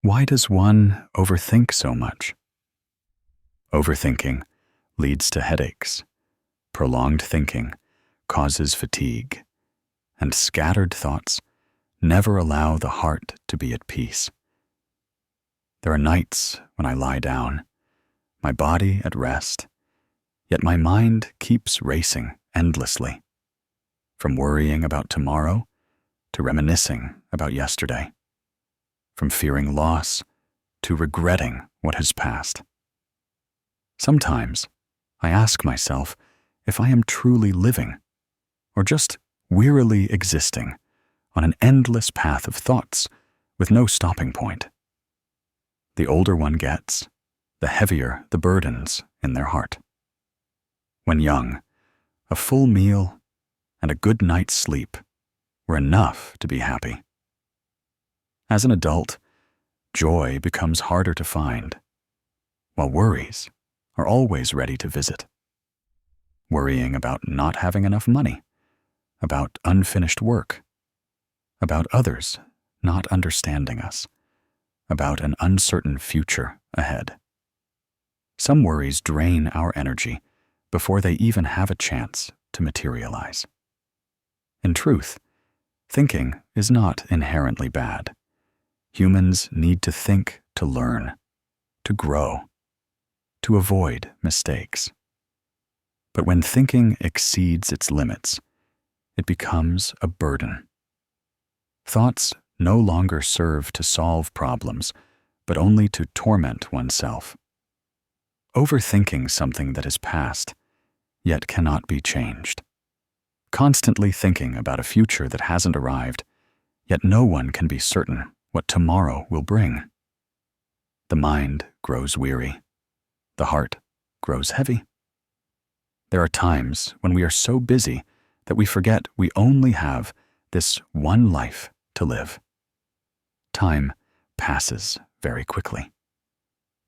Why does one overthink so much? Overthinking leads to headaches. Prolonged thinking causes fatigue, and scattered thoughts never allow the heart to be at peace. There are nights when I lie down, my body at rest, yet my mind keeps racing endlessly, from worrying about tomorrow to reminiscing about yesterday, from fearing loss to regretting what has passed. Sometimes I ask myself if I am truly living, or just wearily existing on an endless path of thoughts with no stopping point. The older one gets, the heavier the burdens in their heart. When young, a full meal and a good night's sleep were enough to be happy. As an adult, joy becomes harder to find, while worries are always ready to visit. Worrying about not having enough money, about unfinished work, about others not understanding us, about an uncertain future ahead. Some worries drain our energy before they even have a chance to materialize. In truth, thinking is not inherently bad. Humans need to think to learn, to grow, to avoid mistakes. But when thinking exceeds its limits, it becomes a burden. Thoughts no longer serve to solve problems, but only to torment oneself. Overthinking something that is past, yet cannot be changed. Constantly thinking about a future that hasn't arrived, yet no one can be certain what tomorrow will bring. The mind grows weary. The heart grows heavy. There are times when we are so busy that we forget we only have this one life to live. Time passes very quickly,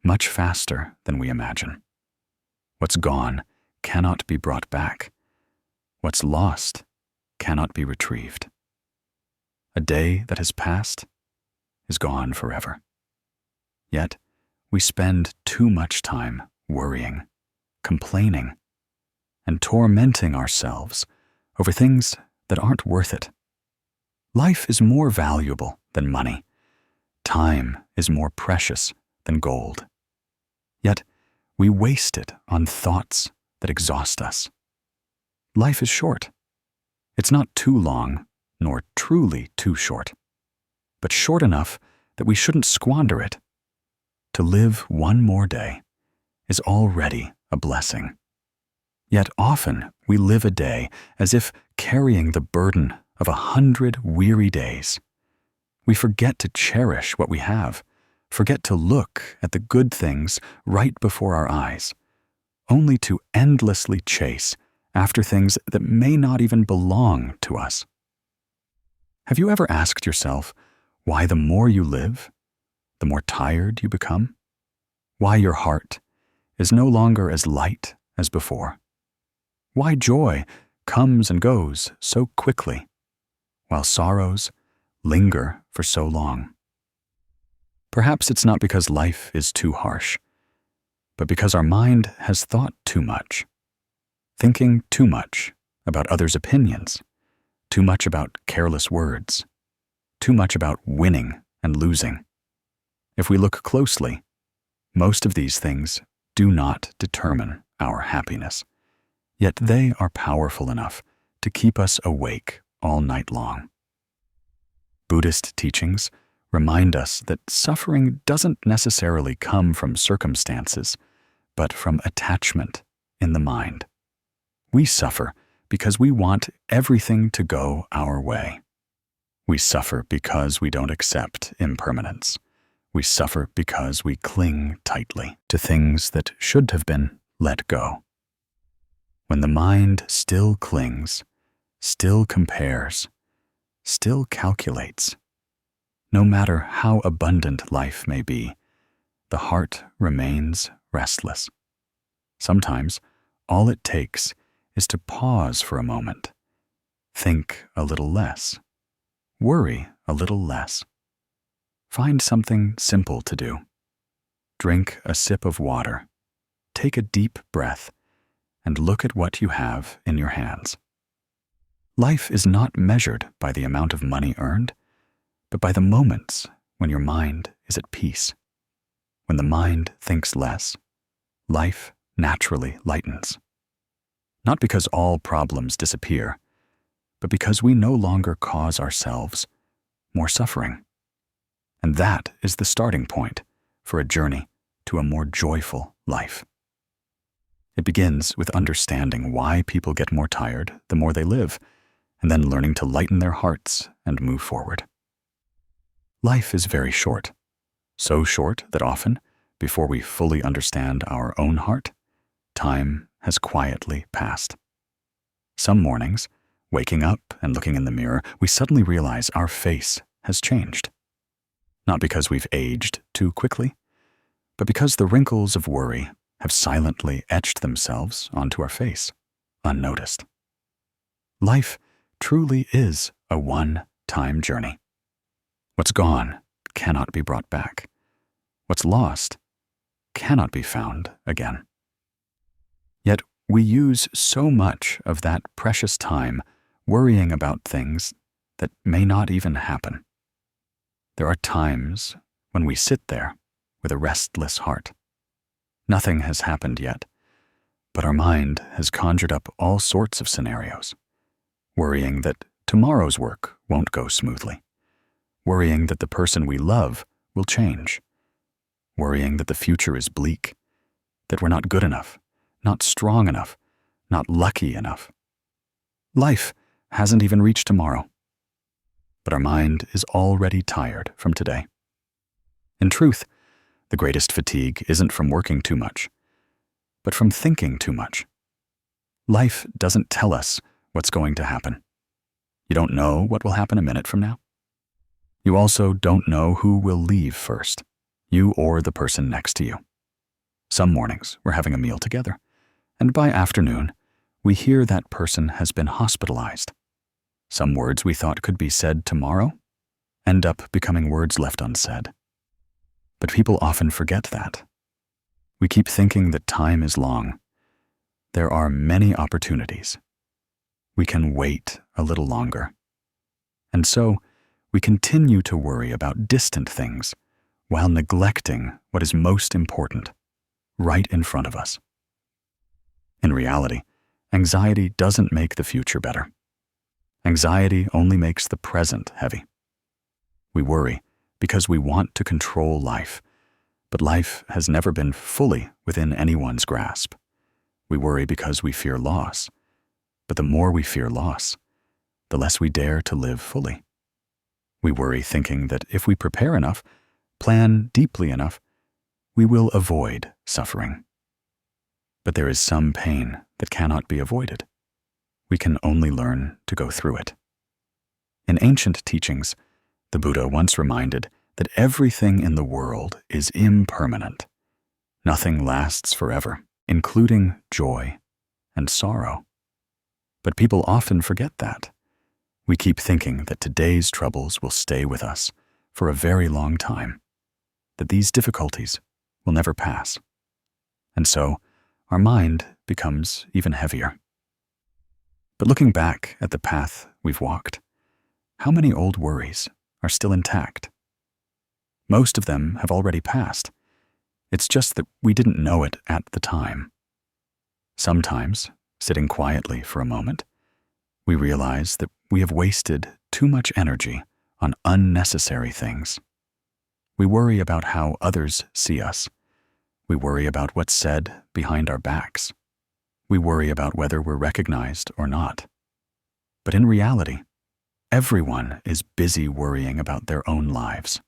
much faster than we imagine. What's gone cannot be brought back. What's lost cannot be retrieved. A day that has passed is gone forever. Yet, we spend too much time worrying, complaining, and tormenting ourselves over things that aren't worth it. Life is more valuable than money. Time is more precious than gold. Yet, we waste it on thoughts that exhaust us. Life is short. It's not too long, nor truly too short, but short enough that we shouldn't squander it. To live one more day is already a blessing. Yet often we live a day as if carrying the burden of 100 weary days. We forget to cherish what we have, forget to look at the good things right before our eyes, only to endlessly chase after things that may not even belong to us. Have you ever asked yourself why the more you live, the more tired you become? Why your heart is no longer as light as before? Why joy comes and goes so quickly, while sorrows linger for so long? Perhaps it's not because life is too harsh, but because our mind has thought too much, thinking too much about others' opinions, too much about careless words, too much about winning and losing. If we look closely, most of these things do not determine our happiness, yet they are powerful enough to keep us awake all night long. Buddhist teachings remind us that suffering doesn't necessarily come from circumstances, but from attachment in the mind. We suffer because we want everything to go our way. We suffer because we don't accept impermanence. We suffer because we cling tightly to things that should have been let go. When the mind still clings, still compares, still calculates, no matter how abundant life may be, the heart remains restless. Sometimes all it takes is to pause for a moment, think a little less, worry a little less, Find something simple to do. Drink a sip of water, take a deep breath, and look at what you have in your hands. Life is not measured by the amount of money earned, but by the moments when your mind is at peace. When the mind thinks less, life naturally lightens. Not because all problems disappear, but because we no longer cause ourselves more suffering. And that is the starting point for a journey to a more joyful life. It begins with understanding why people get more tired the more they live, and then learning to lighten their hearts and move forward. Life is very short, so short that often, before we fully understand our own heart, time has quietly passed. Some mornings, waking up and looking in the mirror, we suddenly realize our face has changed. Not because we've aged too quickly, but because the wrinkles of worry have silently etched themselves onto our face, unnoticed. Life truly is a one-time journey. What's gone cannot be brought back. What's lost cannot be found again. Yet we use so much of that precious time worrying about things that may not even happen. There are times when we sit there with a restless heart. Nothing has happened yet, but our mind has conjured up all sorts of scenarios, worrying that tomorrow's work won't go smoothly, worrying that the person we love will change, worrying that the future is bleak, that we're not good enough, not strong enough, not lucky enough. Life hasn't even reached tomorrow, but our mind is already tired from today. In truth, the greatest fatigue isn't from working too much, but from thinking too much. Life doesn't tell us what's going to happen. You don't know what will happen a minute from now. You also don't know who will leave first, you or the person next to you. Some mornings we're having a meal together, and by afternoon, we hear that person has been hospitalized. Some words we thought could be said tomorrow end up becoming words left unsaid. But people often forget that. We keep thinking that time is long. There are many opportunities. We can wait a little longer. And so, we continue to worry about distant things while neglecting what is most important, right in front of us. In reality, anxiety doesn't make the future better. Anxiety only makes the present heavy. We worry because we want to control life, but life has never been fully within anyone's grasp. We worry because we fear loss, but the more we fear loss, the less we dare to live fully. We worry thinking that if we prepare enough, plan deeply enough, we will avoid suffering. But there is some pain that cannot be avoided. We can only learn to go through it. In ancient teachings, the Buddha once reminded that everything in the world is impermanent. Nothing lasts forever, including joy and sorrow. But people often forget that. We keep thinking that today's troubles will stay with us for a very long time, that these difficulties will never pass. And so, our mind becomes even heavier. But looking back at the path we've walked, how many old worries are still intact? Most of them have already passed. It's just that we didn't know it at the time. Sometimes, sitting quietly for a moment, we realize that we have wasted too much energy on unnecessary things. We worry about how others see us. We worry about what's said behind our backs. We worry about whether we're recognized or not. But in reality, everyone is busy worrying about their own lives.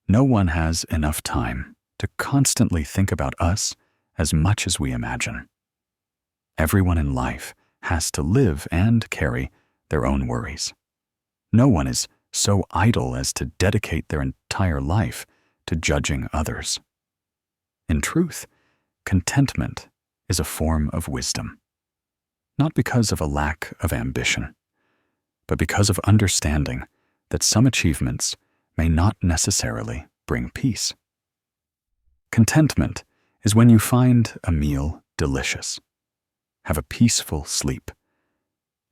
No one has enough time to constantly think about us as much as we imagine. Everyone in life has to live and carry their own worries. No one is so idle as to dedicate their entire life to judging others. In truth, contentment is a form of wisdom, not because of a lack of ambition, but because of understanding that some achievements may not necessarily bring peace. Contentment is when you find a meal delicious, have a peaceful sleep,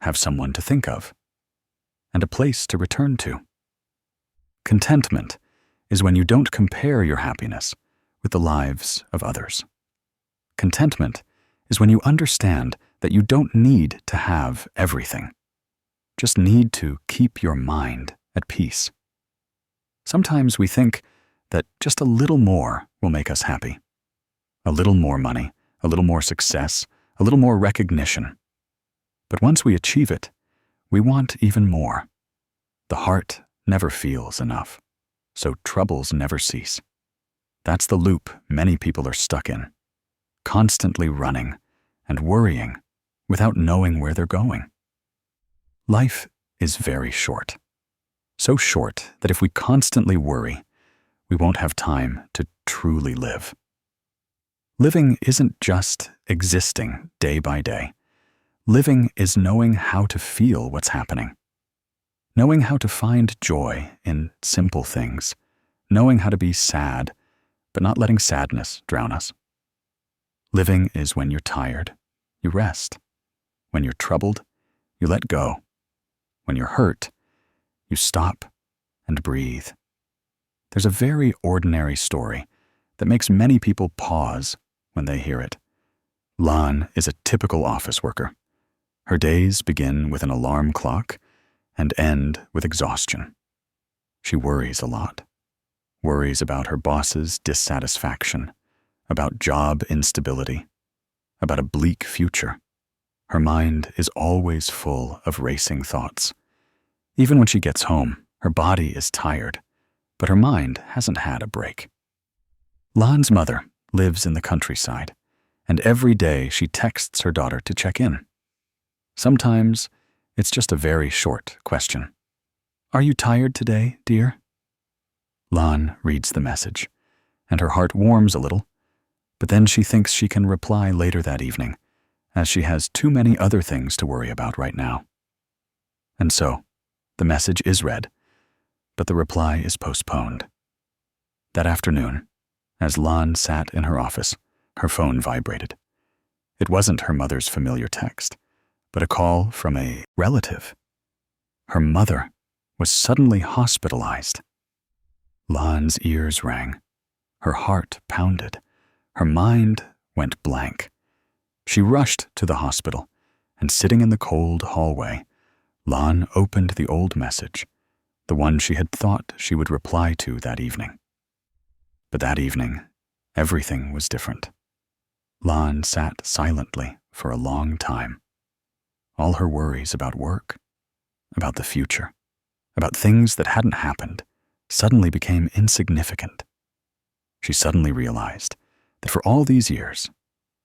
have someone to think of, and a place to return to. Contentment is when you don't compare your happiness with the lives of others. Contentment is when you understand that you don't need to have everything, just need to keep your mind at peace. Sometimes we think that just a little more will make us happy. A little more money, a little more success, a little more recognition. But once we achieve it, we want even more. The heart never feels enough, so troubles never cease. That's the loop many people are stuck in, constantly running and worrying without knowing where they're going. Life is very short. So short that if we constantly worry, we won't have time to truly live. Living isn't just existing day by day. Living is knowing how to feel what's happening. Knowing how to find joy in simple things. Knowing how to be sad, but not letting sadness drown us. Living is when you're tired, you rest. When you're troubled, you let go. When you're hurt, you stop and breathe. There's a very ordinary story that makes many people pause when they hear it. Lan is a typical office worker. Her days begin with an alarm clock and end with exhaustion. She worries a lot. Worries about her boss's dissatisfaction, about job instability, about a bleak future. Her mind is always full of racing thoughts. Even when she gets home, her body is tired, but her mind hasn't had a break. Lan's mother lives in the countryside, and every day she texts her daughter to check in. Sometimes it's just a very short question. "Are you tired today, dear?" Lan reads the message, and her heart warms a little, but then she thinks she can reply later that evening, as she has too many other things to worry about right now. And so, the message is read, but the reply is postponed. That afternoon, as Lan sat in her office, her phone vibrated. It wasn't her mother's familiar text, but a call from a relative. Her mother was suddenly hospitalized. Lan's ears rang. Her heart pounded. Her mind went blank. She rushed to the hospital, and sitting in the cold hallway, Lan opened the old message, the one she had thought she would reply to that evening. But that evening, everything was different. Lan sat silently for a long time. All her worries about work, about the future, about things that hadn't happened, suddenly became insignificant. She suddenly realized that for all these years,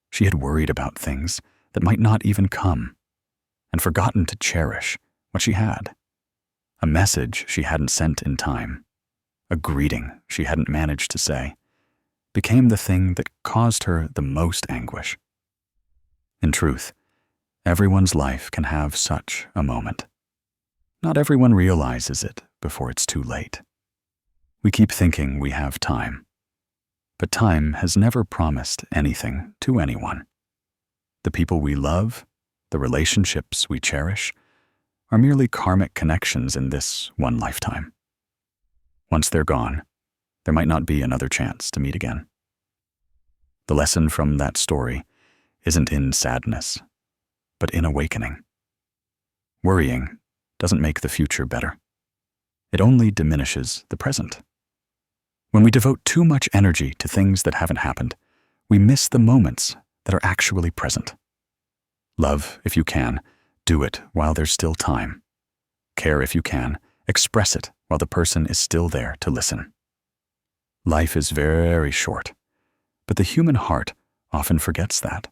she had worried about things that might not even come, and forgotten to cherish what she had. A message she hadn't sent in time, a greeting she hadn't managed to say, became the thing that caused her the most anguish. In truth, everyone's life can have such a moment. Not everyone realizes it before it's too late. We keep thinking we have time, but time has never promised anything to anyone. The people we love, the relationships we cherish, are merely karmic connections in this one lifetime. Once they're gone, there might not be another chance to meet again. The lesson from that story isn't in sadness, but in awakening. Worrying doesn't make the future better. It only diminishes the present. When we devote too much energy to things that haven't happened, we miss the moments that are actually present. Love, if you can, do it while there's still time. Care if you can, express it while the person is still there to listen. Life is very short, but the human heart often forgets that.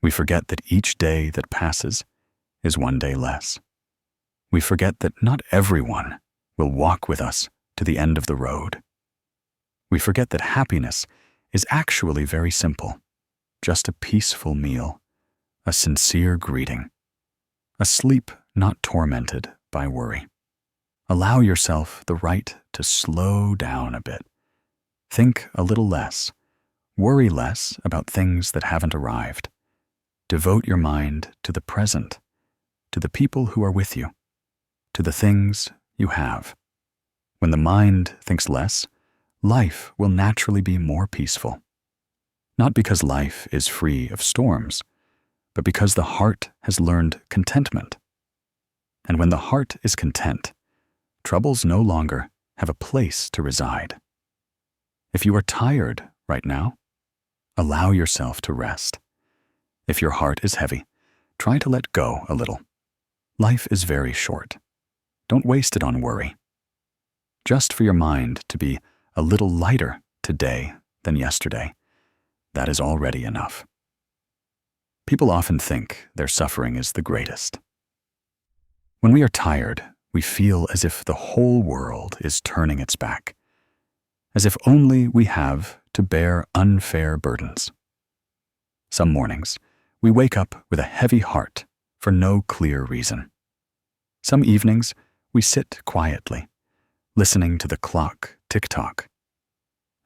We forget that each day that passes is one day less. We forget that not everyone will walk with us to the end of the road. We forget that happiness is actually very simple, just a peaceful meal, a sincere greeting, a sleep not tormented by worry. Allow yourself the right to slow down a bit. Think a little less. Worry less about things that haven't arrived. Devote your mind to the present, to the people who are with you, to the things you have. When the mind thinks less, life will naturally be more peaceful. Not because life is free of storms, but because the heart has learned contentment. And when the heart is content, troubles no longer have a place to reside. If you are tired right now, allow yourself to rest. If your heart is heavy, try to let go a little. Life is very short. Don't waste it on worry. Just for your mind to be a little lighter today than yesterday, that is already enough. People often think their suffering is the greatest. When we are tired, we feel as if the whole world is turning its back, as if only we have to bear unfair burdens. Some mornings, we wake up with a heavy heart for no clear reason. Some evenings, we sit quietly, listening to the clock tick-tock,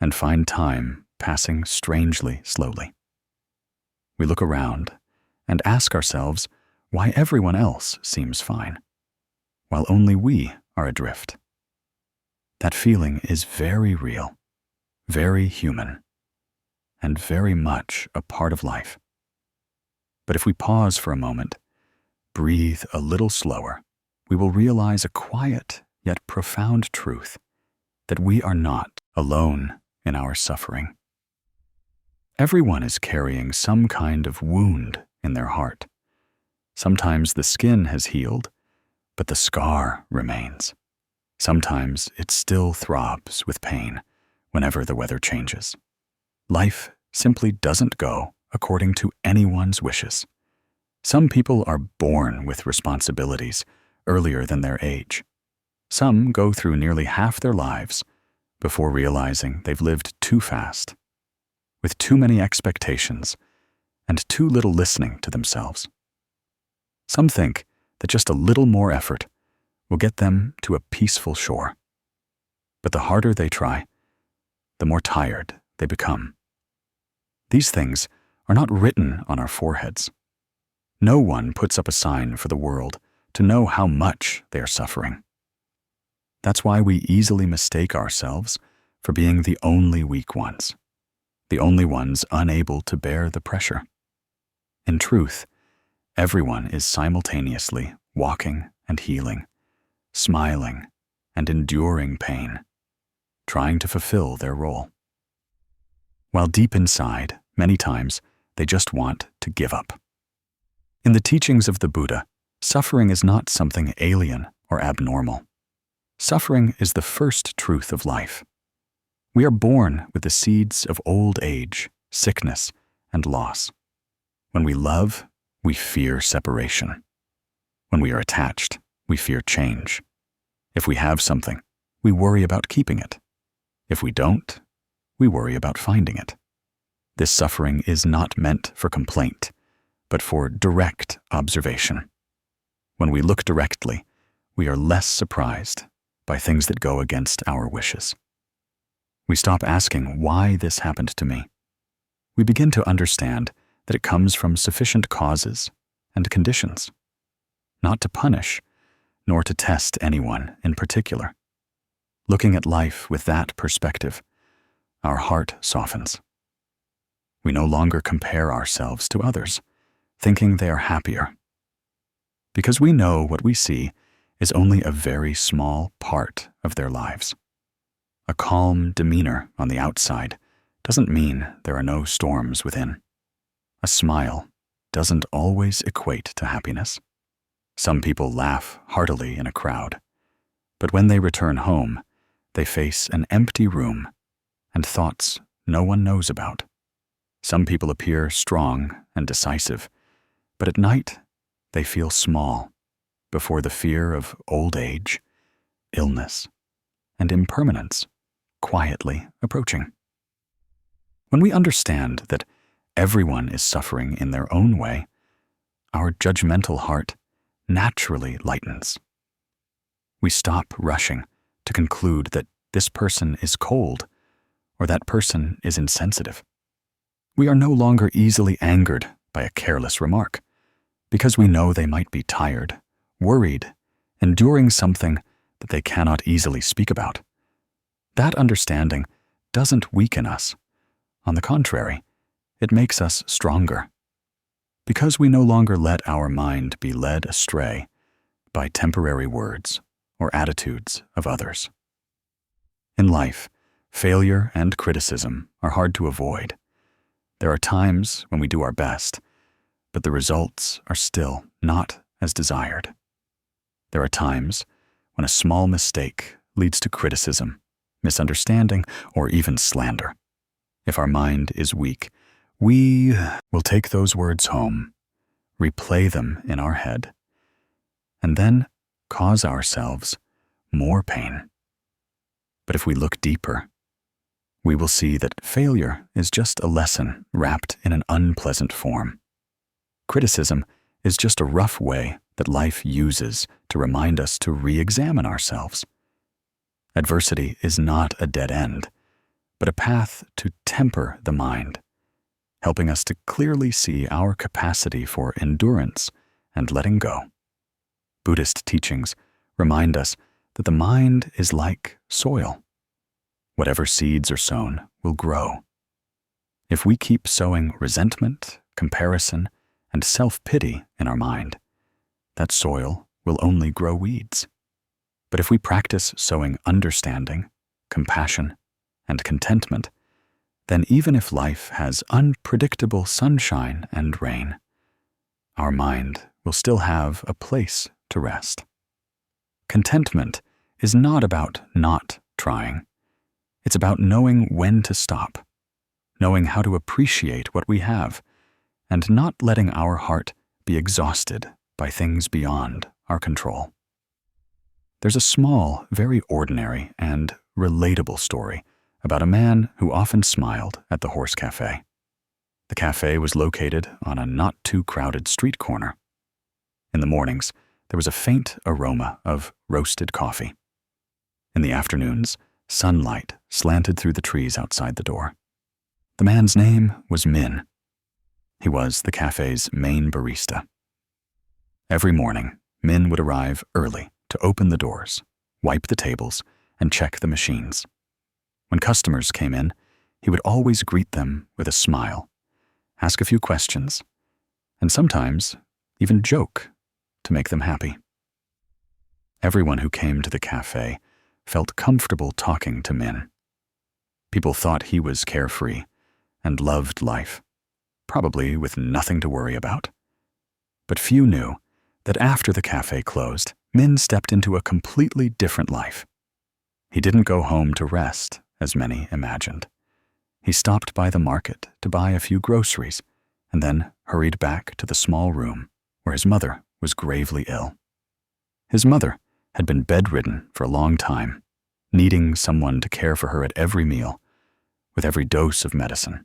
and find time passing strangely slowly. We look around and ask ourselves why everyone else seems fine, while only we are adrift. That feeling is very real, very human, and very much a part of life. But if we pause for a moment, breathe a little slower, we will realize a quiet yet profound truth that we are not alone in our suffering. Everyone is carrying some kind of wound in their heart. Sometimes the skin has healed, but the scar remains. Sometimes it still throbs with pain whenever the weather changes. Life simply doesn't go according to anyone's wishes. Some people are born with responsibilities earlier than their age. Some go through nearly half their lives before realizing they've lived too fast, with too many expectations and too little listening to themselves. Some think that just a little more effort will get them to a peaceful shore. But the harder they try, the more tired they become. These things are not written on our foreheads. No one puts up a sign for the world to know how much they are suffering. That's why we easily mistake ourselves for being the only weak ones, the only ones unable to bear the pressure. In truth, everyone is simultaneously walking and healing, smiling and enduring pain, trying to fulfill their role. While deep inside, many times, they just want to give up. In the teachings of the Buddha, suffering is not something alien or abnormal. Suffering is the first truth of life. We are born with the seeds of old age, sickness, and loss. When we love, we fear separation. When we are attached, we fear change. If we have something, we worry about keeping it. If we don't, we worry about finding it. This suffering is not meant for complaint, but for direct observation. When we look directly, we are less surprised by things that go against our wishes. We stop asking why this happened to me. We begin to understand that it comes from sufficient causes and conditions, not to punish, nor to test anyone in particular. Looking at life with that perspective, our heart softens. We no longer compare ourselves to others, thinking they are happier. Because we know what we see is only a very small part of their lives. A calm demeanor on the outside doesn't mean there are no storms within. A smile doesn't always equate to happiness. Some people laugh heartily in a crowd, but when they return home, they face an empty room and thoughts no one knows about. Some people appear strong and decisive, but at night they feel small before the fear of old age, illness, and impermanence quietly approaching. When we understand that everyone is suffering in their own way, our judgmental heart naturally lightens. We stop rushing to conclude that this person is cold or that person is insensitive. We are no longer easily angered by a careless remark because we know they might be tired, worried, enduring something that they cannot easily speak about. That understanding doesn't weaken us. On the contrary, it makes us stronger, because we no longer let our mind be led astray by temporary words or attitudes of others. In life, failure and criticism are hard to avoid. There are times when we do our best, but the results are still not as desired. There are times when a small mistake leads to criticism, misunderstanding, or even slander. If our mind is weak, we will take those words home, replay them in our head, and then cause ourselves more pain. But if we look deeper, we will see that failure is just a lesson wrapped in an unpleasant form. Criticism is just a rough way that life uses to remind us to re-examine ourselves. Adversity is not a dead end, but a path to temper the mind, helping us to clearly see our capacity for endurance and letting go. Buddhist teachings remind us that the mind is like soil. Whatever seeds are sown will grow. If we keep sowing resentment, comparison, and self-pity in our mind, that soil will only grow weeds. But if we practice sowing understanding, compassion, and contentment, then even if life has unpredictable sunshine and rain, our mind will still have a place to rest. Contentment is not about not trying. It's about knowing when to stop, knowing how to appreciate what we have, and not letting our heart be exhausted by things beyond our control. There's a small, very ordinary, and relatable story about a man who often smiled at the Horse Cafe. The cafe was located on a not-too-crowded street corner. In the mornings, there was a faint aroma of roasted coffee. In the afternoons, sunlight slanted through the trees outside the door. The man's name was Min. He was the cafe's main barista. Every morning, Min would arrive early to open the doors, wipe the tables, and check the machines. When customers came in, he would always greet them with a smile, ask a few questions, and sometimes even joke to make them happy. Everyone who came to the cafe felt comfortable talking to Min. People thought he was carefree and loved life, probably with nothing to worry about. But few knew that after the cafe closed, Min stepped into a completely different life. He didn't go home to rest, as many imagined. He stopped by the market to buy a few groceries and then hurried back to the small room where his mother was gravely ill. His mother had been bedridden for a long time, needing someone to care for her at every meal, with every dose of medicine.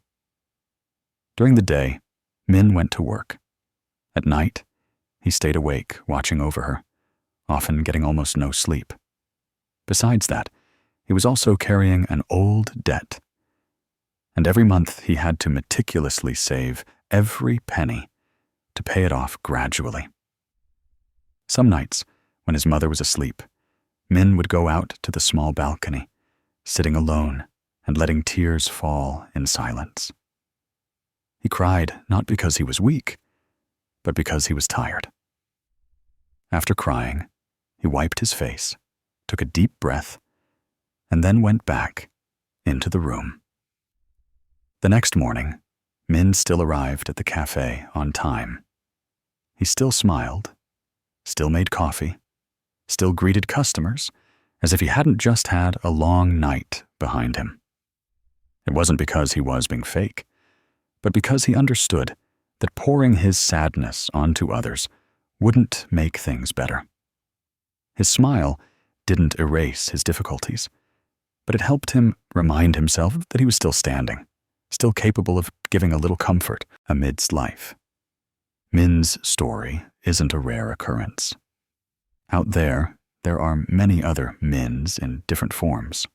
During the day, Min went to work. At night, he stayed awake, watching over her, often getting almost no sleep. Besides that, he was also carrying an old debt, and every month he had to meticulously save every penny to pay it off gradually. Some nights, when his mother was asleep, Min would go out to the small balcony, sitting alone and letting tears fall in silence. He cried not because he was weak, but because he was tired. After crying, he wiped his face, took a deep breath, and then went back into the room. The next morning, Min still arrived at the cafe on time. He still smiled, still made coffee, still greeted customers as if he hadn't just had a long night behind him. It wasn't because he was being fake, but because he understood that pouring his sadness onto others wouldn't make things better. His smile didn't erase his difficulties, but it helped him remind himself that he was still standing, still capable of giving a little comfort amidst life. Min's story isn't a rare occurrence. Out there, there are many other mins in different forms.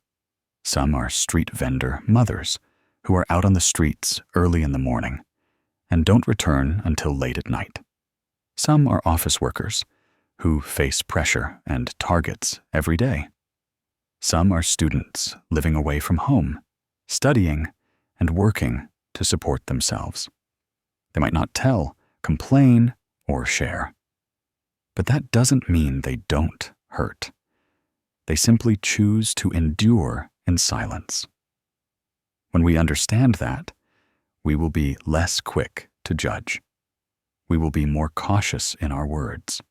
Some are street vendor mothers who are out on the streets early in the morning and don't return until late at night. Some are office workers who face pressure and targets every day. Some are students living away from home, studying and working to support themselves. They might not tell, complain, or share. But that doesn't mean they don't hurt. They simply choose to endure in silence. When we understand that, we will be less quick to judge. We will be more cautious in our words.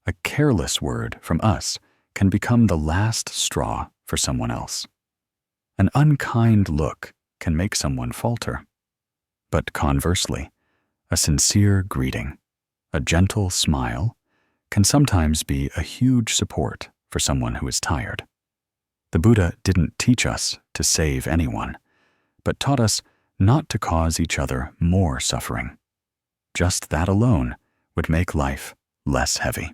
A careless word from us can become the last straw for someone else. An unkind look can make someone falter. But conversely, a sincere greeting, a gentle smile, can sometimes be a huge support for someone who is tired. The Buddha didn't teach us to save anyone, but taught us not to cause each other more suffering. Just that alone would make life less heavy.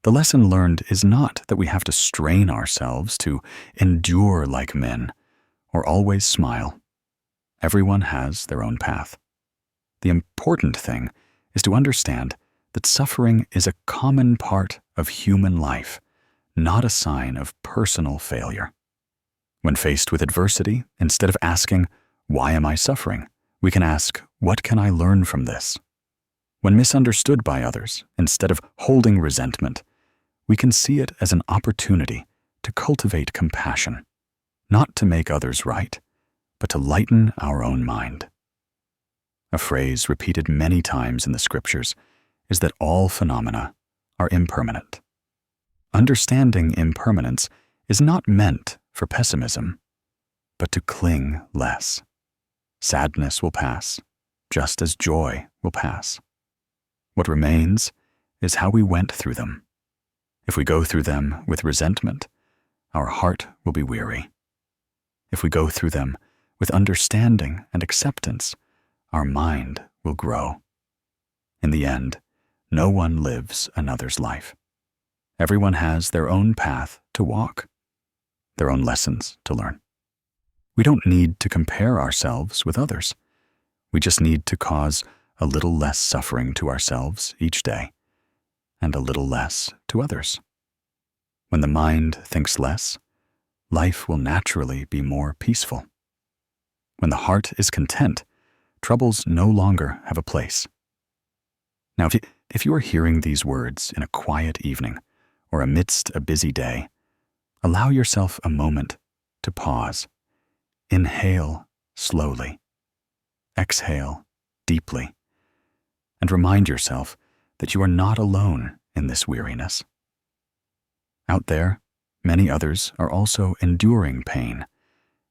The lesson learned is not that we have to strain ourselves to endure like men or always smile. Everyone has their own path. The important thing is to understand that suffering is a common part of human life, not a sign of personal failure. When faced with adversity, instead of asking, "Why am I suffering?" we can ask, "What can I learn from this?" When misunderstood by others, instead of holding resentment, we can see it as an opportunity to cultivate compassion, not to make others right, but to lighten our own mind. A phrase repeated many times in the scriptures is that all phenomena are impermanent. Understanding impermanence is not meant for pessimism, but to cling less. Sadness will pass, just as joy will pass. What remains is how we went through them. If we go through them with resentment, our heart will be weary. If we go through them with understanding and acceptance, our mind will grow. In the end, no one lives another's life. Everyone has their own path to walk, their own lessons to learn. We don't need to compare ourselves with others. We just need to cause a little less suffering to ourselves each day, and a little less to others. When the mind thinks less, life will naturally be more peaceful. When the heart is content, troubles no longer have a place. Now, if you are hearing these words in a quiet evening or amidst a busy day, allow yourself a moment to pause. Inhale slowly. Exhale deeply. And remind yourself that you are not alone in this weariness. Out there, many others are also enduring pain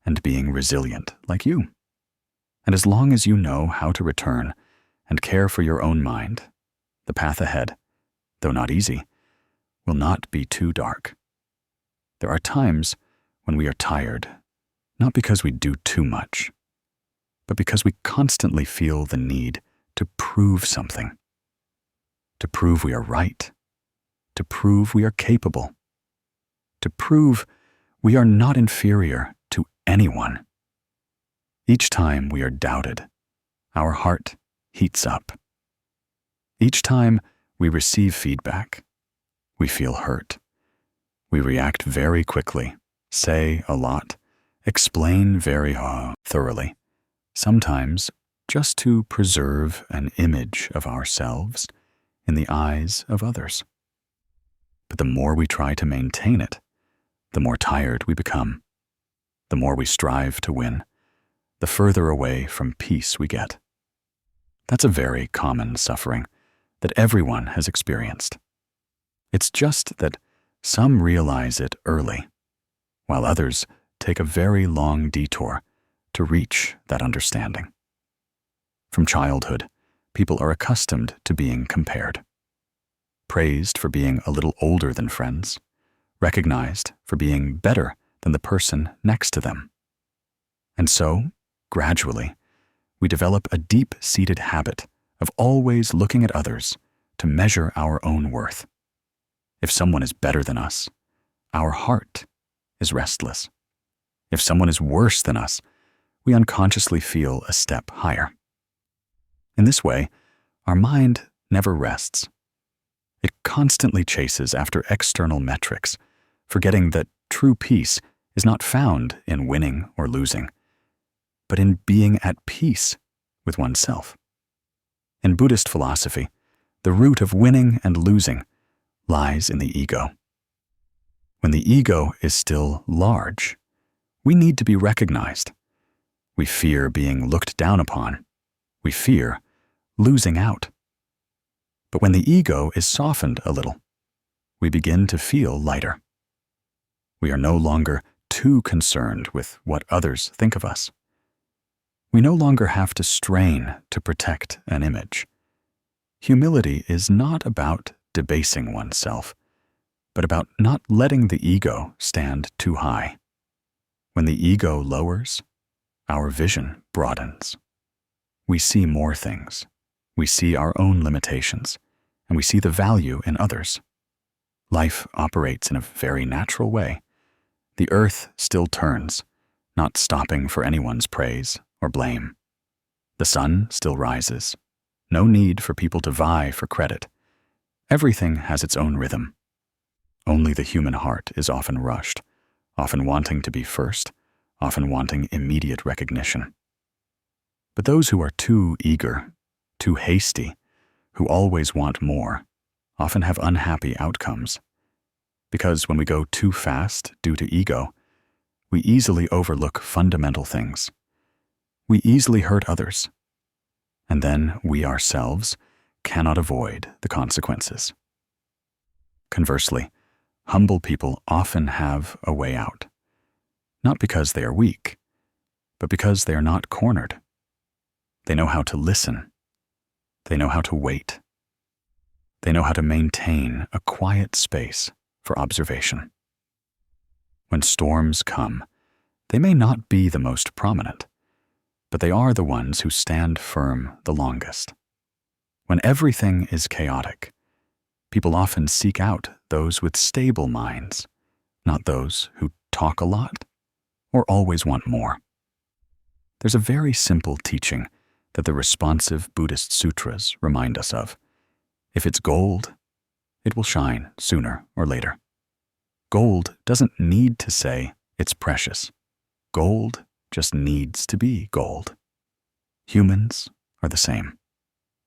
and being resilient like you. And as long as you know how to return and care for your own mind, the path ahead, though not easy, will not be too dark. There are times when we are tired, not because we do too much, but because we constantly feel the need to prove something, to prove we are right, to prove we are capable, to prove we are not inferior to anyone. Each time we are doubted, our heart heats up. Each time we receive feedback, we feel hurt. We react very quickly, say a lot, explain very thoroughly, sometimes just to preserve an image of ourselves in the eyes of others. But the more we try to maintain it, the more tired we become. The more we strive to win, the further away from peace we get. That's a very common suffering that everyone has experienced. It's just that some realize it early, while others take a very long detour to reach that understanding. From childhood, people are accustomed to being compared, praised for being a little older than friends, recognized for being better than the person next to them. And so, gradually, we develop a deep-seated habit of always looking at others to measure our own worth. If someone is better than us, our heart is restless. If someone is worse than us, we unconsciously feel a step higher. In this way, our mind never rests. It constantly chases after external metrics, forgetting that true peace is not found in winning or losing, but in being at peace with oneself. In Buddhist philosophy, the root of winning and losing lies in the ego. When the ego is still large, we need to be recognized. We fear being looked down upon. We fear losing out. But when the ego is softened a little, we begin to feel lighter. We are no longer too concerned with what others think of us. We no longer have to strain to protect an image. Humility is not about debasing oneself, but about not letting the ego stand too high. When the ego lowers, our vision broadens. We see more things. We see our own limitations, and we see the value in others. Life operates in a very natural way. The earth still turns, not stopping for anyone's praise or blame. The sun still rises. No need for people to vie for credit. Everything has its own rhythm. Only the human heart is often rushed, often wanting to be first, often wanting immediate recognition. But those who are too eager, too hasty, who always want more, often have unhappy outcomes. Because when we go too fast due to ego, we easily overlook fundamental things. We easily hurt others. And then we ourselves cannot avoid the consequences. Conversely, humble people often have a way out, not because they are weak, but because they are not cornered. They know how to listen. They know how to wait. They know how to maintain a quiet space for observation. When storms come, they may not be the most prominent, but they are the ones who stand firm the longest. When everything is chaotic, people often seek out those with stable minds, not those who talk a lot or always want more. There's a very simple teaching that the responsive Buddhist sutras remind us of. If it's gold, it will shine sooner or later. Gold doesn't need to say it's precious. Gold just needs to be gold. Humans are the same.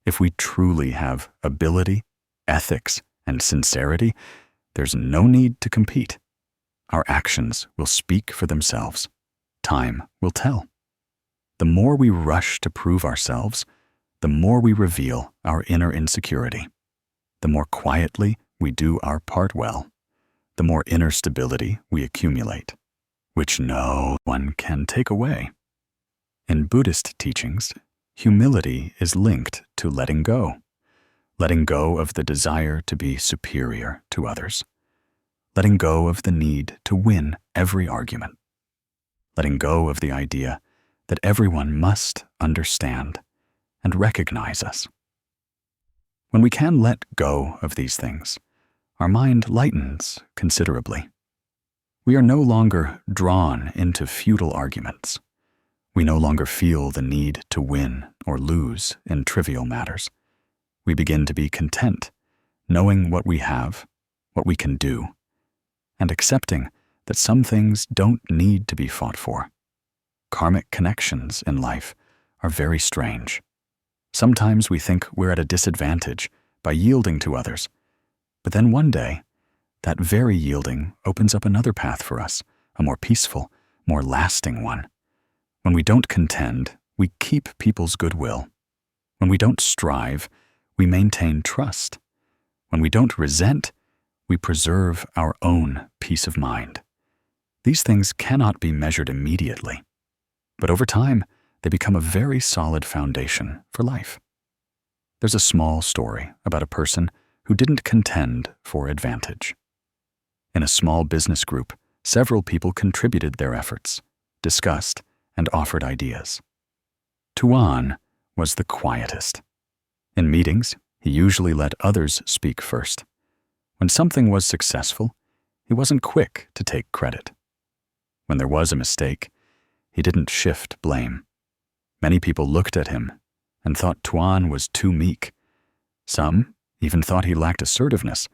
If we truly have ability, ethics, and sincerity, there's no need to compete. Our actions will speak for themselves. Time will tell. The more we rush to prove ourselves, the more we reveal our inner insecurity. The more quietly we do our part well, the more inner stability we accumulate, which no one can take away. In Buddhist teachings, humility is linked to letting go of the desire to be superior to others, letting go of the need to win every argument, letting go of the idea that everyone must understand and recognize us. When we can let go of these things, our mind lightens considerably. We are no longer drawn into futile arguments. We no longer feel the need to win or lose in trivial matters. We begin to be content, knowing what we have, what we can do, and accepting that some things don't need to be fought for. Karmic connections in life are very strange. Sometimes we think we're at a disadvantage by yielding to others, but then one day, that very yielding opens up another path for us, a more peaceful, more lasting one. When we don't contend, we keep people's goodwill. When we don't strive, we maintain trust. When we don't resent, we preserve our own peace of mind. These things cannot be measured immediately, but over time, they become a very solid foundation for life. There's a small story about a person who didn't contend for advantage. In a small business group, several people contributed their efforts, discussed, and offered ideas. Tuan was the quietest. In meetings, he usually let others speak first. When something was successful, he wasn't quick to take credit. When there was a mistake, he didn't shift blame. Many people looked at him and thought Tuan was too meek. Some even thought he lacked assertiveness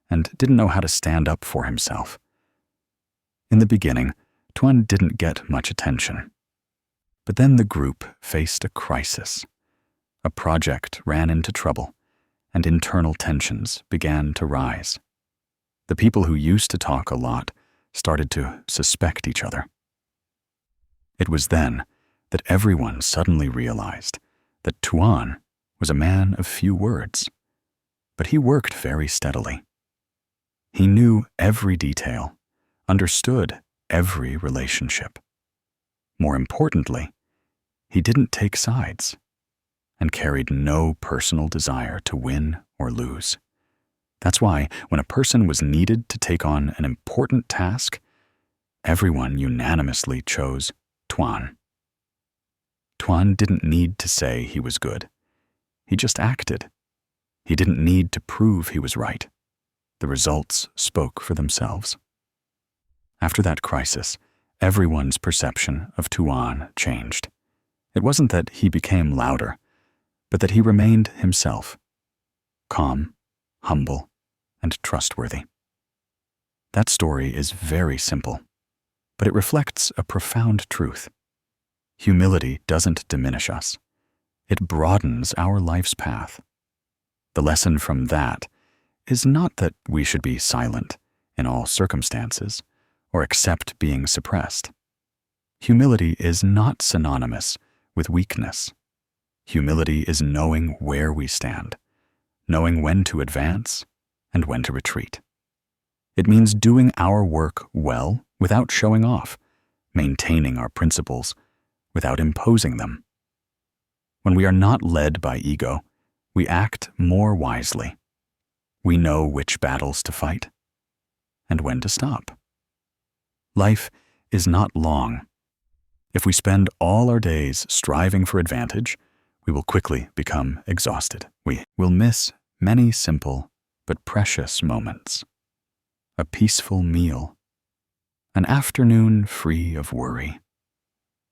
and didn't know how to stand up for himself. In the beginning, Tuan didn't get much attention. But then the group faced a crisis. A project ran into trouble, and internal tensions began to rise. The people who used to talk a lot started to suspect each other. It was then that everyone suddenly realized that Tuan was a man of few words, but he worked very steadily. He knew every detail, understood every relationship. More importantly, he didn't take sides and carried no personal desire to win or lose. That's why, when a person was needed to take on an important task, everyone unanimously chose Tuan. Tuan didn't need to say he was good. He just acted. He didn't need to prove he was right. The results spoke for themselves. After that crisis, everyone's perception of Tuan changed. It wasn't that he became louder, but that he remained himself, calm, humble, and trustworthy. That story is very simple, but it reflects a profound truth. Humility doesn't diminish us. It broadens our life's path. The lesson from that is not that we should be silent in all circumstances or accept being suppressed. Humility is not synonymous with weakness. Humility is knowing where we stand, knowing when to advance and when to retreat. It means doing our work well without showing off, maintaining our principles without imposing them. When we are not led by ego, we act more wisely. We know which battles to fight and when to stop. Life is not long. If we spend all our days striving for advantage, we will quickly become exhausted. We will miss many simple but precious moments. A peaceful meal, an afternoon free of worry,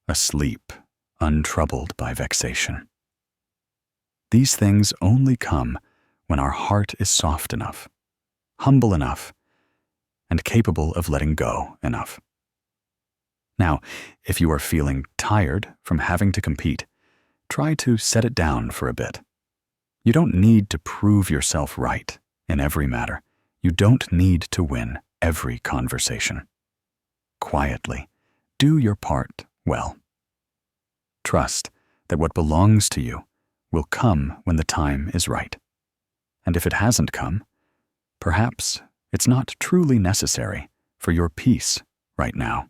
a sleep untroubled by vexation. These things only come when our heart is soft enough, humble enough, and capable of letting go enough. Now, if you are feeling tired from having to compete, try to set it down for a bit. You don't need to prove yourself right in every matter. You don't need to win every conversation. Quietly, do your part well. Trust that what belongs to you will come when the time is right. And if it hasn't come, perhaps it's not truly necessary for your peace right now.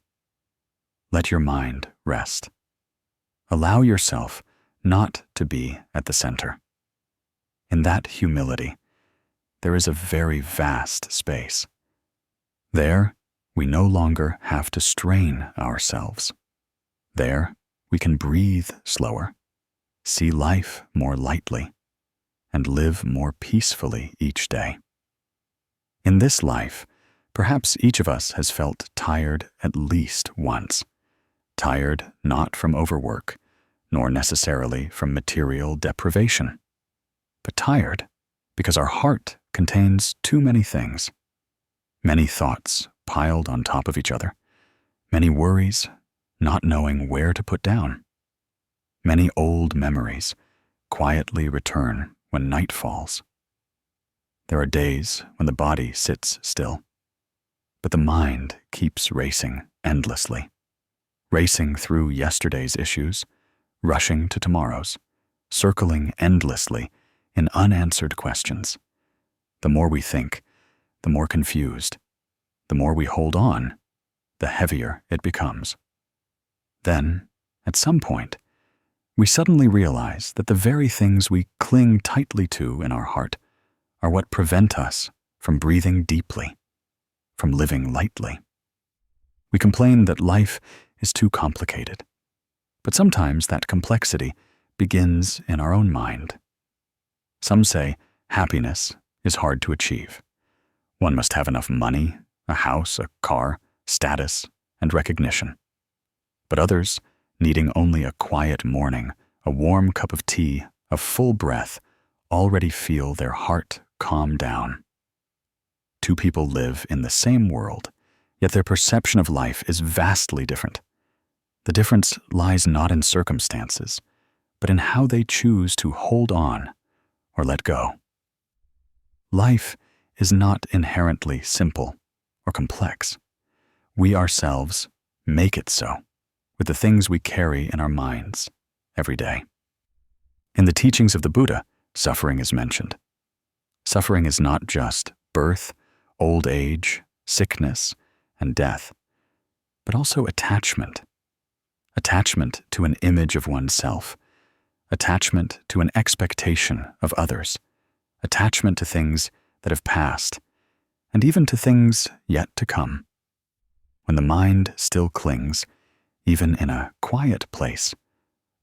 Let your mind rest. Allow yourself not to be at the center. In that humility, there is a very vast space. There, we no longer have to strain ourselves. There, we can breathe slower, see life more lightly, and live more peacefully each day. In this life, perhaps each of us has felt tired at least once. Tired not from overwork, nor necessarily from material deprivation, but tired because our heart contains too many things. Many thoughts piled on top of each other, many worries not knowing where to put down. Many old memories quietly return when night falls. There are days when the body sits still, but the mind keeps racing endlessly, racing through yesterday's issues, rushing to tomorrow's, circling endlessly in unanswered questions. The more we think, the more confused. The more we hold on, the heavier it becomes. Then, at some point, we suddenly realize that the very things we cling tightly to in our heart are what prevent us from breathing deeply, from living lightly. We complain that life is too complicated, but sometimes that complexity begins in our own mind. Some say happiness is hard to achieve, One must have enough money, a house, a car, status, and recognition. But others, needing only a quiet morning, a warm cup of tea, a full breath, already feel their heart calm down. Two people live in the same world, yet their perception of life is vastly different. The difference lies not in circumstances, but in how they choose to hold on or let go. Life is not inherently simple or complex. We ourselves make it so with the things we carry in our minds every day. In the teachings of the Buddha, suffering is mentioned. Suffering is not just birth, old age, sickness, and death, but also attachment. Attachment to an image of oneself, attachment to an expectation of others, attachment to things that have passed, and even to things yet to come. When the mind still clings, even in a quiet place,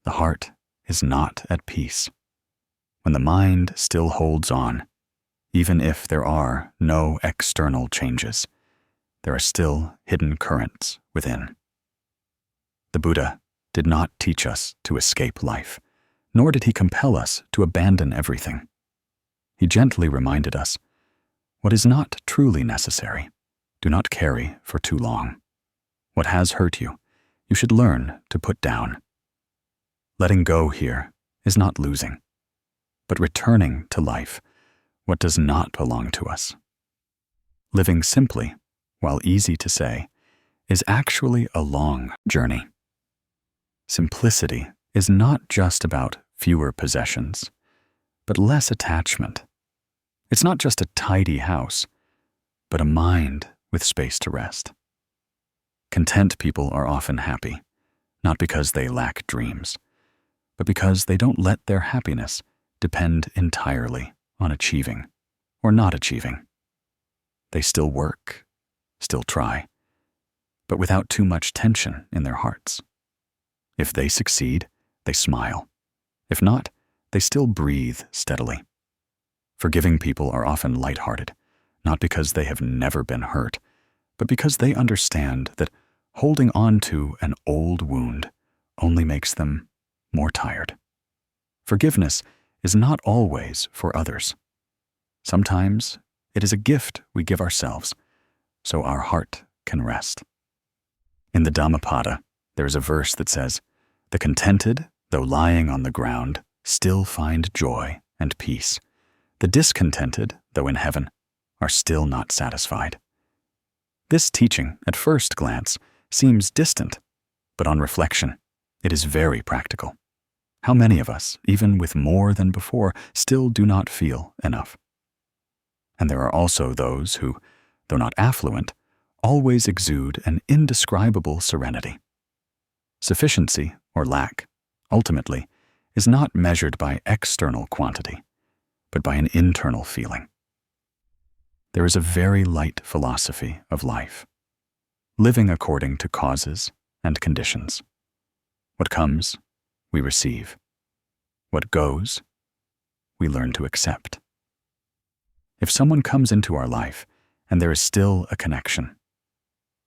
the heart is not at peace. When the mind still holds on, even if there are no external changes, there are still hidden currents within. The Buddha did not teach us to escape life, nor did he compel us to abandon everything. He gently reminded us, what is not truly necessary, do not carry for too long. What has hurt you, you should learn to put down. Letting go here is not losing, but returning to life what does not belong to us. Living simply, while easy to say, is actually a long journey. Simplicity is not just about fewer possessions, but less attachment. It's not just a tidy house, but a mind with space to rest. Content people are often happy, not because they lack dreams, but because they don't let their happiness depend entirely on achieving or not achieving. They still work, still try, but without too much tension in their hearts. If they succeed, they smile. If not, they still breathe steadily. Forgiving people are often lighthearted, not because they have never been hurt, but because they understand that holding on to an old wound only makes them more tired. Forgiveness is not always for others. Sometimes it is a gift we give ourselves, so our heart can rest. In the Dhammapada, there is a verse that says, "The contented, though lying on the ground, still find joy and peace. The discontented, though in heaven, are still not satisfied." This teaching, at first glance, seems distant, but on reflection, it is very practical. How many of us, even with more than before, still do not feel enough? And there are also those who, though not affluent, always exude an indescribable serenity. Sufficiency, or lack, ultimately, is not measured by external quantity, but by an internal feeling. There is a very light philosophy of life, living according to causes and conditions. What comes, we receive. What goes, we learn to accept. If someone comes into our life and there is still a connection,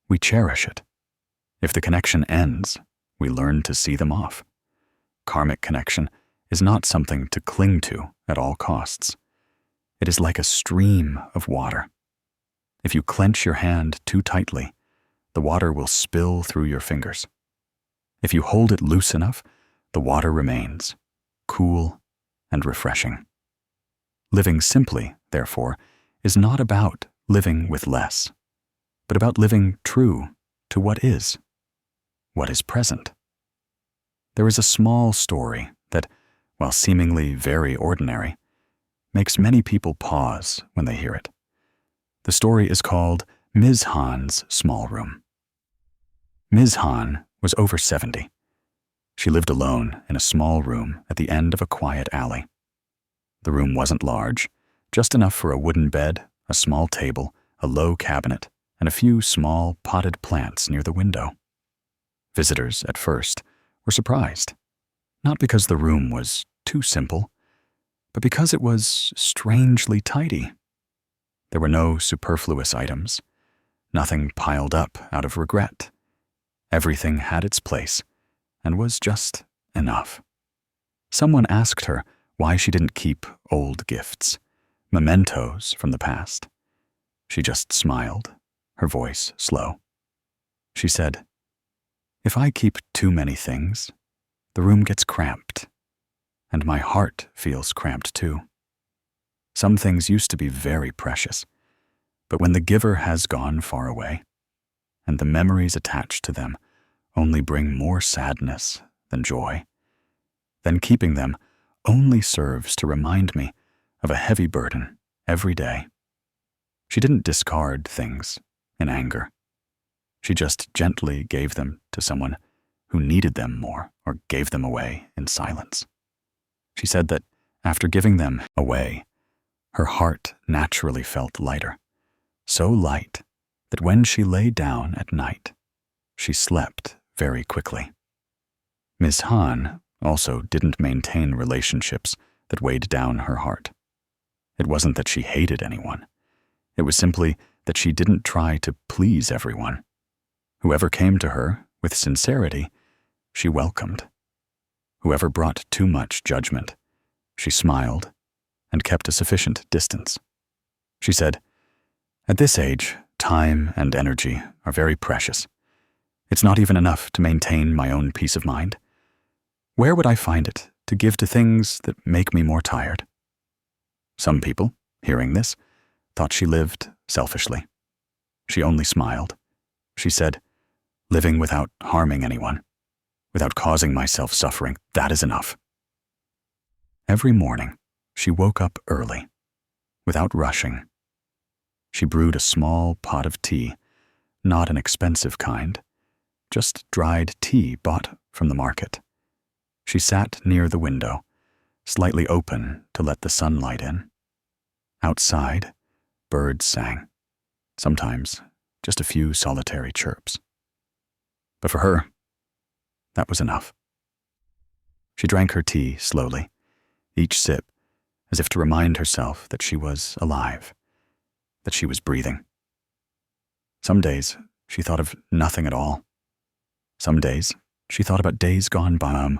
we cherish it. If the connection ends, we learn to see them off. Karmic connection is not something to cling to at all costs. It is like a stream of water. If you clench your hand too tightly, the water will spill through your fingers. If you hold it loose enough, the water remains, cool and refreshing. Living simply, therefore, is not about living with less, but about living true to what is present. There is a small story that, while seemingly very ordinary, makes many people pause when they hear it. The story is called Ms. Han's Small Room. Ms. Han was over 70. She lived alone in a small room at the end of a quiet alley. The room wasn't large, just enough for a wooden bed, a small table, a low cabinet, and a few small potted plants near the window. Visitors, at first, were surprised, not because the room was too simple, but because it was strangely tidy. There were no superfluous items, nothing piled up out of regret. Everything had its place and was just enough. Someone asked her why she didn't keep old gifts, mementos from the past. She just smiled, her voice slow. She said, "If I keep too many things, the room gets cramped, and my heart feels cramped too. Some things used to be very precious, but when the giver has gone far away, and the memories attached to them only bring more sadness than joy, then keeping them only serves to remind me of a heavy burden every day." She didn't discard things in anger. She just gently gave them to someone who needed them more or gave them away in silence. She said that after giving them away, her heart naturally felt lighter, so light that when she lay down at night, she slept very quickly. Ms. Han also didn't maintain relationships that weighed down her heart. It wasn't that she hated anyone. It was simply that she didn't try to please everyone. Whoever came to her with sincerity, she welcomed. Whoever brought too much judgment, she smiled and kept a sufficient distance. She said, "At this age, time and energy are very precious. It's not even enough to maintain my own peace of mind. Where would I find it to give to things that make me more tired?" Some people, hearing this, thought she lived selfishly. She only smiled. She said, "Living without harming anyone, without causing myself suffering, that is enough." Every morning, she woke up early, without rushing. She brewed a small pot of tea, not an expensive kind, just dried tea bought from the market. She sat near the window, slightly open to let the sunlight in. Outside, birds sang, sometimes just a few solitary chirps. But for her, that was enough. She drank her tea slowly, each sip as if to remind herself that she was alive, that she was breathing. Some days, she thought of nothing at all. Some days, she thought about days gone by,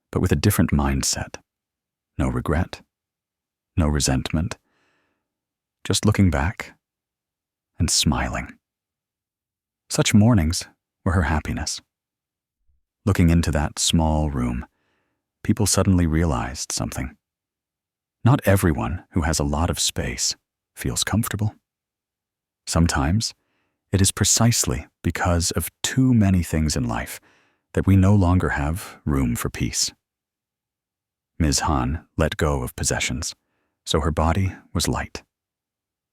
but with a different mindset. No regret, no resentment, just looking back and smiling. Such mornings were her happiness. Looking into that small room, people suddenly realized something. Not everyone who has a lot of space feels comfortable. Sometimes it is precisely because of too many things in life that we no longer have room for peace. Ms. Han let go of possessions, so her body was light.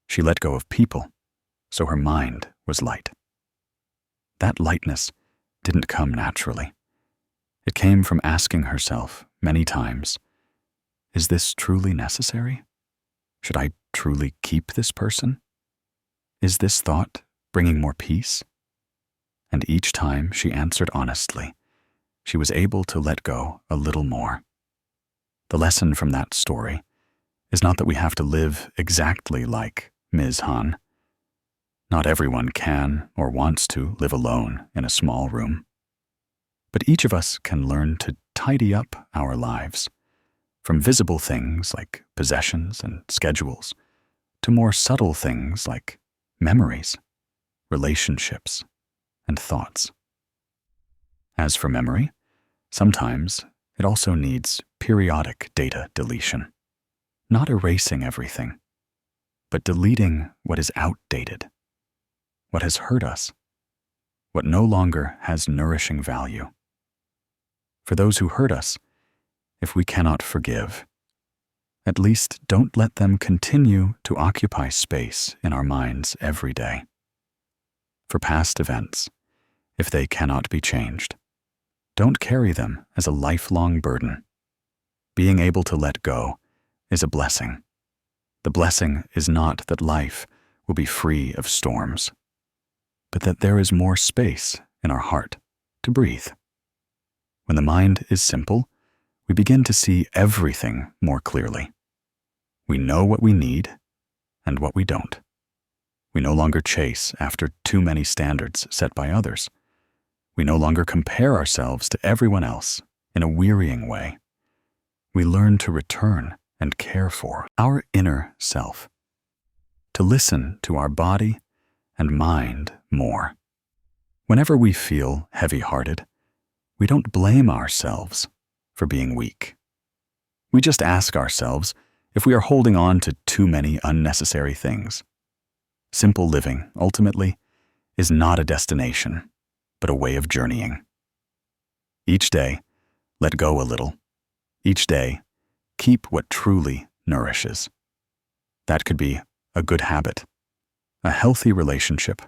She let go of people, so her mind was light. That lightness didn't come naturally. It came from asking herself many times, "Is this truly necessary? Should I truly keep this person? Is this thought bringing more peace?" And each time she answered honestly, she was able to let go a little more. The lesson from that story is not that we have to live exactly like Ms. Han. Not everyone can or wants to live alone in a small room. But each of us can learn to tidy up our lives, from visible things like possessions and schedules, to more subtle things like memories, relationships, and thoughts. As for memory, sometimes it also needs periodic data deletion, not erasing everything, but deleting what is outdated, what has hurt us, what no longer has nourishing value. For those who hurt us, if we cannot forgive, at least don't let them continue to occupy space in our minds every day. For past events, if they cannot be changed, don't carry them as a lifelong burden. Being able to let go is a blessing. The blessing is not that life will be free of storms, but that there is more space in our heart to breathe. When the mind is simple, we begin to see everything more clearly. We know what we need and what we don't. We no longer chase after too many standards set by others. We no longer compare ourselves to everyone else in a wearying way. We learn to return and care for our inner self, to listen to our body and mind more. Whenever we feel heavy-hearted, we don't blame ourselves for being weak. We just ask ourselves if we are holding on to too many unnecessary things. Simple living, ultimately, is not a destination, but a way of journeying. Each day, let go a little. Each day, keep what truly nourishes. That could be a good habit, a healthy relationship,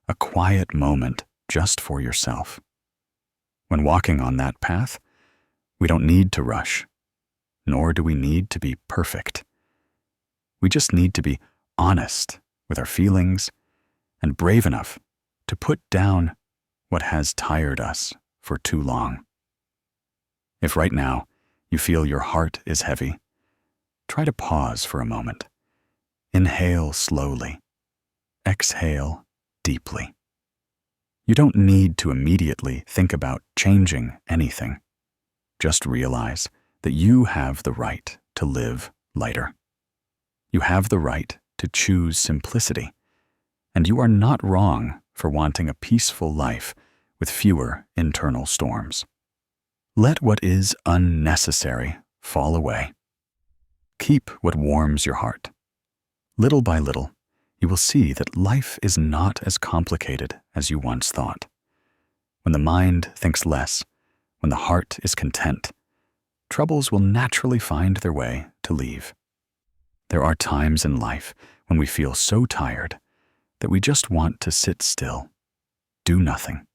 a quiet moment just for yourself. When walking on that path, we don't need to rush, nor do we need to be perfect. We just need to be honest with our feelings and brave enough to put down what has tired us for too long. If right now you feel your heart is heavy, try to pause for a moment. Inhale slowly. Exhale deeply. You don't need to immediately think about changing anything. Just realize that you have the right to live lighter. You have the right to choose simplicity, and you are not wrong for wanting a peaceful life with fewer internal storms. Let what is unnecessary fall away. Keep what warms your heart. Little by little, you will see that life is not as complicated as you once thought. When the mind thinks less, when the heart is content, troubles will naturally find their way to leave. There are times in life when we feel so tired that we just want to sit still, do nothing,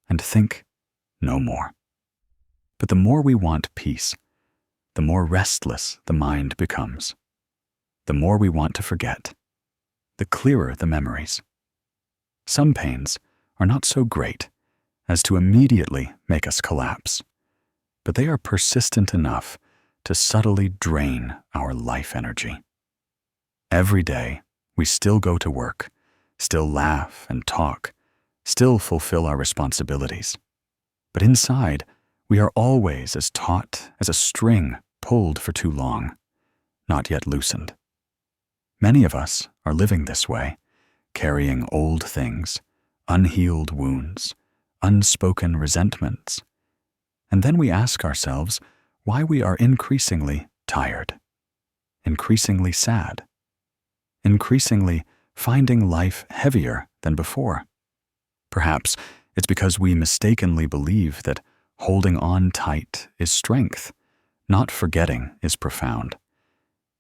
and think no more. But the more we want peace, the more restless the mind becomes. The more we want to forget, the clearer the memories. Some pains are not so great as to immediately make us collapse, but they are persistent enough to subtly drain our life energy. Every day, we still go to work, still laugh and talk, still fulfill our responsibilities. But inside, we are always as taut as a string pulled for too long, not yet loosened. Many of us are living this way, carrying old things, unhealed wounds, unspoken resentments. And then we ask ourselves why we are increasingly tired, increasingly sad, increasingly finding life heavier than before. Perhaps it's because we mistakenly believe that holding on tight is strength, not forgetting is profound,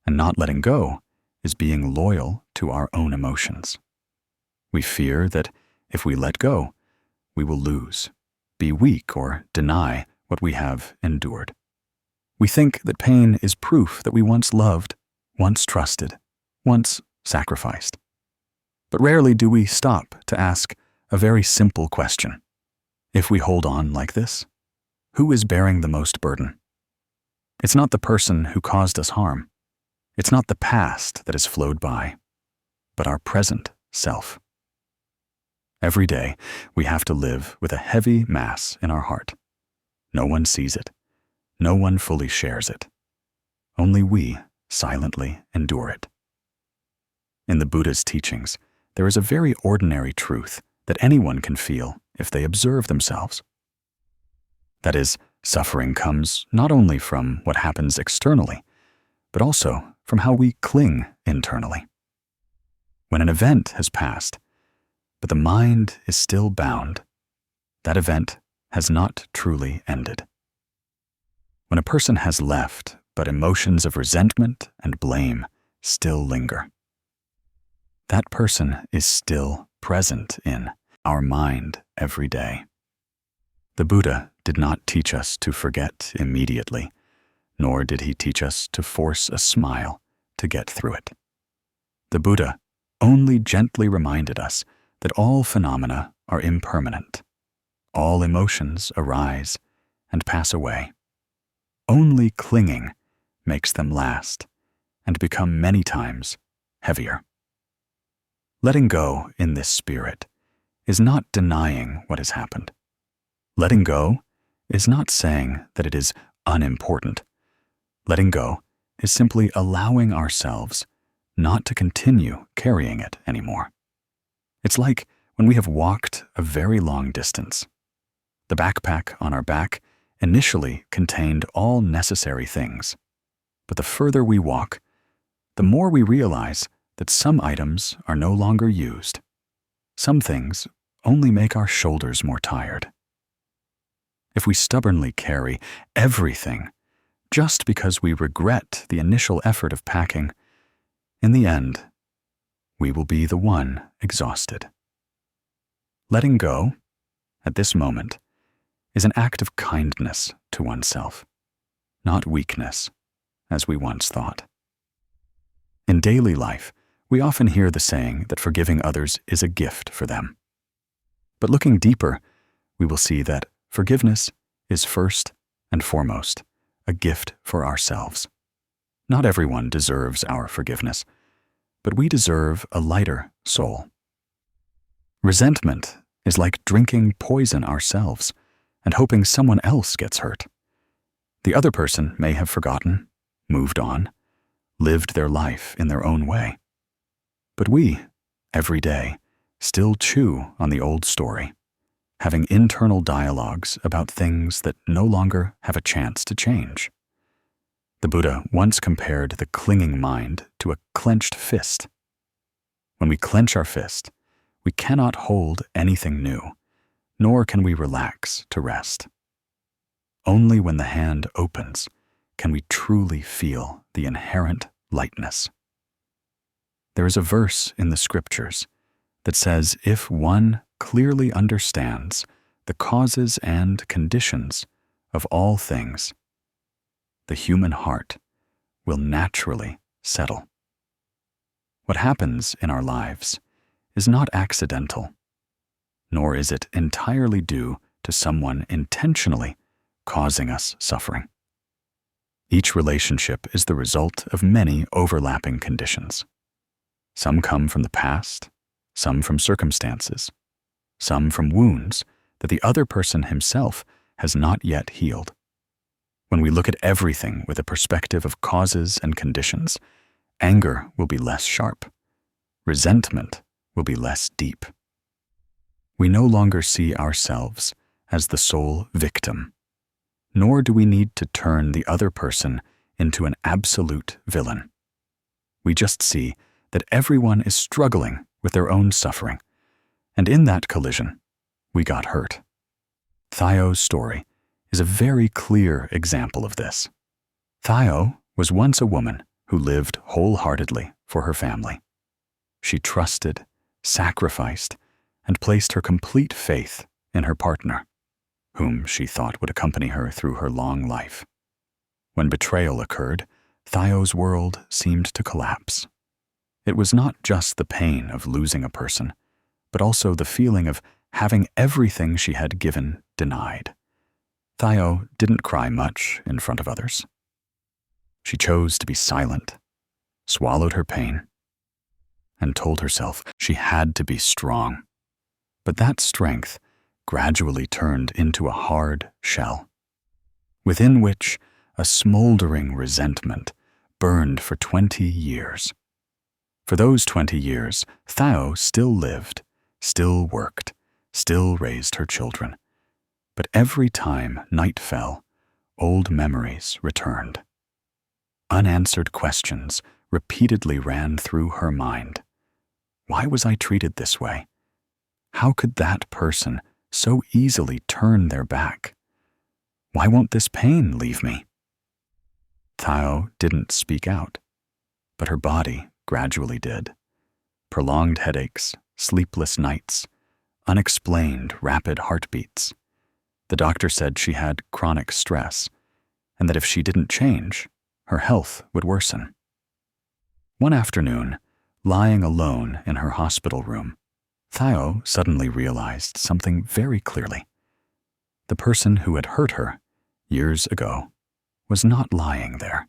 and not letting go is being loyal to our own emotions. We fear that if we let go, we will lose, be weak, or deny what we have endured. We think that pain is proof that we once loved, once trusted, once sacrificed. But rarely do we stop to ask a very simple question. If we hold on like this, who is bearing the most burden? It's not the person who caused us harm. It's not the past that has flowed by, but our present self. Every day, we have to live with a heavy mass in our heart. No one sees it. No one fully shares it. Only we silently endure it. In the Buddha's teachings, there is a very ordinary truth that anyone can feel if they observe themselves. That is, suffering comes not only from what happens externally, but also from how we cling internally. When an event has passed, but the mind is still bound, that event has not truly ended. When a person has left, but emotions of resentment and blame still linger, that person is still present in our mind every day. The Buddha did not teach us to forget immediately, nor did he teach us to force a smile to get through it. The Buddha only gently reminded us that all phenomena are impermanent. All emotions arise and pass away. Only clinging makes them last and become many times heavier. Letting go in this spirit is not denying what has happened. Letting go is not saying that it is unimportant. Letting go is simply allowing ourselves not to continue carrying it anymore. It's like when we have walked a very long distance. The backpack on our back initially contained all necessary things, but the further we walk, the more we realize that some items are no longer used. Some things only make our shoulders more tired. If we stubbornly carry everything just because we regret the initial effort of packing, in the end, we will be the one exhausted. Letting go, at this moment, is an act of kindness to oneself, not weakness, as we once thought. In daily life, we often hear the saying that forgiving others is a gift for them. But looking deeper, we will see that forgiveness is first and foremost a gift for ourselves. Not everyone deserves our forgiveness, but we deserve a lighter soul. Resentment is like drinking poison ourselves and hoping someone else gets hurt. The other person may have forgotten, moved on, lived their life in their own way. But we, every day, still chew on the old story, having internal dialogues about things that no longer have a chance to change. The Buddha once compared the clinging mind to a clenched fist. When we clench our fist, we cannot hold anything new, nor can we relax to rest. Only when the hand opens can we truly feel the inherent lightness. There is a verse in the scriptures that says if one clearly understands the causes and conditions of all things, the human heart will naturally settle. What happens in our lives is not accidental, nor is it entirely due to someone intentionally causing us suffering. Each relationship is the result of many overlapping conditions. Some come from the past, some from circumstances, some from wounds that the other person himself has not yet healed. When we look at everything with a perspective of causes and conditions, anger will be less sharp. Resentment will be less deep. We no longer see ourselves as the sole victim, nor do we need to turn the other person into an absolute villain. We just see that everyone is struggling with their own suffering, and in that collision, we got hurt. Thayo's story is a very clear example of this. Thayo was once a woman who lived wholeheartedly for her family. She trusted, sacrificed, and placed her complete faith in her partner, whom she thought would accompany her through her long life. When betrayal occurred, Thayo's world seemed to collapse. It was not just the pain of losing a person, but also the feeling of having everything she had given denied. Thayo didn't cry much in front of others. She chose to be silent, swallowed her pain, and told herself she had to be strong. But that strength gradually turned into a hard shell, within which a smoldering resentment burned for 20 years. For those 20 years, Thayo still lived, still worked, still raised her children. But every time night fell, old memories returned. Unanswered questions repeatedly ran through her mind. Why was I treated this way? How could that person so easily turn their back? Why won't this pain leave me? Thayo didn't speak out, but her body gradually did. Prolonged headaches, sleepless nights, unexplained rapid heartbeats. The doctor said she had chronic stress, and that if she didn't change, her health would worsen. One afternoon, lying alone in her hospital room, Thayo suddenly realized something very clearly. The person who had hurt her years ago was not lying there.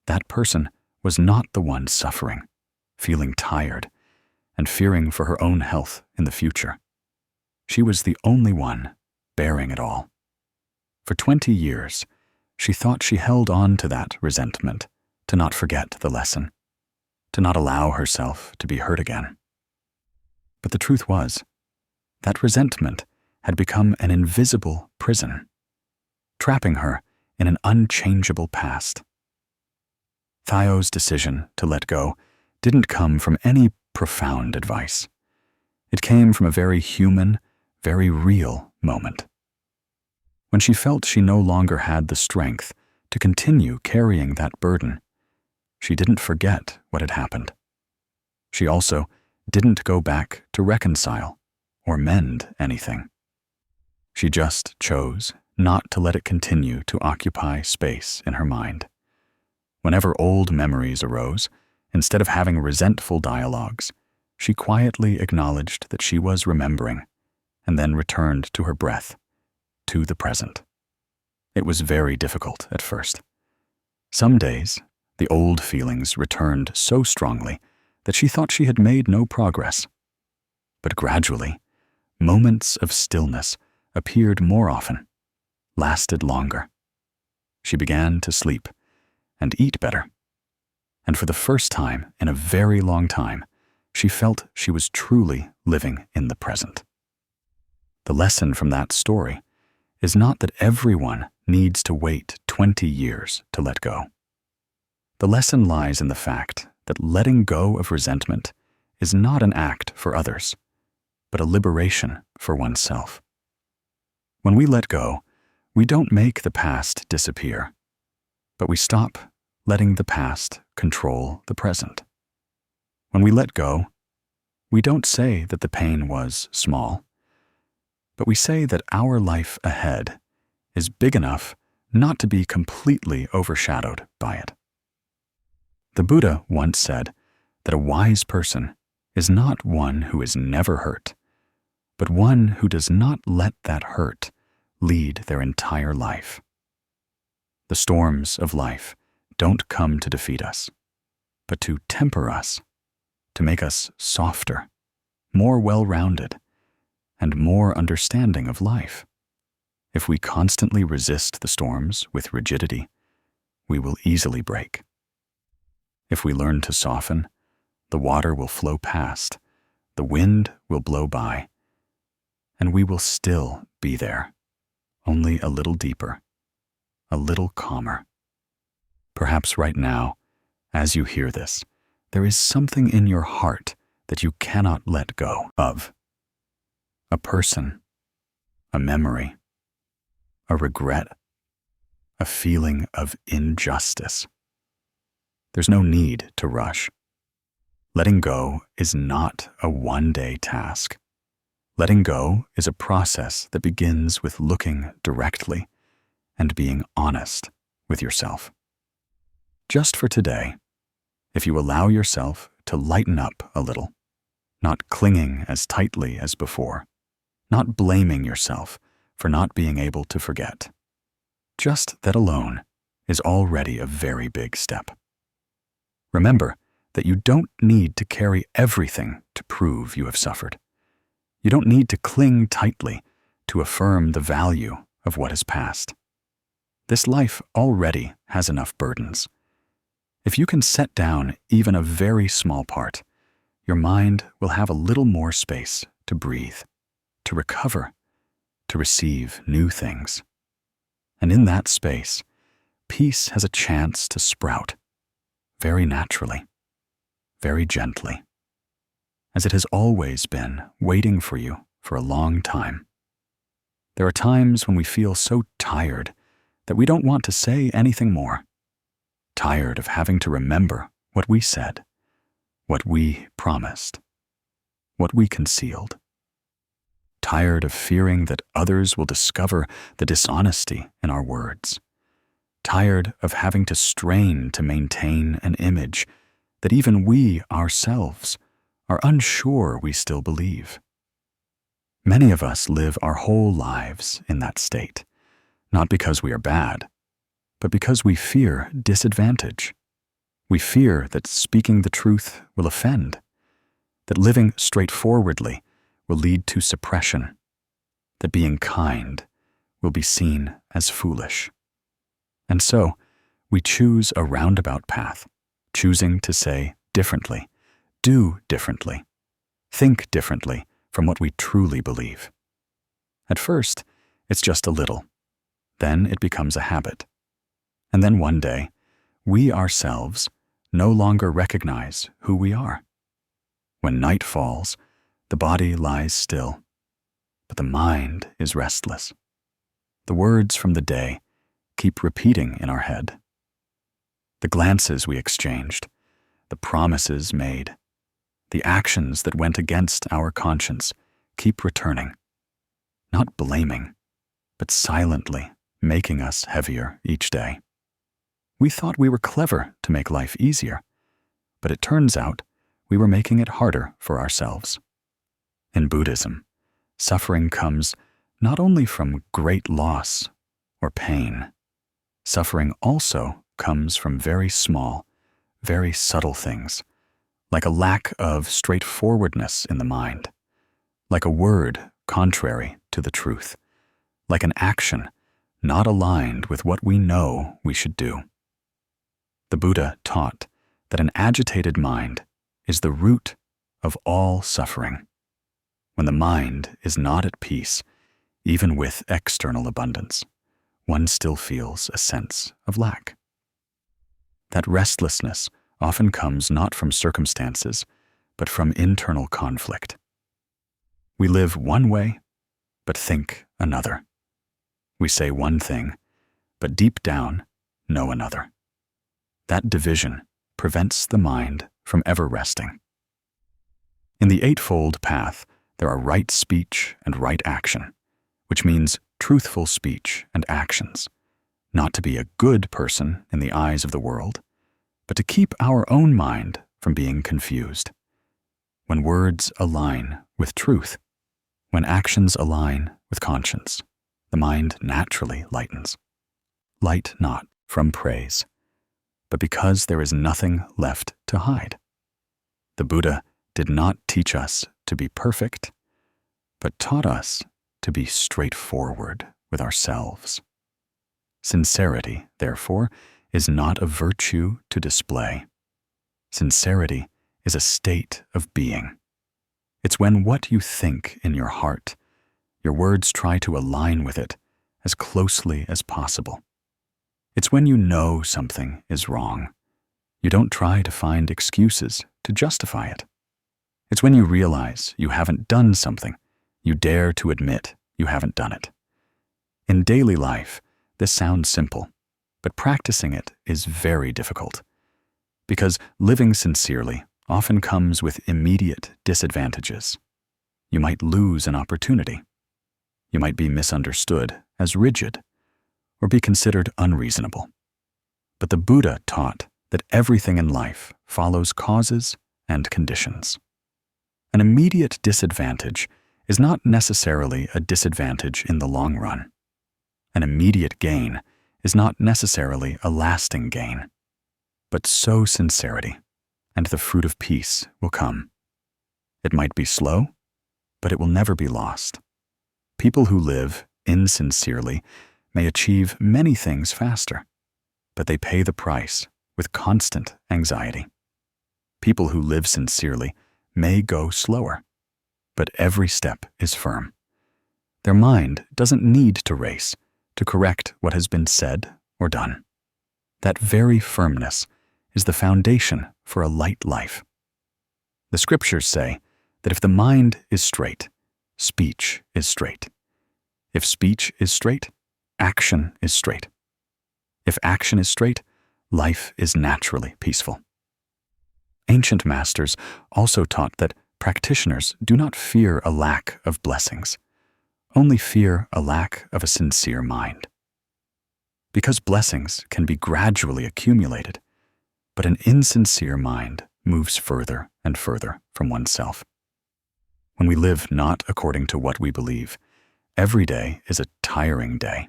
That person was not the one suffering, feeling tired, and fearing for her own health in the future. She was the only one bearing it all. For 20 years, she thought she held on to that resentment to not forget the lesson, to not allow herself to be hurt again. But the truth was, that resentment had become an invisible prison, trapping her in an unchangeable past. Thayo's decision to let go didn't come from any profound advice. It came from a very human, very real moment. When she felt she no longer had the strength to continue carrying that burden, she didn't forget what had happened. She also didn't go back to reconcile or mend anything. She just chose not to let it continue to occupy space in her mind. Whenever old memories arose, instead of having resentful dialogues, she quietly acknowledged that she was remembering, and then returned to her breath, to the present. It was very difficult at first. Some days, the old feelings returned so strongly that she thought she had made no progress. But gradually, moments of stillness appeared more often, lasted longer. She began to sleep and eat better. And for the first time in a very long time, she felt she was truly living in the present. The lesson from that story is not that everyone needs to wait 20 years to let go. The lesson lies in the fact that letting go of resentment is not an act for others, but a liberation for oneself. When we let go, we don't make the past disappear, but we stop letting the past control the present. When we let go, we don't say that the pain was small, but we say that our life ahead is big enough not to be completely overshadowed by it. The Buddha once said that a wise person is not one who is never hurt, but one who does not let that hurt lead their entire life. The storms of life don't come to defeat us, but to temper us, to make us softer, more well-rounded, and more understanding of life. If we constantly resist the storms with rigidity, we will easily break. If we learn to soften, the water will flow past, the wind will blow by, and we will still be there, only a little deeper, a little calmer. Perhaps right now, as you hear this, there is something in your heart that you cannot let go of. A person, a memory, a regret, a feeling of injustice. There's no need to rush. Letting go is not a one-day task. Letting go is a process that begins with looking directly and being honest with yourself. Just for today, if you allow yourself to lighten up a little, not clinging as tightly as before, not blaming yourself for not being able to forget, just that alone is already a very big step. Remember that you don't need to carry everything to prove you have suffered. You don't need to cling tightly to affirm the value of what has passed. This life already has enough burdens. If you can set down even a very small part, your mind will have a little more space to breathe, to recover, to receive new things. And in that space, peace has a chance to sprout, very naturally, very gently, as it has always been waiting for you for a long time. There are times when we feel so tired that we don't want to say anything more, tired of having to remember what we said, what we promised, what we concealed, tired of fearing that others will discover the dishonesty in our words, tired of having to strain to maintain an image that even we ourselves are unsure we still believe. Many of us live our whole lives in that state, not because we are bad, but because we fear disadvantage. We fear that speaking the truth will offend, that living straightforwardly will lead to suppression, that being kind will be seen as foolish. And so, we choose a roundabout path, choosing to say differently, do differently, think differently from what we truly believe. At first, it's just a little. Then it becomes a habit. And then one day, we ourselves no longer recognize who we are. When night falls, the body lies still, but the mind is restless. The words from the day keep repeating in our head. The glances we exchanged, the promises made, the actions that went against our conscience keep returning, not blaming, but silently making us heavier each day. We thought we were clever to make life easier, but it turns out we were making it harder for ourselves. In Buddhism, suffering comes not only from great loss or pain. Suffering also comes from very small, very subtle things, like a lack of straightforwardness in the mind, like a word contrary to the truth, like an action not aligned with what we know we should do. The Buddha taught that an agitated mind is the root of all suffering. When the mind is not at peace, even with external abundance, one still feels a sense of lack. That restlessness often comes not from circumstances, but from internal conflict. We live one way, but think another. We say one thing, but deep down know another. That division prevents the mind from ever resting. In the Eightfold Path, there are right speech and right action, which means truthful speech and actions, not to be a good person in the eyes of the world, but to keep our own mind from being confused. When words align with truth, when actions align with conscience, the mind naturally lightens. Light not from praise, but because there is nothing left to hide. The Buddha did not teach us to be perfect, but taught us to be straightforward with ourselves. Sincerity, therefore, is not a virtue to display. Sincerity is a state of being. It's when what you think in your heart, your words try to align with it as closely as possible. It's when you know something is wrong. You don't try to find excuses to justify it. It's when you realize you haven't done something, you dare to admit you haven't done it. In daily life, this sounds simple, but practicing it is very difficult, because living sincerely often comes with immediate disadvantages. You might lose an opportunity. You might be misunderstood as rigid, or be considered unreasonable. But the Buddha taught that everything in life follows causes and conditions. An immediate disadvantage is not necessarily a disadvantage in the long run. An immediate gain is not necessarily a lasting gain. But sow sincerity, and the fruit of peace will come. It might be slow, but it will never be lost. People who live insincerely may achieve many things faster, but they pay the price with constant anxiety. People who live sincerely may go slower, but every step is firm. Their mind doesn't need to race to correct what has been said or done. That very firmness is the foundation for a light life. The scriptures say that if the mind is straight, speech is straight. If speech is straight, action is straight. If action is straight, life is naturally peaceful. Ancient masters also taught that practitioners do not fear a lack of blessings, only fear a lack of a sincere mind. Because blessings can be gradually accumulated, but an insincere mind moves further and further from oneself. When we live not according to what we believe, every day is a tiring day.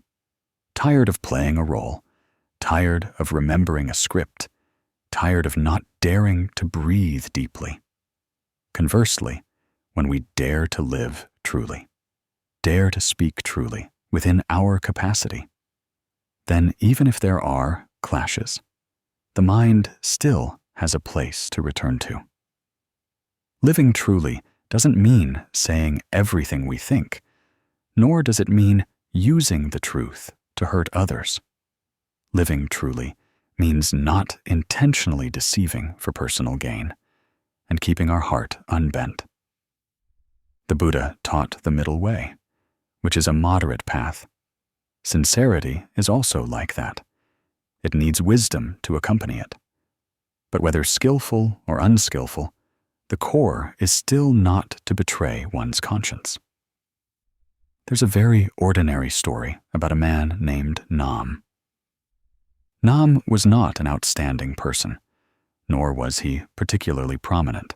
Tired of playing a role, tired of remembering a script, tired of not daring to breathe deeply. Conversely, when we dare to live truly, dare to speak truly within our capacity, then even if there are clashes, the mind still has a place to return to. Living truly doesn't mean saying everything we think, nor does it mean using the truth to hurt others. Living truly means not intentionally deceiving for personal gain and keeping our heart unbent. The Buddha taught the middle way, which is a moderate path. Sincerity is also like that. It needs wisdom to accompany it. But whether skillful or unskillful, the core is still not to betray one's conscience. There's a very ordinary story about a man named Nam. Nam was not an outstanding person, nor was he particularly prominent.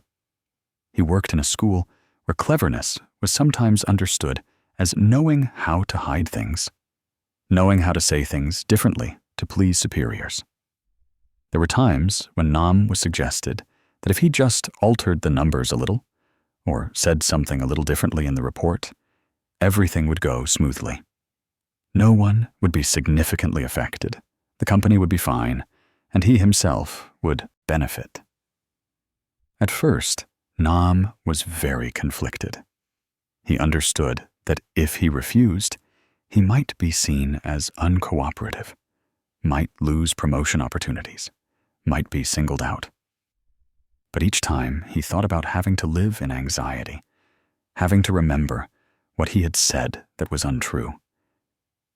He worked in a school where cleverness was sometimes understood as knowing how to hide things, knowing how to say things differently to please superiors. There were times when Nam was suggested that if he just altered the numbers a little, or said something a little differently in the report, everything would go smoothly. No one would be significantly affected, the company would be fine, and he himself would benefit. At first, Nam was very conflicted. He understood that if he refused, he might be seen as uncooperative, might lose promotion opportunities, might be singled out. But each time he thought about having to live in anxiety, having to remember what he had said that was untrue,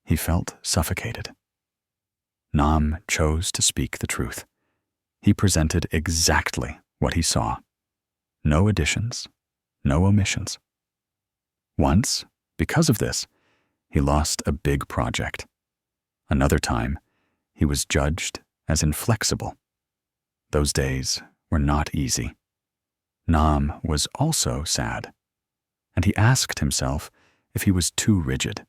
he felt suffocated. Nam chose to speak the truth. He presented exactly what he saw. No additions, no omissions. Once, because of this, he lost a big project. Another time, he was judged as inflexible. Those days were not easy. Nam was also sad, and he asked himself if he was too rigid.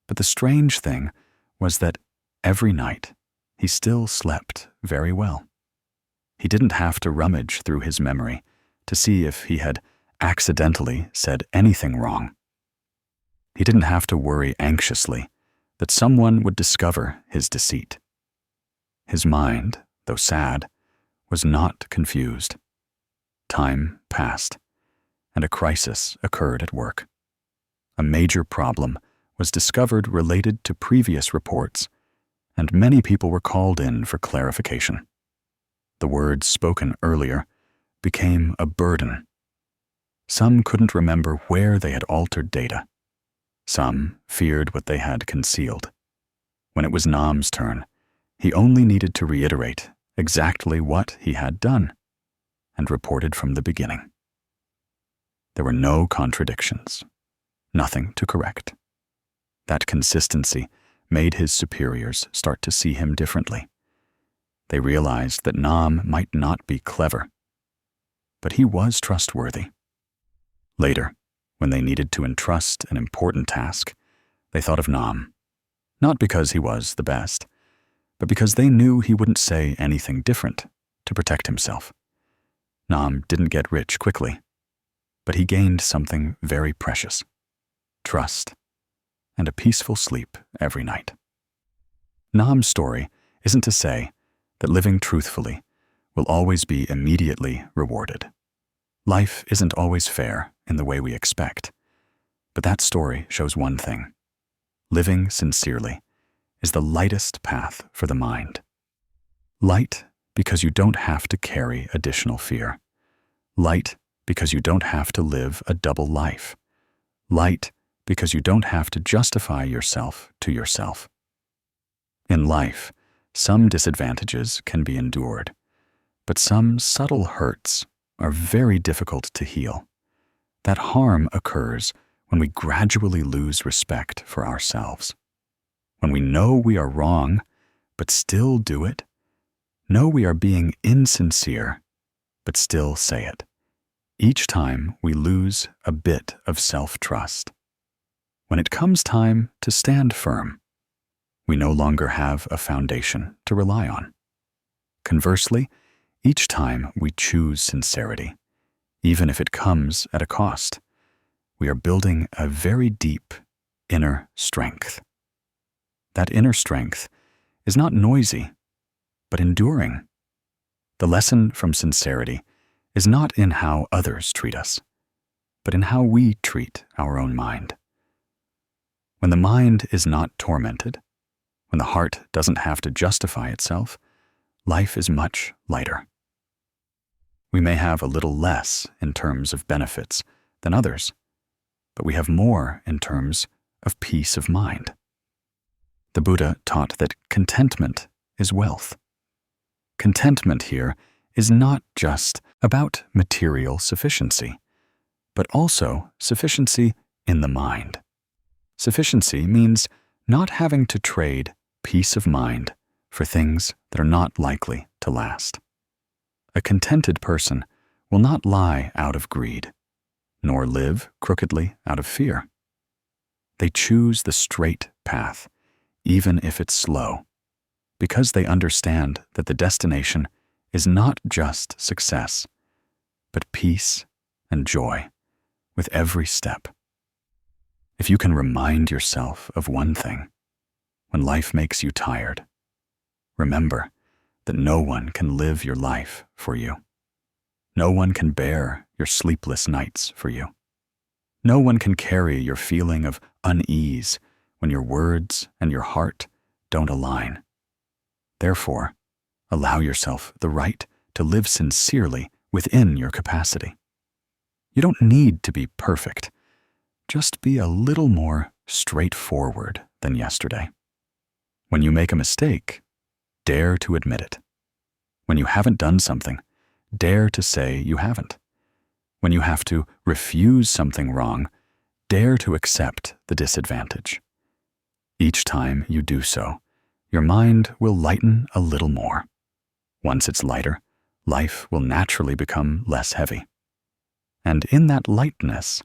But the strange thing was that every night he still slept very well. He didn't have to rummage through his memory to see if he had accidentally said anything wrong. He didn't have to worry anxiously that someone would discover his deceit. His mind, though sad, was not confused. Time passed, and a crisis occurred at work. A major problem was discovered related to previous reports, and many people were called in for clarification. The words spoken earlier became a burden. Some couldn't remember where they had altered data. Some feared what they had concealed. When it was Nam's turn, he only needed to reiterate exactly what he had done, and reported from the beginning. There were no contradictions, nothing to correct. That consistency made his superiors start to see him differently. They realized that Nam might not be clever, but he was trustworthy. Later, when they needed to entrust an important task, they thought of Nam, not because he was the best, but because they knew he wouldn't say anything different to protect himself. Nam didn't get rich quickly, but he gained something very precious: trust and a peaceful sleep every night. Nam's story isn't to say that living truthfully will always be immediately rewarded. Life isn't always fair in the way we expect, but that story shows one thing: living sincerely is the lightest path for the mind. Light because you don't have to carry additional fear. Light because you don't have to live a double life. Light because you don't have to justify yourself to yourself. In life, some disadvantages can be endured, but some subtle hurts are very difficult to heal. That harm occurs when we gradually lose respect for ourselves. When we know we are wrong, but still do it. Know we are being insincere, but still say it. Each time we lose a bit of self-trust. When it comes time to stand firm, we no longer have a foundation to rely on. Conversely, each time we choose sincerity, even if it comes at a cost. We are building a very deep inner strength. That inner strength is not noisy, but enduring. The lesson from sincerity is not in how others treat us, but in how we treat our own mind. When the mind is not tormented, when the heart doesn't have to justify itself, life is much lighter. We may have a little less in terms of benefits than others, but we have more in terms of peace of mind. The Buddha taught that contentment is wealth. Contentment here is not just about material sufficiency, but also sufficiency in the mind. Sufficiency means not having to trade peace of mind for things that are not likely to last. A contented person will not lie out of greed, nor live crookedly out of fear. They choose the straight path, even if it's slow, because they understand that the destination is not just success, but peace and joy with every step. If you can remind yourself of one thing, when life makes you tired, remember that no one can live your life for you. No one can bear your sleepless nights for you. No one can carry your feeling of unease when your words and your heart don't align. Therefore, allow yourself the right to live sincerely within your capacity. You don't need to be perfect. Just be a little more straightforward than yesterday. When you make a mistake, dare to admit it. When you haven't done something, dare to say you haven't. When you have to refuse something wrong, dare to accept the disadvantage. Each time you do so, your mind will lighten a little more. Once it's lighter, life will naturally become less heavy. And in that lightness,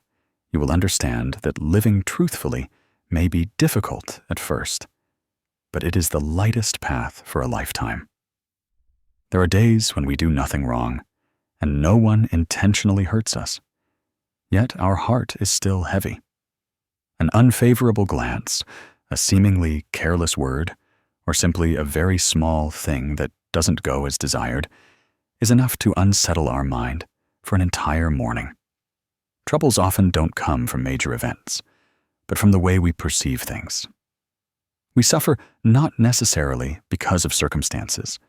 you will understand that living truthfully may be difficult at first, but it is the lightest path for a lifetime. There are days when we do nothing wrong, and no one intentionally hurts us, yet our heart is still heavy. An unfavorable glance, a seemingly careless word, or simply a very small thing that doesn't go as desired, is enough to unsettle our mind for an entire morning. Troubles often don't come from major events, but from the way we perceive things. We suffer not necessarily because of circumstances,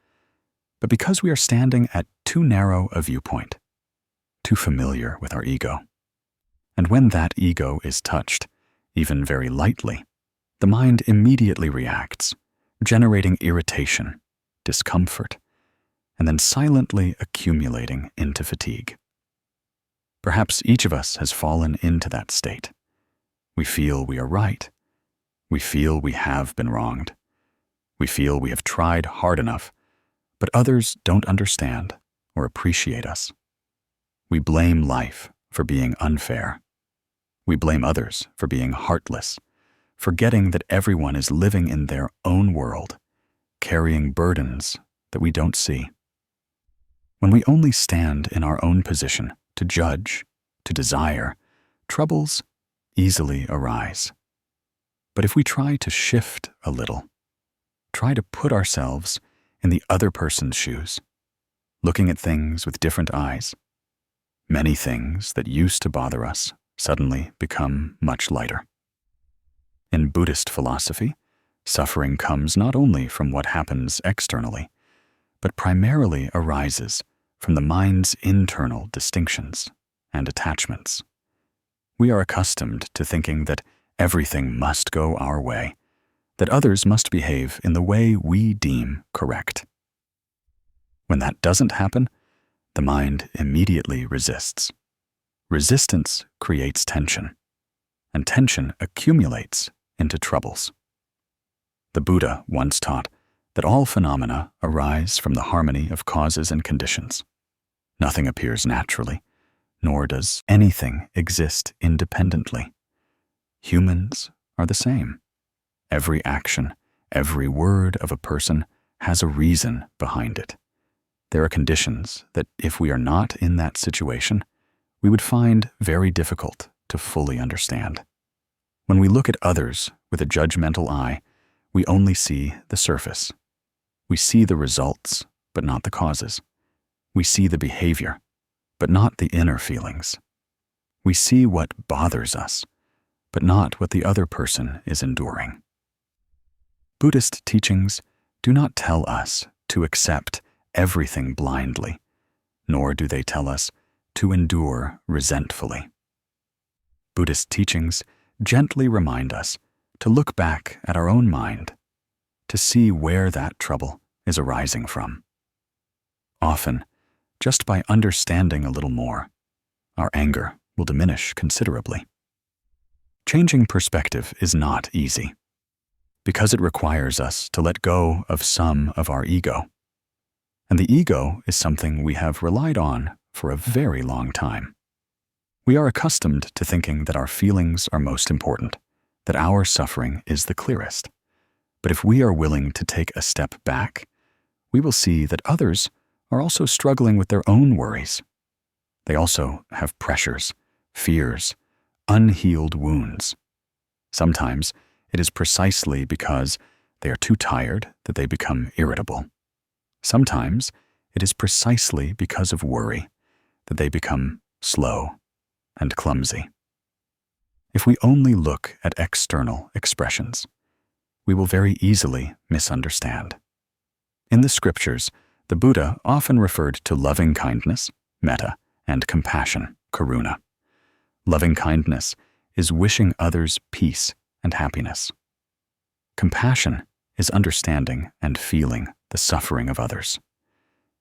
but because we are standing at too narrow a viewpoint, too familiar with our ego. And when that ego is touched, even very lightly, the mind immediately reacts, generating irritation, discomfort, and then silently accumulating into fatigue. Perhaps each of us has fallen into that state. We feel we are right. We feel we have been wronged. We feel we have tried hard enough, but others don't understand or appreciate us. We blame life for being unfair. We blame others for being heartless, forgetting that everyone is living in their own world, carrying burdens that we don't see. When we only stand in our own position to judge, to desire, troubles easily arise. But if we try to shift a little, try to put ourselves in the other person's shoes, looking at things with different eyes, many things that used to bother us suddenly become much lighter. In Buddhist philosophy, suffering comes not only from what happens externally, but primarily arises from the mind's internal distinctions and attachments. We are accustomed to thinking that everything must go our way, that others must behave in the way we deem correct. When that doesn't happen, the mind immediately resists. Resistance creates tension, and tension accumulates into troubles. The Buddha once taught that all phenomena arise from the harmony of causes and conditions. Nothing appears naturally, nor does anything exist independently. Humans are the same. Every action, every word of a person has a reason behind it. There are conditions that if we are not in that situation, we would find very difficult to fully understand. When we look at others with a judgmental eye, we only see the surface. We see the results, but not the causes. We see the behavior, but not the inner feelings. We see what bothers us, but not what the other person is enduring. Buddhist teachings do not tell us to accept everything blindly, nor do they tell us to endure resentfully. Buddhist teachings gently remind us to look back at our own mind, to see where that trouble is arising from. Often, just by understanding a little more, our anger will diminish considerably. Changing perspective is not easy, because it requires us to let go of some of our ego. And the ego is something we have relied on for a very long time. We are accustomed to thinking that our feelings are most important, that our suffering is the clearest. But if we are willing to take a step back, we will see that others are also struggling with their own worries. They also have pressures, fears, unhealed wounds. Sometimes it is precisely because they are too tired that they become irritable. Sometimes it is precisely because of worry that they become slow and clumsy. If we only look at external expressions, we will very easily misunderstand. In the scriptures, the Buddha often referred to loving kindness, metta, and compassion, karuna. Loving kindness is wishing others peace and happiness. Compassion is understanding and feeling the suffering of others.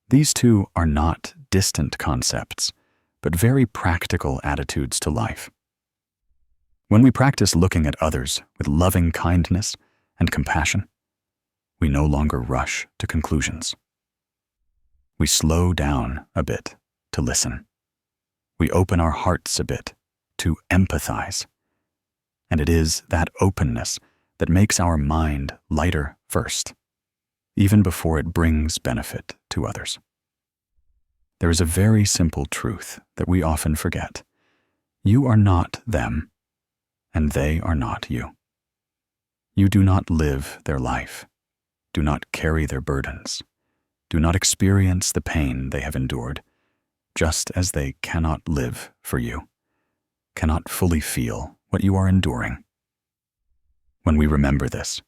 These two are not distant concepts, but very practical attitudes to life. When we practice looking at others with loving kindness and compassion, we no longer rush to conclusions. We slow down a bit to listen. We open our hearts a bit to empathize. And it is that openness that makes our mind lighter first, even before it brings benefit to others. There is a very simple truth that we often forget. You are not them, and they are not you. You do not live their life, do not carry their burdens, do not experience the pain they have endured, just as they cannot live for you, cannot fully feel what you are enduring. When we remember this,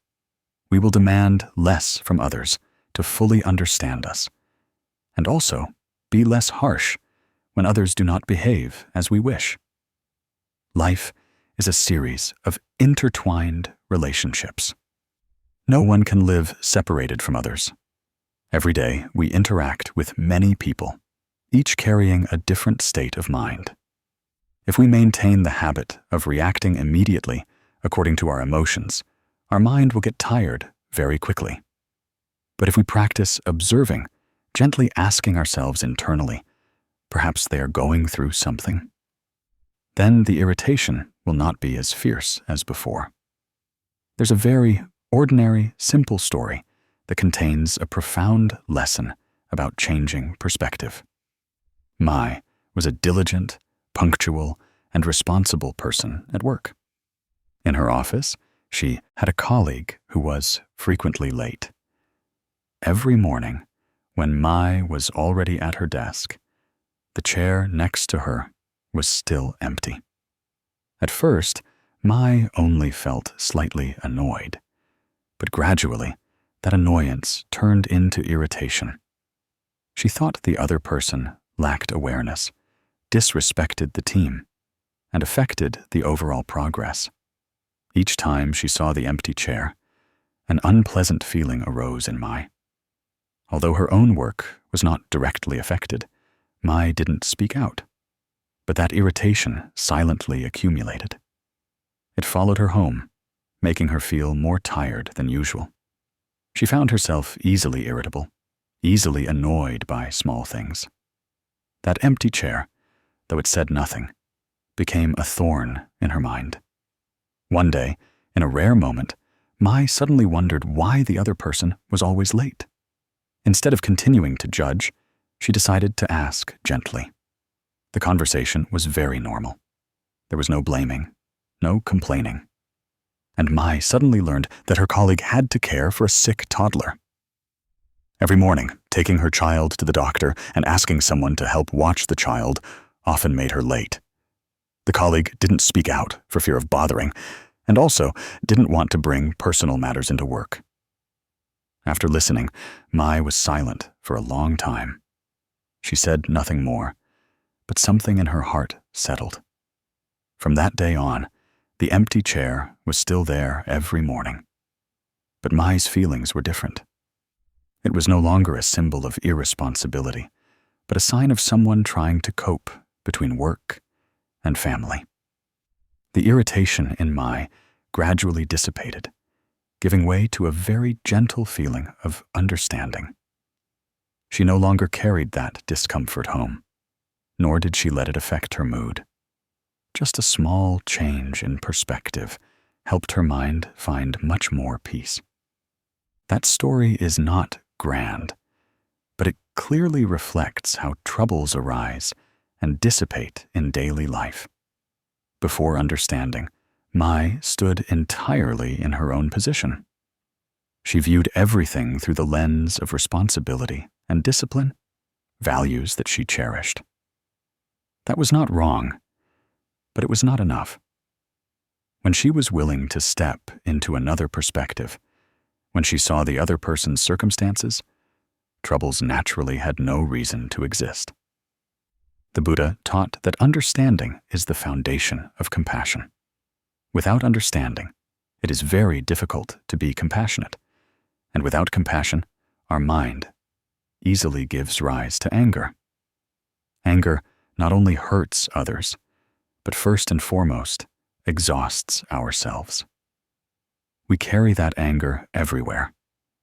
we will demand less from others to fully understand us, and also be less harsh when others do not behave as we wish. Life is a series of intertwined relationships. No one can live separated from others. Every day we interact with many people, each carrying a different state of mind. If we maintain the habit of reacting immediately according to our emotions, our mind will get tired very quickly. But if we practice observing, gently asking ourselves internally, perhaps they are going through something, then the irritation will not be as fierce as before. There's a very ordinary, simple story that contains a profound lesson about changing perspective. Mai was a diligent, punctual, and responsible person at work. In her office, she had a colleague who was frequently late. Every morning, when Mai was already at her desk, the chair next to her was still empty. At first, Mai only felt slightly annoyed, but gradually, that annoyance turned into irritation. She thought the other person lacked awareness, disrespected the team, and affected the overall progress. Each time she saw the empty chair, an unpleasant feeling arose in Mai. Although her own work was not directly affected, Mai didn't speak out, but that irritation silently accumulated. It followed her home, making her feel more tired than usual. She found herself easily irritable, easily annoyed by small things. That empty chair, though it said nothing, became a thorn in her mind. One day, in a rare moment, Mai suddenly wondered why the other person was always late. Instead of continuing to judge, she decided to ask gently, The conversation was very normal. There was no blaming, no complaining. And Mai suddenly learned that her colleague had to care for a sick toddler. Every morning, taking her child to the doctor and asking someone to help watch the child often made her late. The colleague didn't speak out for fear of bothering, and also didn't want to bring personal matters into work. After listening, Mai was silent for a long time. She said nothing more, but something in her heart settled. From that day on, the empty chair was still there every morning. But Mai's feelings were different. It was no longer a symbol of irresponsibility, but a sign of someone trying to cope between work and family. The irritation in Mai gradually dissipated, giving way to a very gentle feeling of understanding. She no longer carried that discomfort home, nor did she let it affect her mood. Just a small change in perspective helped her mind find much more peace. That story is not grand, but it clearly reflects how troubles arise and dissipate in daily life. Before understanding, Mai stood entirely in her own position. She viewed everything through the lens of responsibility and discipline, values that she cherished. That was not wrong, but it was not enough. When she was willing to step into another perspective, when she saw the other person's circumstances, troubles naturally had no reason to exist. The Buddha taught that understanding is the foundation of compassion. Without understanding, it is very difficult to be compassionate, and without compassion, our mind easily gives rise to anger. Anger not only hurts others, but first and foremost, exhausts ourselves. We carry that anger everywhere,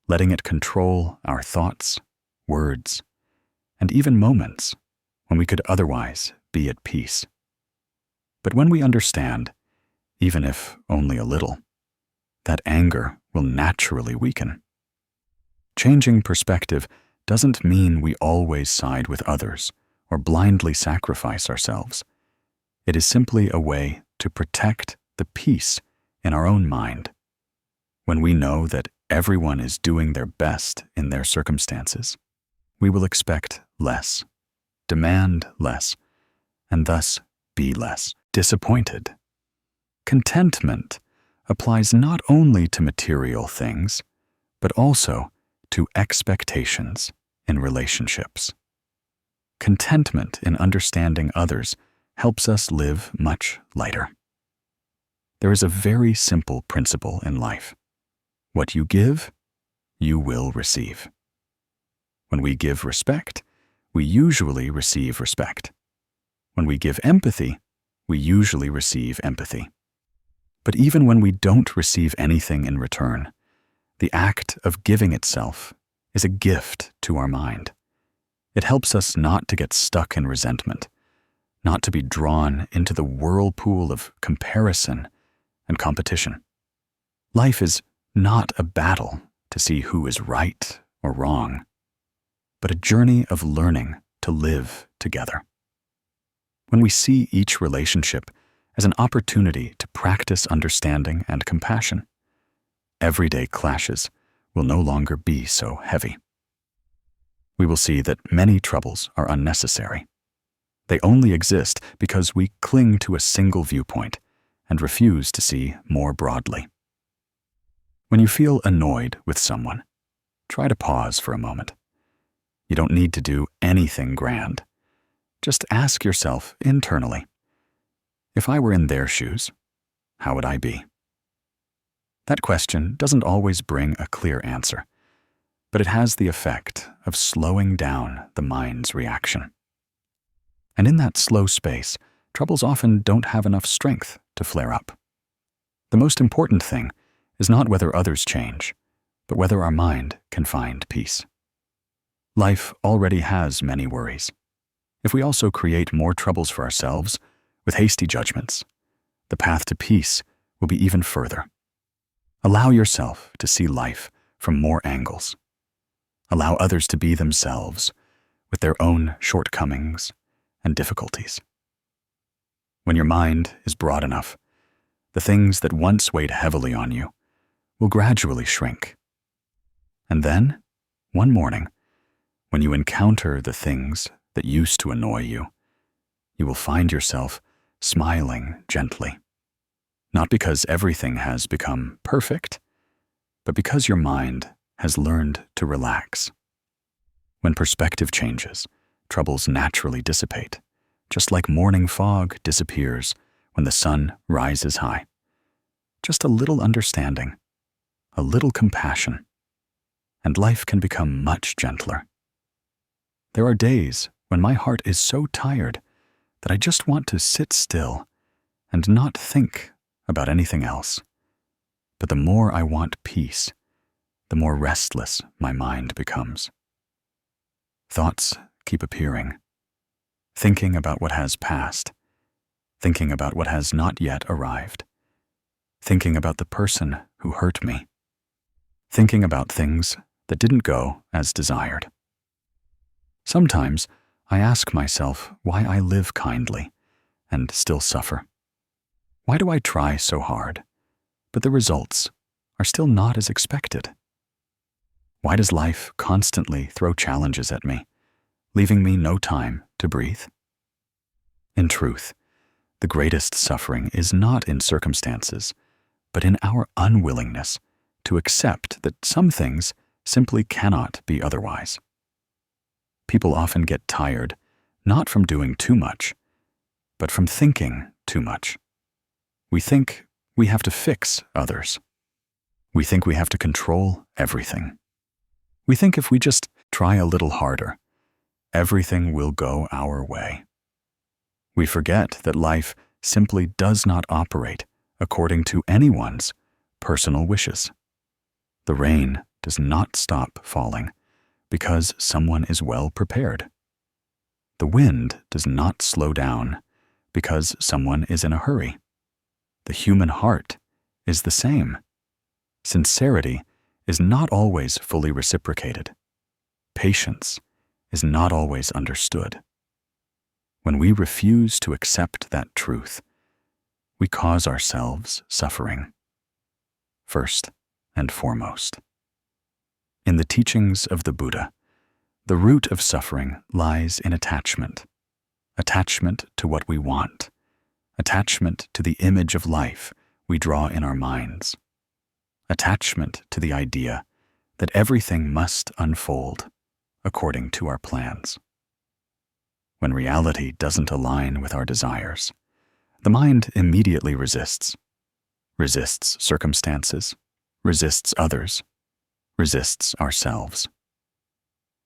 letting it control our thoughts, words, and even moments when we could otherwise be at peace. But when we understand, even if only a little, that anger will naturally weaken. Changing perspective doesn't mean we always side with others or blindly sacrifice ourselves. It is simply a way to protect the peace in our own mind. When we know that everyone is doing their best in their circumstances, we will expect less, demand less, and thus be less disappointed. Contentment applies not only to material things, but also to expectations in relationships. Contentment in understanding others helps us live much lighter. There is a very simple principle in life. What you give, you will receive. When we give respect, we usually receive respect. When we give empathy, we usually receive empathy. But even when we don't receive anything in return, the act of giving itself is a gift to our mind. It helps us not to get stuck in resentment, not to be drawn into the whirlpool of comparison and competition. Life is not a battle to see who is right or wrong, but a journey of learning to live together. When we see each relationship as an opportunity to practice understanding and compassion, everyday clashes will no longer be so heavy. We will see that many troubles are unnecessary. They only exist because we cling to a single viewpoint and refuse to see more broadly. When you feel annoyed with someone, try to pause for a moment. You don't need to do anything grand. Just ask yourself internally, if I were in their shoes, how would I be? That question doesn't always bring a clear answer, but it has the effect of slowing down the mind's reaction. And in that slow space, troubles often don't have enough strength to flare up. The most important thing is not whether others change, but whether our mind can find peace. Life already has many worries. If we also create more troubles for ourselves with hasty judgments, the path to peace will be even further. Allow yourself to see life from more angles. Allow others to be themselves with their own shortcomings and difficulties. When your mind is broad enough, the things that once weighed heavily on you will gradually shrink. And then, one morning, when you encounter the things that used to annoy you, you will find yourself smiling gently. Not because everything has become perfect, but because your mind has learned to relax. When perspective changes, troubles naturally dissipate, just like morning fog disappears when the sun rises high. Just a little understanding, a little compassion, and life can become much gentler. There are days when my heart is so tired that I just want to sit still and not think about anything else. But the more I want peace, the more restless my mind becomes. Thoughts keep appearing, thinking about what has passed, thinking about what has not yet arrived, thinking about the person who hurt me, thinking about things that didn't go as desired. Sometimes I ask myself why I live kindly and still suffer. Why do I try so hard, but the results are still not as expected? Why does life constantly throw challenges at me, leaving me no time to breathe? In truth, the greatest suffering is not in circumstances, but in our unwillingness to accept that some things simply cannot be otherwise. People often get tired, not from doing too much, but from thinking too much. We think we have to fix others. We think we have to control everything. We think if we just try a little harder, everything will go our way. We forget that life simply does not operate according to anyone's personal wishes. The rain does not stop falling because someone is well prepared. The wind does not slow down because someone is in a hurry. The human heart is the same. Sincerity is not always fully reciprocated. Patience is not always understood. When we refuse to accept that truth, we cause ourselves suffering. First and foremost, in the teachings of the Buddha, the root of suffering lies in attachment. Attachment to what we want. Attachment to the image of life we draw in our minds. Attachment to the idea that everything must unfold according to our plans. When reality doesn't align with our desires, the mind immediately resists circumstances, resists others, resists ourselves.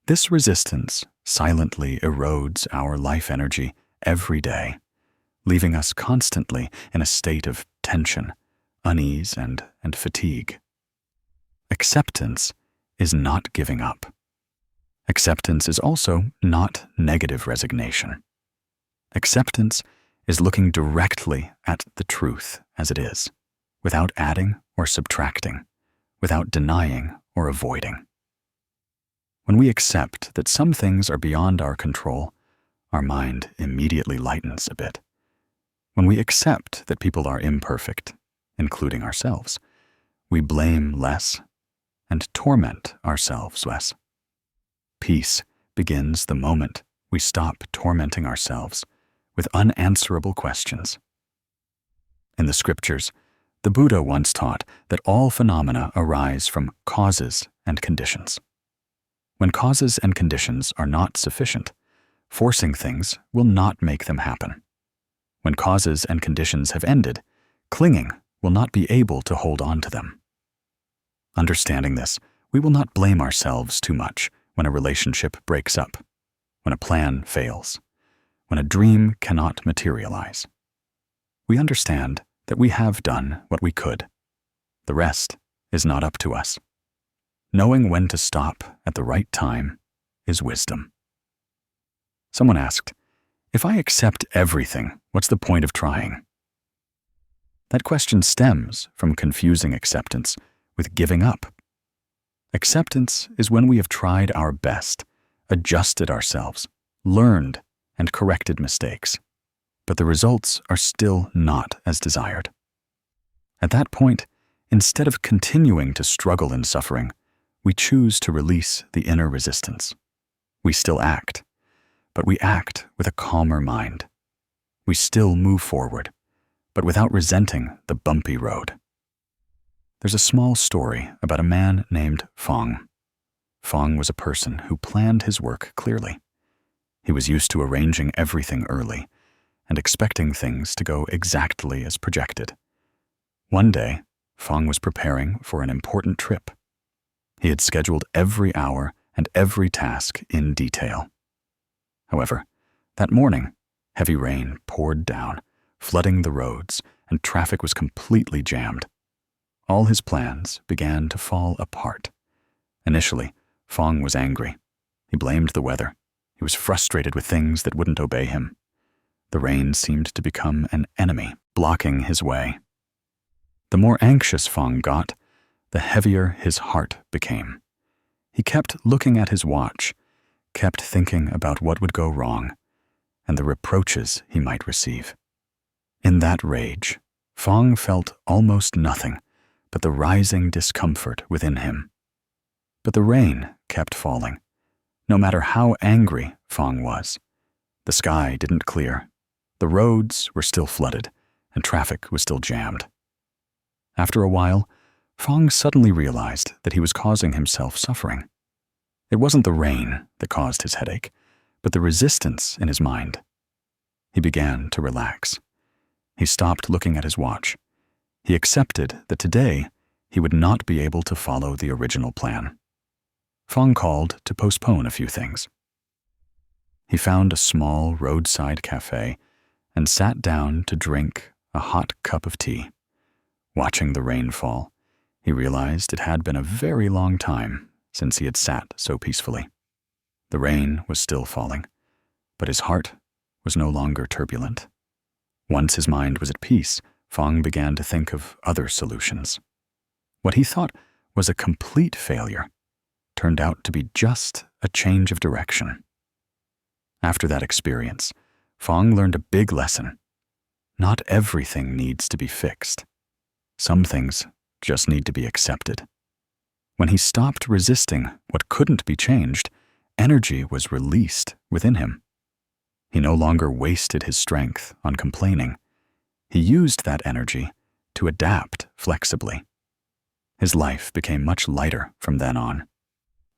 This resistance silently erodes our life energy every day, leaving us constantly in a state of tension, unease, and fatigue. Acceptance is not giving up. Acceptance is also not negative resignation. Acceptance is looking directly at the truth as it is, without adding or subtracting, without denying or avoiding. When we accept that some things are beyond our control, our mind immediately lightens a bit. When we accept that people are imperfect, including ourselves, we blame less and torment ourselves less. Peace begins the moment we stop tormenting ourselves with unanswerable questions. In the scriptures, the Buddha once taught that all phenomena arise from causes and conditions. When causes and conditions are not sufficient, forcing things will not make them happen. When causes and conditions have ended, clinging will not be able to hold on to them. Understanding this, we will not blame ourselves too much when a relationship breaks up, when a plan fails, when a dream cannot materialize. We understand that we have done what we could. The rest is not up to us. Knowing when to stop at the right time is wisdom. Someone asked, "If I accept everything, what's the point of trying?" That question stems from confusing acceptance with giving up. Acceptance is when we have tried our best, adjusted ourselves, learned, and corrected mistakes, but the results are still not as desired. At that point, instead of continuing to struggle in suffering, we choose to release the inner resistance. We still act, but we act with a calmer mind. We still move forward, but without resenting the bumpy road. There's a small story about a man named Fong. Fong was a person who planned his work clearly. He was used to arranging everything early and expecting things to go exactly as projected. One day, Fong was preparing for an important trip. He had scheduled every hour and every task in detail. However, that morning, heavy rain poured down, flooding the roads, and traffic was completely jammed. All his plans began to fall apart. Initially, Fong was angry. He blamed the weather. He was frustrated with things that wouldn't obey him. The rain seemed to become an enemy, blocking his way. The more anxious Fong got, the heavier his heart became. He kept looking at his watch, kept thinking about what would go wrong, and the reproaches he might receive. In that rage, Fong felt almost nothing but the rising discomfort within him. But the rain kept falling. No matter how angry Fong was, the sky didn't clear. The roads were still flooded, and traffic was still jammed. After a while, Fong suddenly realized that he was causing himself suffering. It wasn't the rain that caused his headache, but the resistance in his mind. He began to relax. He stopped looking at his watch. He accepted that today he would not be able to follow the original plan. Fong called to postpone a few things. He found a small roadside cafe and sat down to drink a hot cup of tea. Watching the rain fall, he realized it had been a very long time since he had sat so peacefully. The rain was still falling, but his heart was no longer turbulent. Once his mind was at peace, Fong began to think of other solutions. What he thought was a complete failure turned out to be just a change of direction. After that experience, Fong learned a big lesson. Not everything needs to be fixed. Some things just need to be accepted. When he stopped resisting what couldn't be changed, energy was released within him. He no longer wasted his strength on complaining. He used that energy to adapt flexibly. His life became much lighter from then on.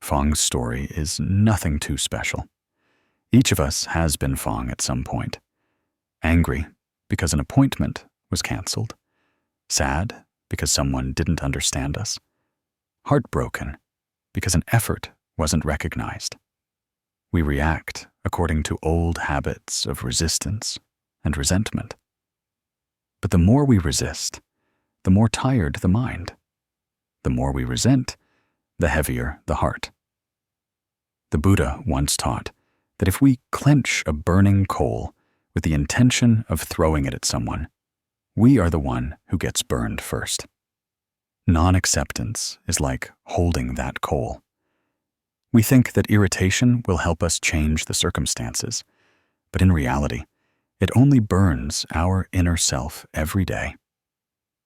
Fong's story is nothing too special. Each of us has been Fong at some point. Angry because an appointment was canceled. Sad because someone didn't understand us. Heartbroken because an effort wasn't recognized. We react according to old habits of resistance and resentment. But the more we resist, the more tired the mind. The more we resent, the heavier the heart. The Buddha once taught that if we clench a burning coal with the intention of throwing it at someone, we are the one who gets burned first. Non-acceptance is like holding that coal. We think that irritation will help us change the circumstances, but in reality, it only burns our inner self every day.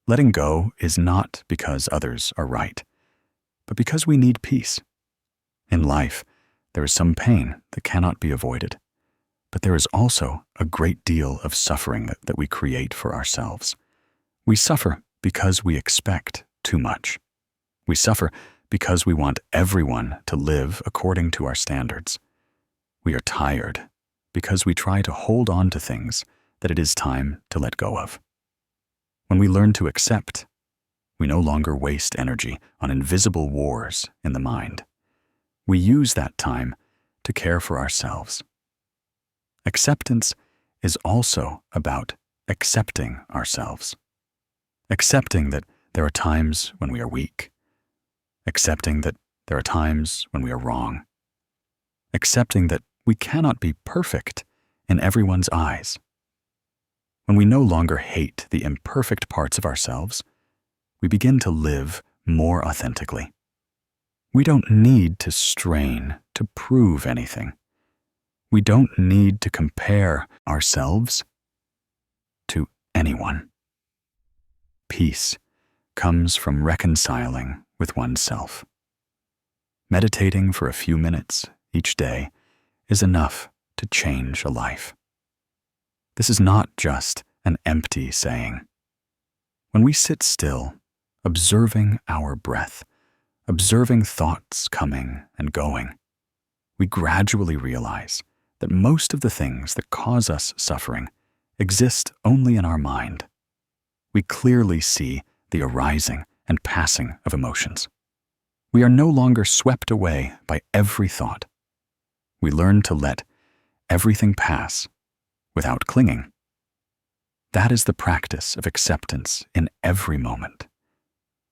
Letting go is not because others are right, but because we need peace. In life, there is some pain that cannot be avoided, but there is also a great deal of suffering that we create for ourselves. We suffer because we expect too much. We suffer because we want everyone to live according to our standards. We are tired because we try to hold on to things that it is time to let go of. When we learn to accept, we no longer waste energy on invisible wars in the mind. We use that time to care for ourselves. Acceptance is also about accepting ourselves. Accepting that there are times when we are weak. Accepting that there are times when we are wrong. Accepting that we cannot be perfect in everyone's eyes. When we no longer hate the imperfect parts of ourselves, we begin to live more authentically. We don't need to strain to prove anything. We don't need to compare ourselves to anyone. Peace comes from reconciling with oneself. Meditating for a few minutes each day is enough to change a life. This is not just an empty saying. When we sit still, observing our breath, observing thoughts coming and going, we gradually realize that most of the things that cause us suffering exist only in our mind. We clearly see the arising and passing of emotions. We are no longer swept away by every thought. We learn to let everything pass without clinging. That is the practice of acceptance in every moment.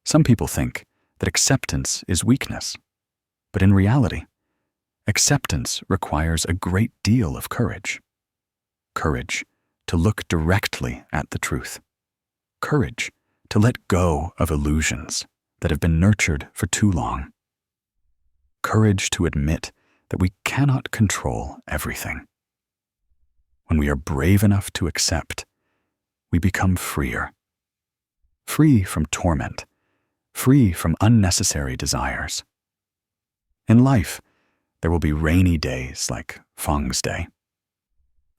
Some people think that acceptance is weakness, but in reality, acceptance requires a great deal of courage. Courage to look directly at the truth. Courage to let go of illusions that have been nurtured for too long. Courage to admit that we cannot control everything. When we are brave enough to accept, we become freer. Free from torment, free from unnecessary desires. In life, there will be rainy days like Fang's Day.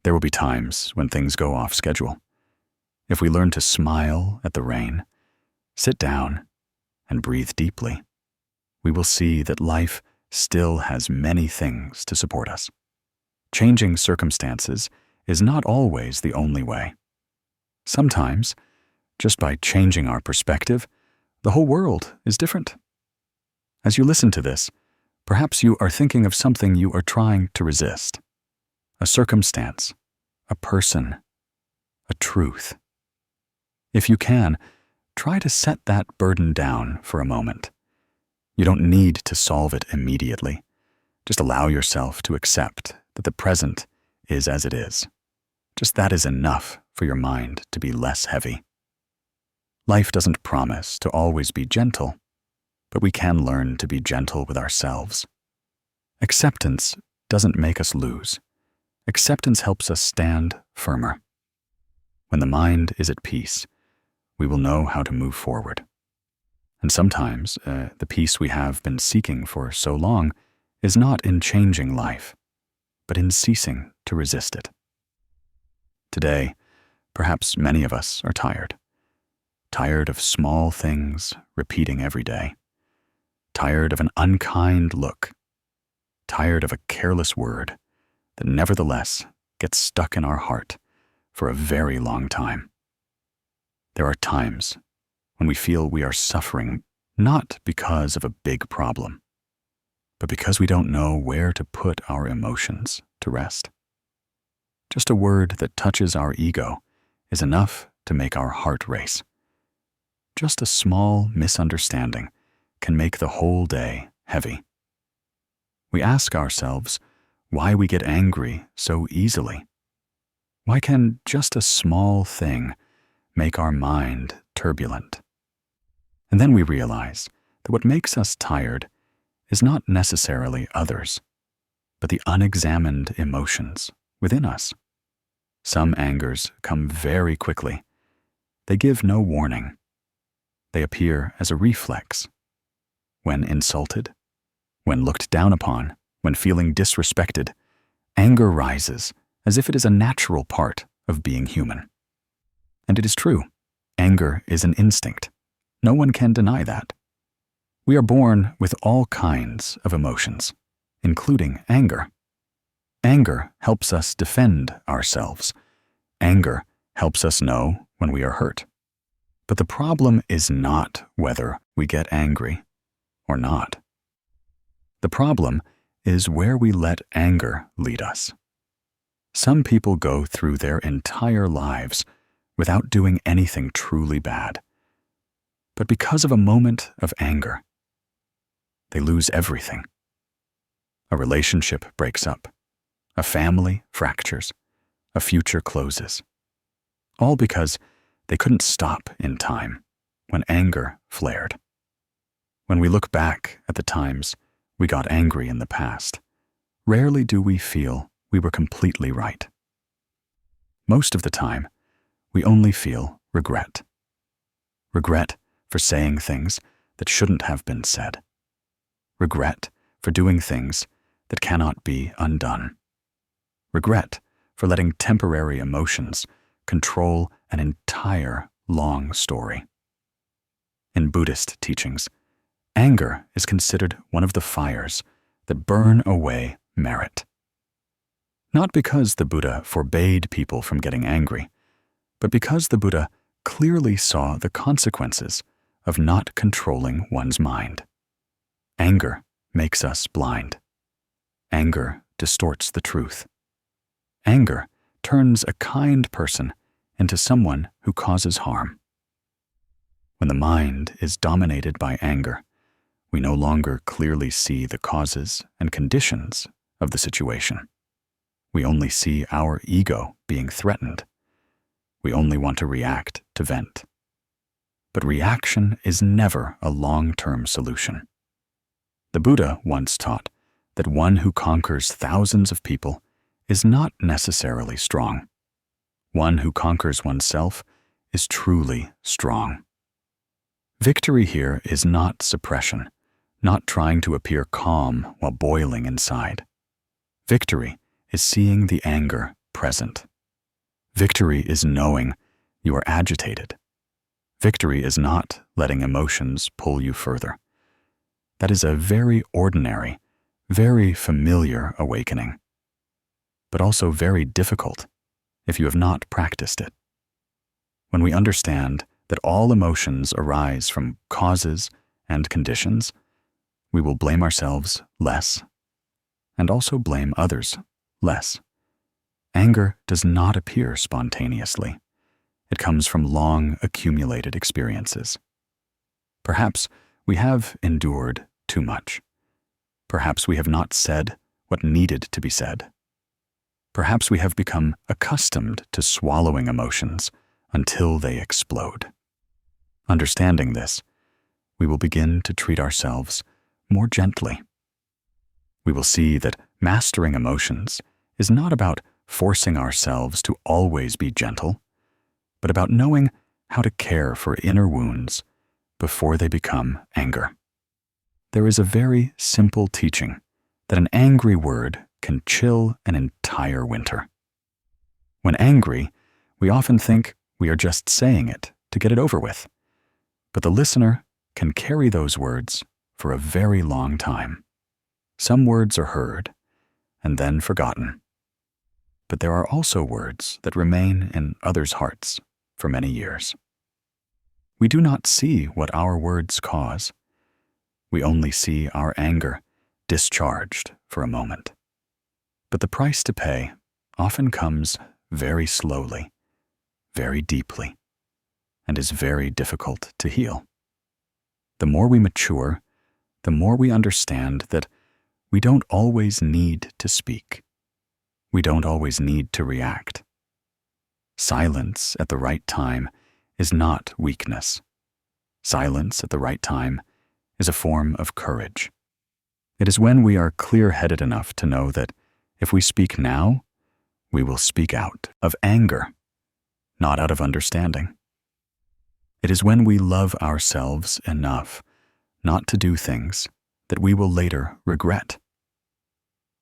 There will be times when things go off schedule. If we learn to smile at the rain, sit down, and breathe deeply, we will see that life still has many things to support us. Changing circumstances is not always the only way. Sometimes, just by changing our perspective, the whole world is different. As you listen to this, perhaps you are thinking of something you are trying to resist. A circumstance, a person, a truth. If you can, try to set that burden down for a moment. You don't need to solve it immediately. Just allow yourself to accept that the present is as it is. Just that is enough for your mind to be less heavy. Life doesn't promise to always be gentle, but we can learn to be gentle with ourselves. Acceptance doesn't make us lose. Acceptance helps us stand firmer. When the mind is at peace, we will know how to move forward. And sometimes, the peace we have been seeking for so long is not in changing life, but in ceasing to resist it. Today, perhaps many of us are tired. Tired of small things repeating every day. Tired of an unkind look. Tired of a careless word that nevertheless gets stuck in our heart for a very long time. There are times when we feel we are suffering not because of a big problem, but because we don't know where to put our emotions to rest. Just a word that touches our ego is enough to make our heart race. Just a small misunderstanding can make the whole day heavy. We ask ourselves why we get angry so easily. Why can just a small thing make our mind turbulent? And then we realize that what makes us tired is not necessarily others, but the unexamined emotions within us. Some angers come very quickly. They give no warning. They appear as a reflex. When insulted, when looked down upon, when feeling disrespected, anger rises as if it is a natural part of being human. And it is true, anger is an instinct. No one can deny that. We are born with all kinds of emotions, including anger. Anger helps us defend ourselves. Anger helps us know when we are hurt. But the problem is not whether we get angry or not. The problem is where we let anger lead us. Some people go through their entire lives without doing anything truly bad. But because of a moment of anger, they lose everything. A relationship breaks up. A family fractures. A future closes. All because they couldn't stop in time when anger flared. When we look back at the times we got angry in the past, rarely do we feel we were completely right. Most of the time, we only feel regret. Regret for saying things that shouldn't have been said. Regret for doing things that cannot be undone. Regret for letting temporary emotions control an entire long story. In Buddhist teachings, anger is considered one of the fires that burn away merit. Not because the Buddha forbade people from getting angry, but because the Buddha clearly saw the consequences of not controlling one's mind. Anger makes us blind. Anger distorts the truth. Anger turns a kind person into someone who causes harm. When the mind is dominated by anger, we no longer clearly see the causes and conditions of the situation. We only see our ego being threatened. We only want to react to vent. But reaction is never a long-term solution. The Buddha once taught that one who conquers thousands of people is not necessarily strong. One who conquers oneself is truly strong. Victory here is not suppression, not trying to appear calm while boiling inside. Victory is seeing the anger present. Victory is knowing you are agitated. Victory is not letting emotions pull you further. That is a very ordinary, very familiar awakening, but also very difficult if you have not practiced it. When we understand that all emotions arise from causes and conditions, we will blame ourselves less and also blame others less. Anger does not appear spontaneously. It comes from long accumulated experiences. Perhaps we have endured too much. Perhaps we have not said what needed to be said. Perhaps we have become accustomed to swallowing emotions until they explode. Understanding this, we will begin to treat ourselves more gently. We will see that mastering emotions is not about forcing ourselves to always be gentle, but about knowing how to care for inner wounds before they become anger. There is a very simple teaching that an angry word can chill an entire winter. When angry, we often think we are just saying it to get it over with, but the listener can carry those words for a very long time. Some words are heard and then forgotten, but there are also words that remain in others' hearts for many years. We do not see what our words cause. We only see our anger discharged for a moment. But the price to pay often comes very slowly, very deeply, and is very difficult to heal. The more we mature, the more we understand that we don't always need to speak. We don't always need to react. Silence at the right time is not weakness. Silence at the right time is a form of courage. It is when we are clear-headed enough to know that if we speak now, we will speak out of anger, not out of understanding. It is when we love ourselves enough not to do things that we will later regret.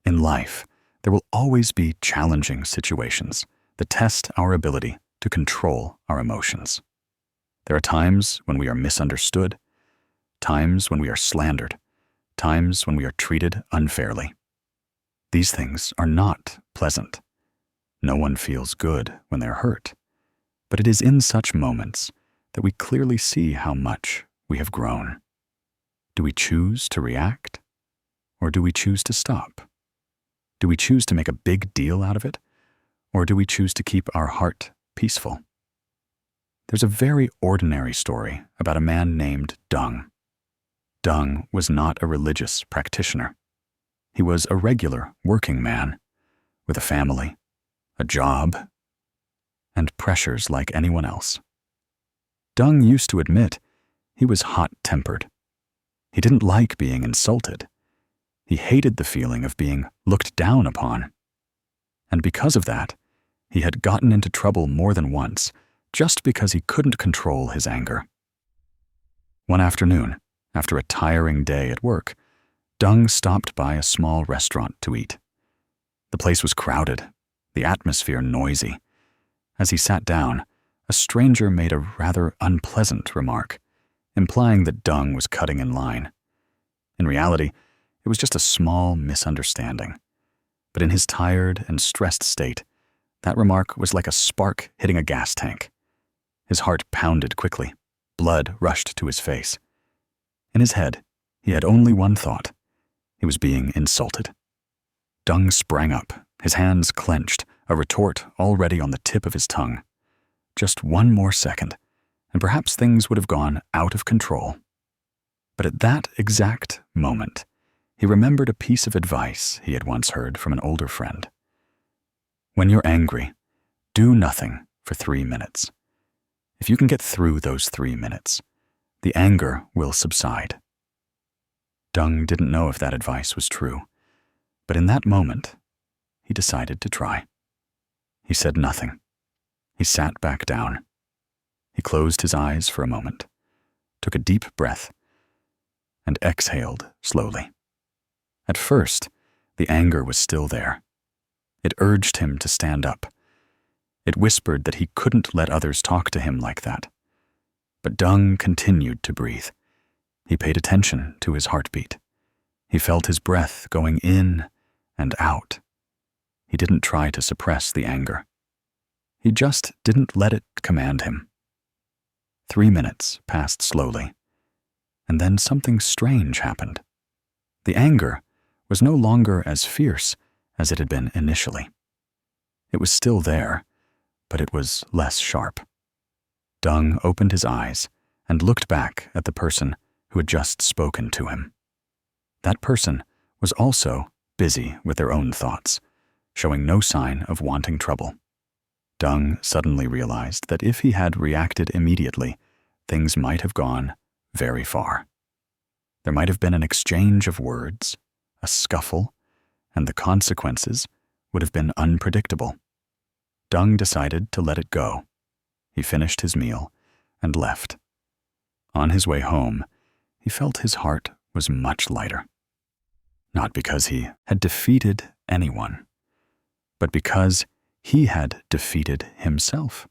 In life, there will always be challenging situations that test our ability to control our emotions. There are times when we are misunderstood, times when we are slandered, times when we are treated unfairly. These things are not pleasant. No one feels good when they're hurt, but it is in such moments that we clearly see how much we have grown. Do we choose to react, or do we choose to stop? Do we choose to make a big deal out of it, or do we choose to keep our heart peaceful? There's a very ordinary story about a man named Dung. Dung was not a religious practitioner. He was a regular working man with a family, a job, and pressures like anyone else. Dung used to admit he was hot-tempered. He didn't like being insulted. He hated the feeling of being looked down upon. And because of that, he had gotten into trouble more than once just because he couldn't control his anger. One afternoon, after a tiring day at work, Dung stopped by a small restaurant to eat. The place was crowded, the atmosphere noisy. As he sat down, a stranger made a rather unpleasant remark, implying that Dung was cutting in line. In reality, it was just a small misunderstanding. But in his tired and stressed state, that remark was like a spark hitting a gas tank. His heart pounded quickly. Blood rushed to his face. In his head, he had only one thought. He was being insulted. Dung sprang up, his hands clenched, a retort already on the tip of his tongue. Just one more second, and perhaps things would have gone out of control. But at that exact moment, he remembered a piece of advice he had once heard from an older friend. When you're angry, do nothing for 3 minutes. If you can get through those 3 minutes, the anger will subside. Dung didn't know if that advice was true, but in that moment, he decided to try. He said nothing. He sat back down. He closed his eyes for a moment, took a deep breath, and exhaled slowly. At first, the anger was still there. It urged him to stand up. It whispered that he couldn't let others talk to him like that. But Dung continued to breathe. He paid attention to his heartbeat. He felt his breath going in and out. He didn't try to suppress the anger. He just didn't let it command him. 3 minutes passed slowly, and then something strange happened. The anger was no longer as fierce as it had been initially. It was still there, but it was less sharp. Dung opened his eyes and looked back at the person who had just spoken to him. That person was also busy with their own thoughts, showing no sign of wanting trouble. Dung suddenly realized that if he had reacted immediately, things might have gone very far. There might have been an exchange of words, a scuffle, and the consequences would have been unpredictable. Dung decided to let it go. He finished his meal and left. On his way home, he felt his heart was much lighter. Not because he had defeated anyone, but because he had defeated himself.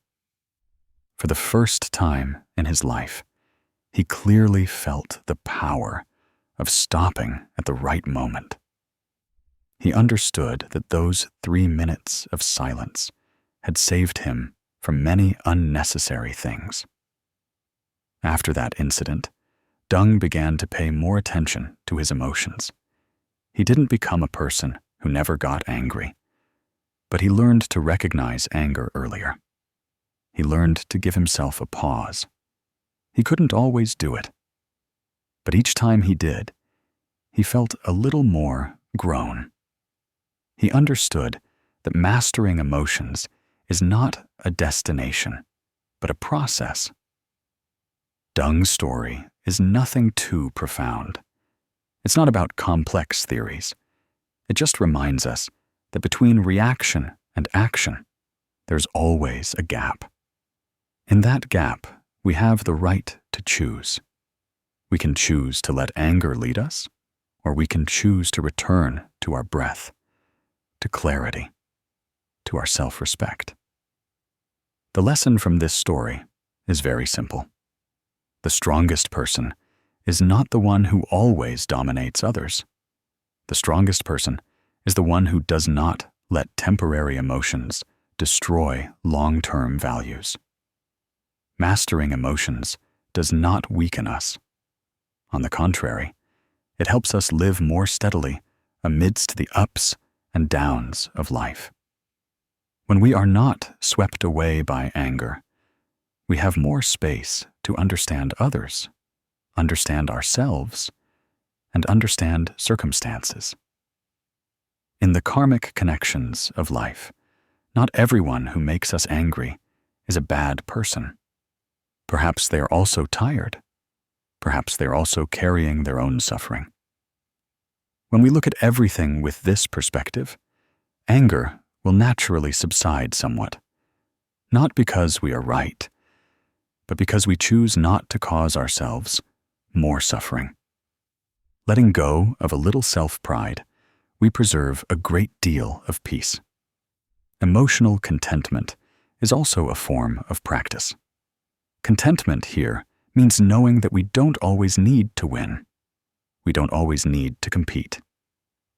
For the first time in his life, he clearly felt the power of stopping at the right moment. He understood that those 3 minutes of silence had saved him from many unnecessary things. After that incident, Dung began to pay more attention to his emotions. He didn't become a person who never got angry, but he learned to recognize anger earlier. He learned to give himself a pause. He couldn't always do it, but each time he did, he felt a little more grown. He understood that mastering emotions is not a destination, but a process. Dung's story is nothing too profound. It's not about complex theories. It just reminds us that between reaction and action, there's always a gap. In that gap, we have the right to choose. We can choose to let anger lead us, or we can choose to return to our breath, to clarity, to our self-respect. The lesson from this story is very simple. The strongest person is not the one who always dominates others. The strongest person is the one who does not let temporary emotions destroy long-term values. Mastering emotions does not weaken us. On the contrary, it helps us live more steadily amidst the ups and downs of life. When we are not swept away by anger, we have more space to understand others, understand ourselves, and understand circumstances. In the karmic connections of life, not everyone who makes us angry is a bad person. Perhaps they are also tired. Perhaps they are also carrying their own suffering. When we look at everything with this perspective, anger will naturally subside somewhat, not because we are right, but because we choose not to cause ourselves more suffering. Letting go of a little self-pride, we preserve a great deal of peace. Emotional contentment is also a form of practice. Contentment here means knowing that we don't always need to win. We don't always need to compete.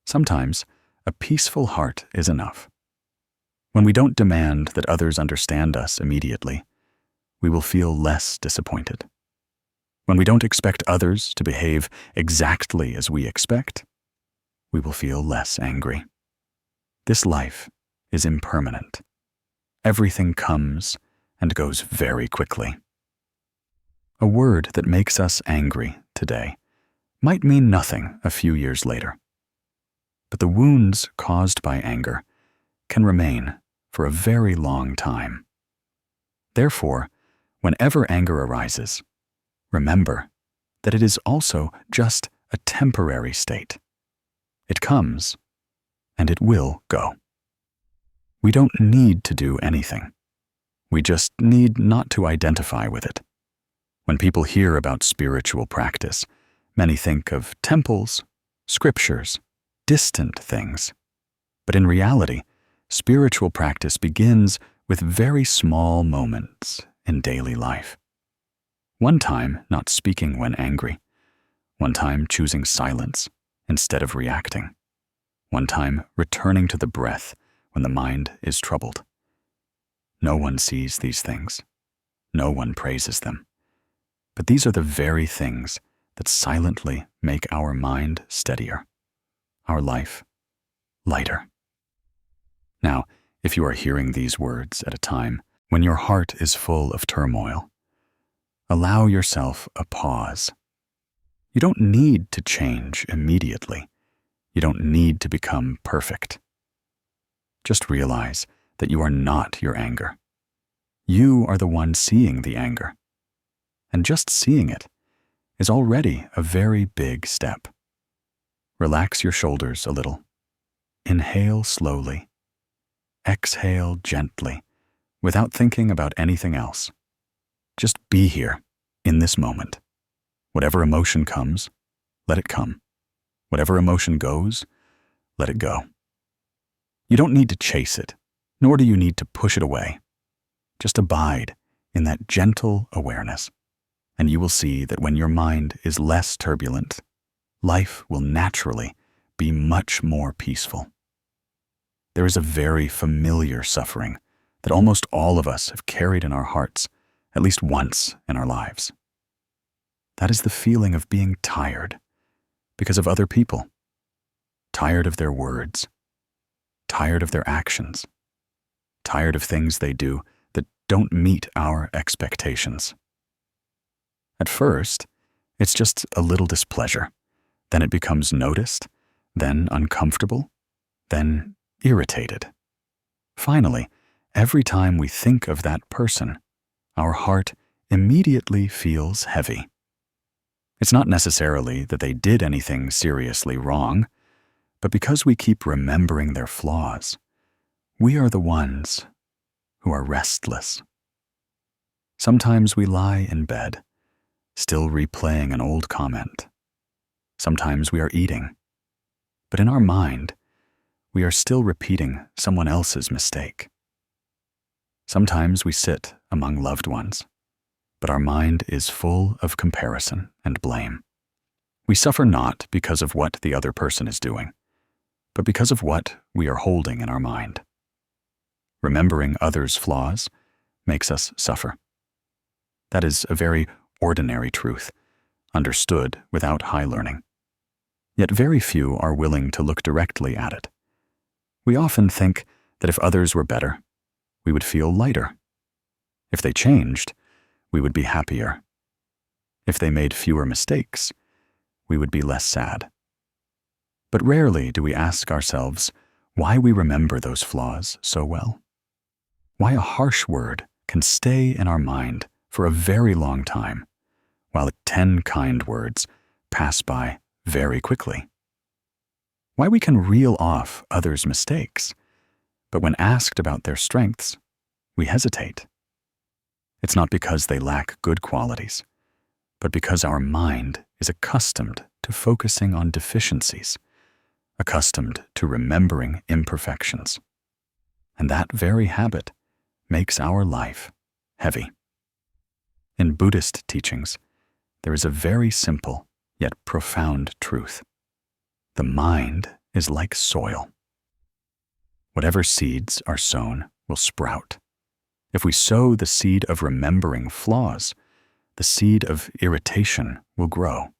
Sometimes, a peaceful heart is enough. When we don't demand that others understand us immediately, we will feel less disappointed. When we don't expect others to behave exactly as we expect, we will feel less angry. This life is impermanent. Everything comes and goes very quickly. A word that makes us angry today might mean nothing a few years later. But the wounds caused by anger can remain for a very long time. Therefore, whenever anger arises, remember that it is also just a temporary state. It comes, and it will go. We don't need to do anything. We just need not to identify with it. When people hear about spiritual practice, many think of temples, scriptures, distant things. But in reality, spiritual practice begins with very small moments in daily life. One time not speaking when angry. One time choosing silence instead of reacting. One time returning to the breath when the mind is troubled. No one sees these things. No one praises them. But these are the very things that silently make our mind steadier, our life lighter. Now, if you are hearing these words at a time when your heart is full of turmoil, allow yourself a pause. You don't need to change immediately. You don't need to become perfect. Just realize that you are not your anger. You are the one seeing the anger. And just seeing it is already a very big step. Relax your shoulders a little. Inhale slowly. Exhale gently, without thinking about anything else. Just be here, in this moment. Whatever emotion comes, let it come. Whatever emotion goes, let it go. You don't need to chase it, nor do you need to push it away. Just abide in that gentle awareness, and you will see that when your mind is less turbulent, life will naturally be much more peaceful. There is a very familiar suffering that almost all of us have carried in our hearts at least once in our lives. That is the feeling of being tired because of other people, tired of their words, tired of their actions, tired of things they do that don't meet our expectations. At first, it's just a little displeasure. Then it becomes noticed, then uncomfortable, then irritated. Finally, every time we think of that person, our heart immediately feels heavy. It's not necessarily that they did anything seriously wrong, but because we keep remembering their flaws, we are the ones who are restless. Sometimes we lie in bed, still replaying an old comment. Sometimes we are eating, but in our mind, we are still repeating someone else's mistake. Sometimes we sit among loved ones, but our mind is full of comparison and blame. We suffer not because of what the other person is doing, but because of what we are holding in our mind. Remembering others' flaws makes us suffer. That is a very ordinary truth, understood without high learning. Yet very few are willing to look directly at it. We often think that if others were better, we would feel lighter. If they changed, we would be happier. If they made fewer mistakes, we would be less sad. But rarely do we ask ourselves why we remember those flaws so well. Why a harsh word can stay in our mind for a very long time, while 10 kind words pass by very quickly. Why we can reel off others' mistakes, But when asked about their strengths, we hesitate. It's not because they lack good qualities, but because our mind is accustomed to focusing on deficiencies, accustomed to remembering imperfections. And that very habit makes our life heavy. In Buddhist teachings, there is a very simple yet profound truth. The mind is like soil. Whatever seeds are sown will sprout. If we sow the seed of remembering flaws, the seed of irritation will grow.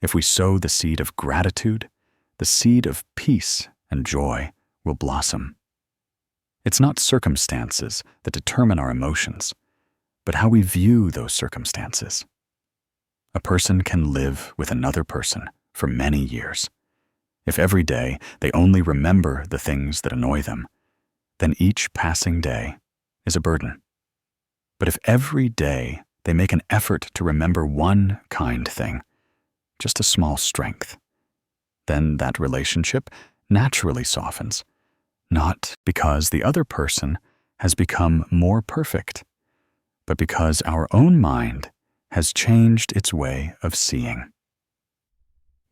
If we sow the seed of gratitude, the seed of peace and joy will blossom. It's not circumstances that determine our emotions, but how we view those circumstances. A person can live with another person for many years. If every day they only remember the things that annoy them, then each passing day is a burden. But if every day they make an effort to remember one kind thing, just a small strength, then that relationship naturally softens, not because the other person has become more perfect, but because our own mind has changed its way of seeing.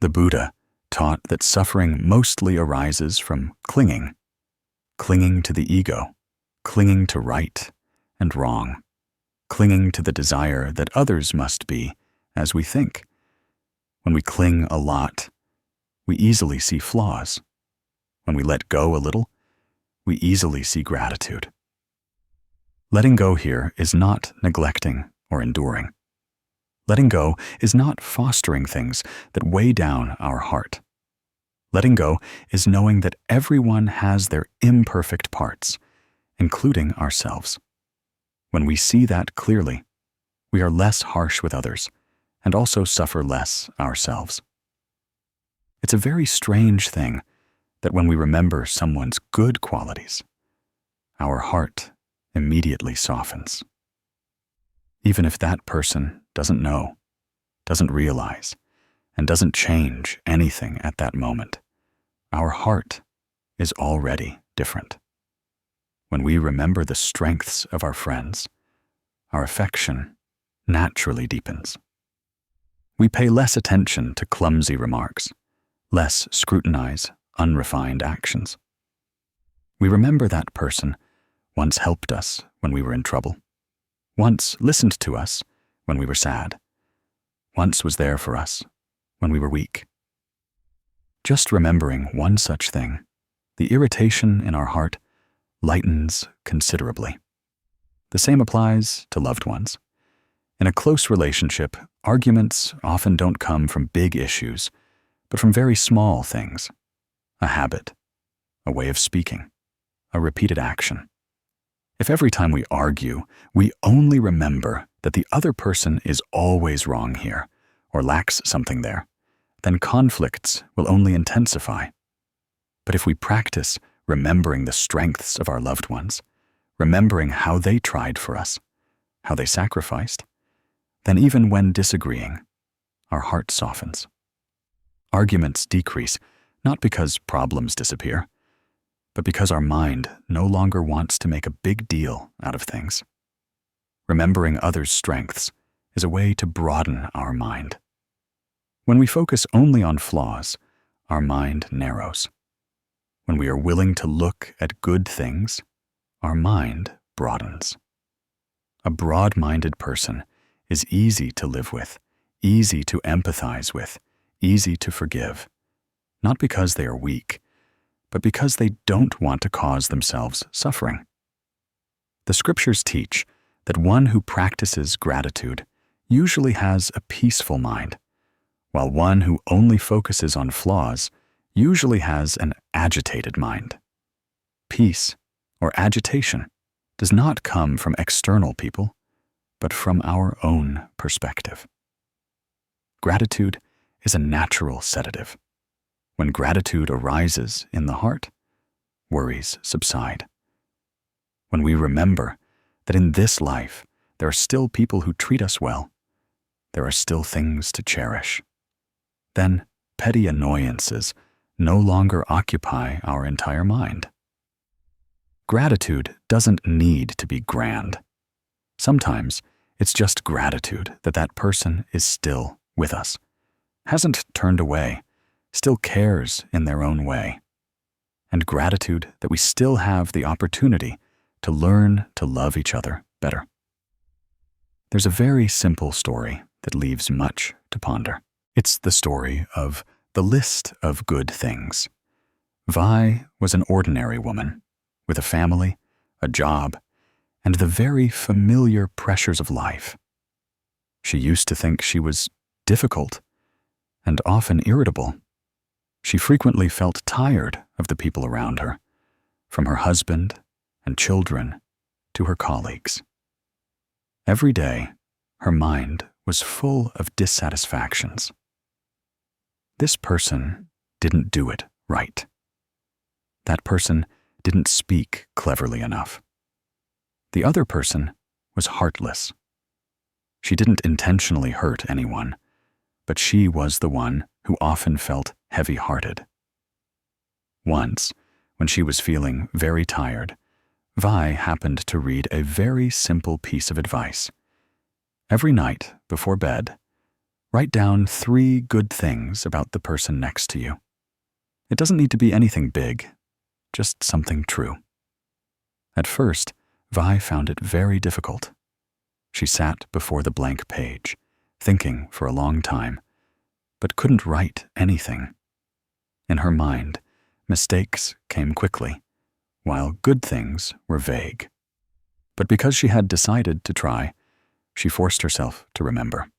The Buddha taught that suffering mostly arises from clinging to the ego, clinging to right and wrong, clinging to the desire that others must be as we think. When we cling a lot, we easily see flaws. When we let go a little, we easily see gratitude. Letting go here is not neglecting or enduring. Letting go is not fostering things that weigh down our heart. Letting go is knowing that everyone has their imperfect parts, including ourselves. When we see that clearly, we are less harsh with others and also suffer less ourselves. It's a very strange thing that when we remember someone's good qualities, our heart immediately softens. Even if that person doesn't know, doesn't realize, and doesn't change anything at that moment, our heart is already different. When we remember the strengths of our friends, our affection naturally deepens. We pay less attention to clumsy remarks, less scrutinize unrefined actions. We remember that person once helped us when we were in trouble, once listened to us when we were sad, once was there for us when we were weak. Just remembering one such thing, the irritation in our heart lightens considerably. The same applies to loved ones. In a close relationship, arguments often don't come from big issues, but from very small things. A habit, a way of speaking, a repeated action. If every time we argue, we only remember that the other person is always wrong here, or lacks something there, then conflicts will only intensify. But if we practice remembering the strengths of our loved ones, remembering how they tried for us, how they sacrificed, then even when disagreeing, our heart softens. Arguments decrease, not because problems disappear, but because our mind no longer wants to make a big deal out of things. Remembering others' strengths is a way to broaden our mind. When we focus only on flaws, our mind narrows. When we are willing to look at good things, our mind broadens. A broad-minded person is easy to live with, easy to empathize with, easy to forgive, not because they are weak, but because they don't want to cause themselves suffering. The scriptures teach that one who practices gratitude usually has a peaceful mind, while one who only focuses on flaws usually has an agitated mind. Peace or agitation does not come from external people, but from our own perspective. Gratitude is a natural sedative. When gratitude arises in the heart, worries subside. When we remember that in this life there are still people who treat us well, there are still things to cherish, then petty annoyances no longer occupy our entire mind. Gratitude doesn't need to be grand. Sometimes it's just gratitude that that person is still with us, hasn't turned away, still cares in their own way, and gratitude that we still have the opportunity to learn to love each other better. There's a very simple story that leaves much to ponder. It's the story of the list of good things. Vi was an ordinary woman with a family, a job, and the very familiar pressures of life. She used to think she was difficult and often irritable. She frequently felt tired of the people around her, from her husband and children to her colleagues. Every day, her mind was full of dissatisfactions. This person didn't do it right. That person didn't speak cleverly enough. The other person was heartless. She didn't intentionally hurt anyone, but she was the one who often felt heavy-hearted. Once, when she was feeling very tired, Vi happened to read a very simple piece of advice. Every night before bed, write down 3 good things about the person next to you. It doesn't need to be anything big, just something true. At first, Vi found it very difficult. She sat before the blank page, thinking for a long time, but couldn't write anything. In her mind, mistakes came quickly, while good things were vague. But because she had decided to try, she forced herself to remember.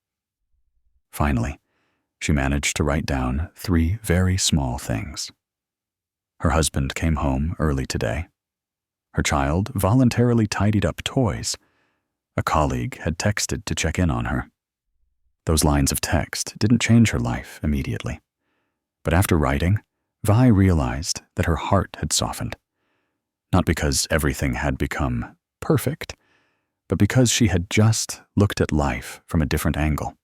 Finally, she managed to write down 3 very small things. Her husband came home early today. Her child voluntarily tidied up toys. A colleague had texted to check in on her. Those lines of text didn't change her life immediately. But after writing, Vi realized that her heart had softened. Not because everything had become perfect, but because she had just looked at life from a different angle.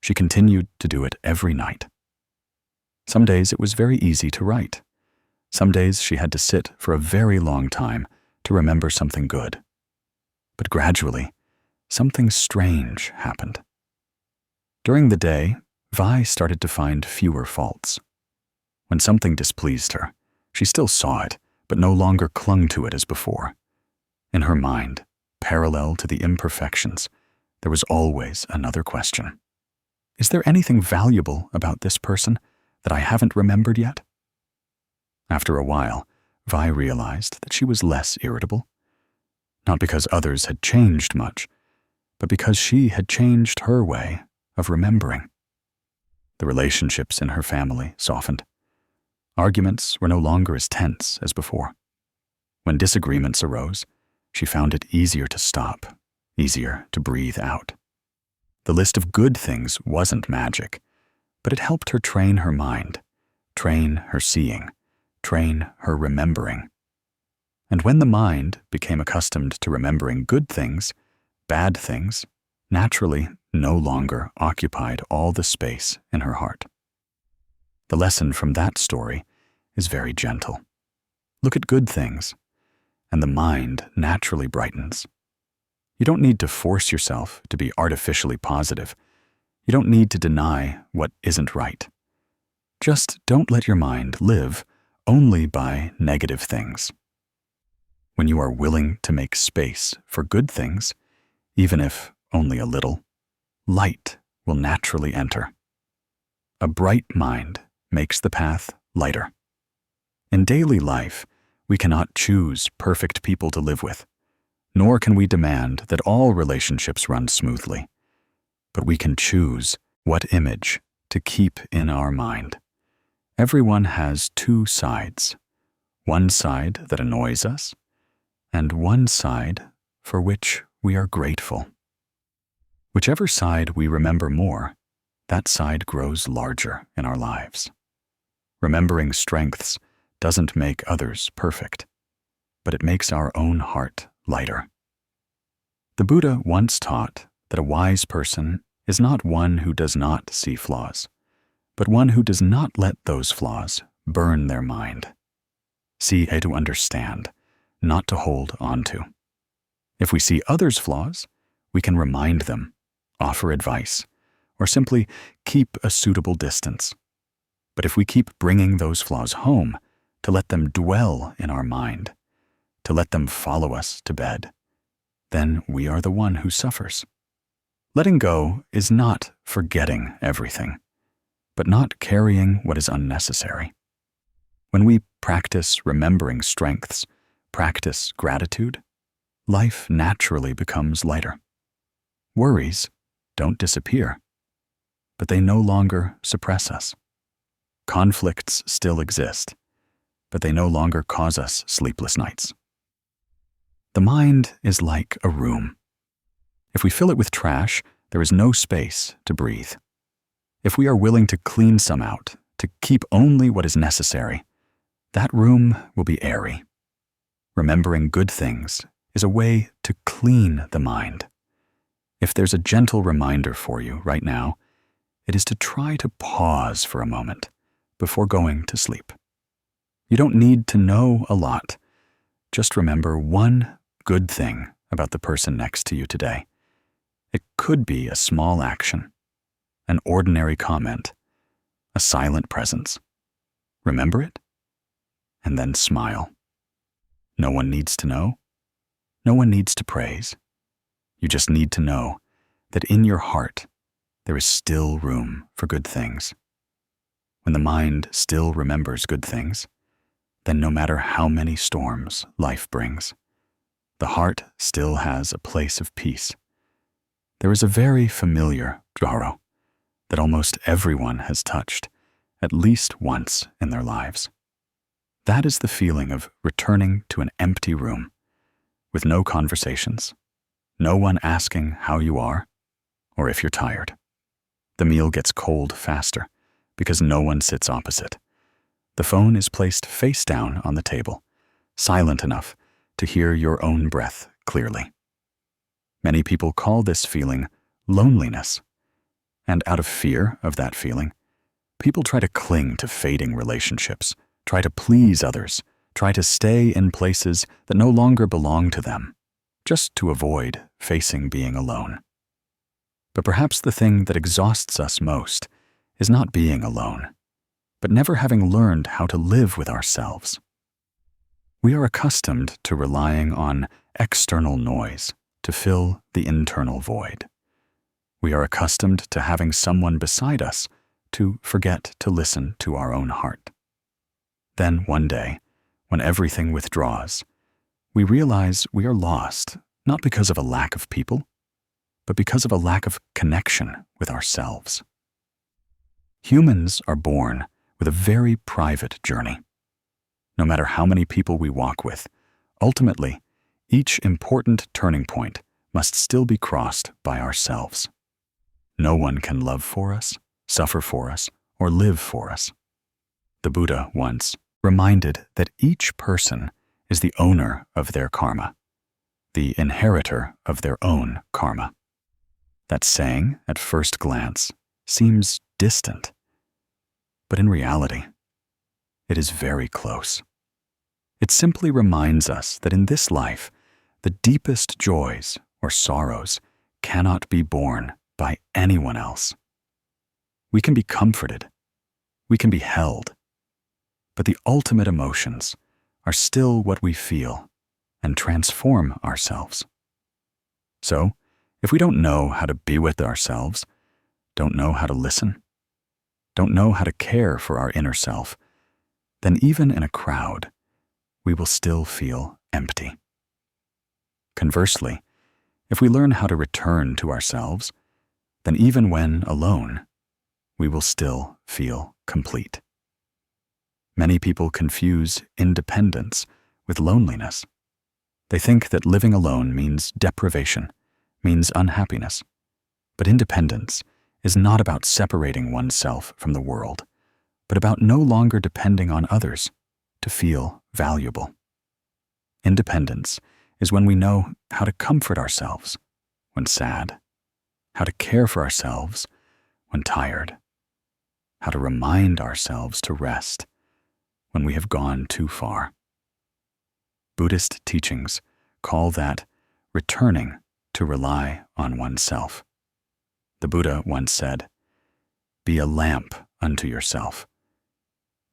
She continued to do it every night. Some days it was very easy to write. Some days she had to sit for a very long time to remember something good. But gradually, something strange happened. During the day, Vi started to find fewer faults. When something displeased her, she still saw it, but no longer clung to it as before. In her mind, parallel to the imperfections, there was always another question. Is there anything valuable about this person that I haven't remembered yet? After a while, Vi realized that she was less irritable. Not because others had changed much, but because she had changed her way of remembering. The relationships in her family softened. Arguments were no longer as tense as before. When disagreements arose, she found it easier to stop, easier to breathe out. The list of good things wasn't magic, but it helped her train her mind, train her seeing, train her remembering. And when the mind became accustomed to remembering good things, bad things naturally no longer occupied all the space in her heart. The lesson from that story is very gentle. Look at good things, and the mind naturally brightens. You don't need to force yourself to be artificially positive. You don't need to deny what isn't right. Just don't let your mind live only by negative things. When you are willing to make space for good things, even if only a little, light will naturally enter. A bright mind makes the path lighter. In daily life, we cannot choose perfect people to live with, nor can we demand that all relationships run smoothly. But we can choose what image to keep in our mind. Everyone has 2 sides, one side that annoys us, and one side for which we are grateful. Whichever side we remember more, that side grows larger in our lives. Remembering strengths doesn't make others perfect, but it makes our own heart lighter. The Buddha once taught that a wise person is not one who does not see flaws, but one who does not let those flaws burn their mind. See to understand, not to hold on to. If we see others' flaws, we can remind them, offer advice, or simply keep a suitable distance. But if we keep bringing those flaws home, to let them dwell in our mind, to let them follow us to bed, then we are the one who suffers. Letting go is not forgetting everything, but not carrying what is unnecessary. When we practice remembering strengths, practice gratitude, life naturally becomes lighter. Worries don't disappear, but they no longer suppress us. Conflicts still exist, but they no longer cause us sleepless nights. The mind is like a room. If we fill it with trash, there is no space to breathe. If we are willing to clean some out, to keep only what is necessary, that room will be airy. Remembering good things is a way to clean the mind. If there's a gentle reminder for you right now, it is to try to pause for a moment before going to sleep. You don't need to know a lot. Just remember one good thing about the person next to you today. It could be a small action, an ordinary comment, a silent presence. Remember it, and then smile. No one needs to know. No one needs to praise. You just need to know that in your heart, there is still room for good things. When the mind still remembers good things, then no matter how many storms life brings, the heart still has a place of peace. There is a very familiar dharo that almost everyone has touched at least once in their lives. That is the feeling of returning to an empty room with no conversations, no one asking how you are or if you're tired. The meal gets cold faster because no one sits opposite. The phone is placed face down on the table, silent enough to hear your own breath clearly. Many people call this feeling loneliness, and out of fear of that feeling, people try to cling to fading relationships, try to please others, try to stay in places that no longer belong to them, just to avoid facing being alone. But perhaps the thing that exhausts us most is not being alone, but never having learned how to live with ourselves. We are accustomed to relying on external noise to fill the internal void. We are accustomed to having someone beside us to forget to listen to our own heart. Then one day, when everything withdraws, we realize we are lost, not because of a lack of people, but because of a lack of connection with ourselves. Humans are born with a very private journey. No matter how many people we walk with, ultimately, each important turning point must still be crossed by ourselves. No one can love for us, suffer for us, or live for us. The Buddha once reminded that each person is the owner of their karma, the inheritor of their own karma. That saying, at first glance, seems distant, but in reality, it is very close. It simply reminds us that in this life, the deepest joys or sorrows cannot be borne by anyone else. We can be comforted, we can be held, but the ultimate emotions are still what we feel and transform ourselves. So, if we don't know how to be with ourselves, don't know how to listen, don't know how to care for our inner self, then even in a crowd, we will still feel empty. Conversely, if we learn how to return to ourselves, then even when alone, we will still feel complete. Many people confuse independence with loneliness. They think that living alone means deprivation, means unhappiness. But independence is not about separating oneself from the world, but about no longer depending on others to feel valuable. Independence is when we know how to comfort ourselves when sad, how to care for ourselves when tired, how to remind ourselves to rest when we have gone too far. Buddhist teachings call that returning to rely on oneself. The Buddha once said, "Be a lamp unto yourself."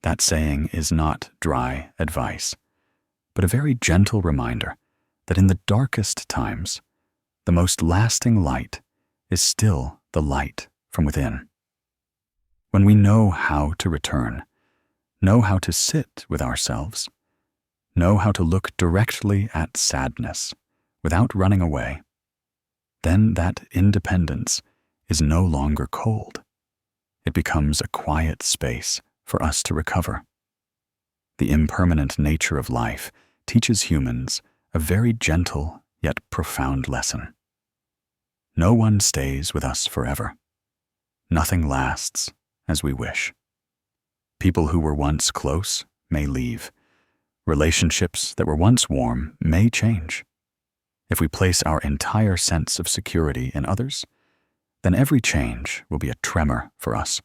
That saying is not dry advice, but a very gentle reminder that in the darkest times, the most lasting light is still the light from within. When we know how to return, know how to sit with ourselves, know how to look directly at sadness without running away, then that independence is no longer cold. It becomes a quiet space for us to recover. The impermanent nature of life teaches humans a very gentle yet profound lesson. No one stays with us forever. Nothing lasts as we wish. People who were once close may leave. Relationships that were once warm may change. If we place our entire sense of security in others, then every change will be a tremor for us.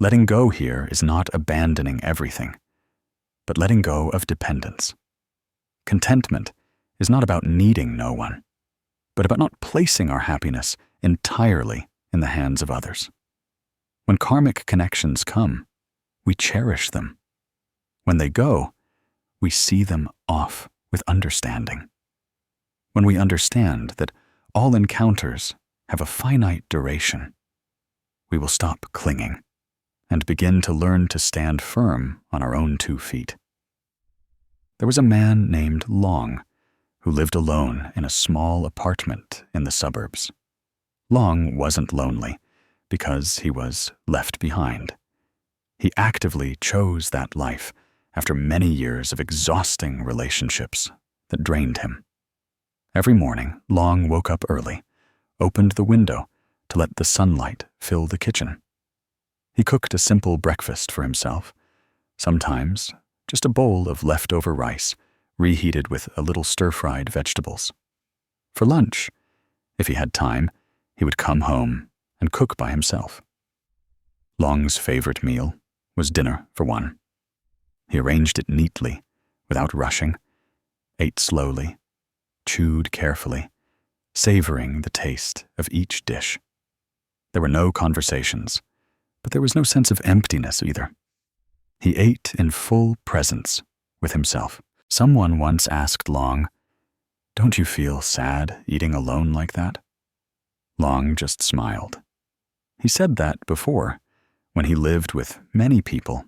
Letting go here is not abandoning everything, but letting go of dependence. Contentment is not about needing no one, but about not placing our happiness entirely in the hands of others. When karmic connections come, we cherish them. When they go, we see them off with understanding. When we understand that all encounters have a finite duration, we will stop clinging and begin to learn to stand firm on our own 2 feet. There was a man named Long who lived alone in a small apartment in the suburbs. Long wasn't lonely because he was left behind. He actively chose that life after many years of exhausting relationships that drained him. Every morning, Long woke up early, opened the window to let the sunlight fill the kitchen. He cooked a simple breakfast for himself, sometimes just a bowl of leftover rice, reheated with a little stir-fried vegetables. For lunch, if he had time, he would come home and cook by himself. Long's favorite meal was dinner for one. He arranged it neatly, without rushing, ate slowly, chewed carefully, savoring the taste of each dish. There were no conversations, but there was no sense of emptiness either. He ate in full presence with himself. Someone once asked Long, "Don't you feel sad eating alone like that?" Long just smiled. He said that before, when he lived with many people,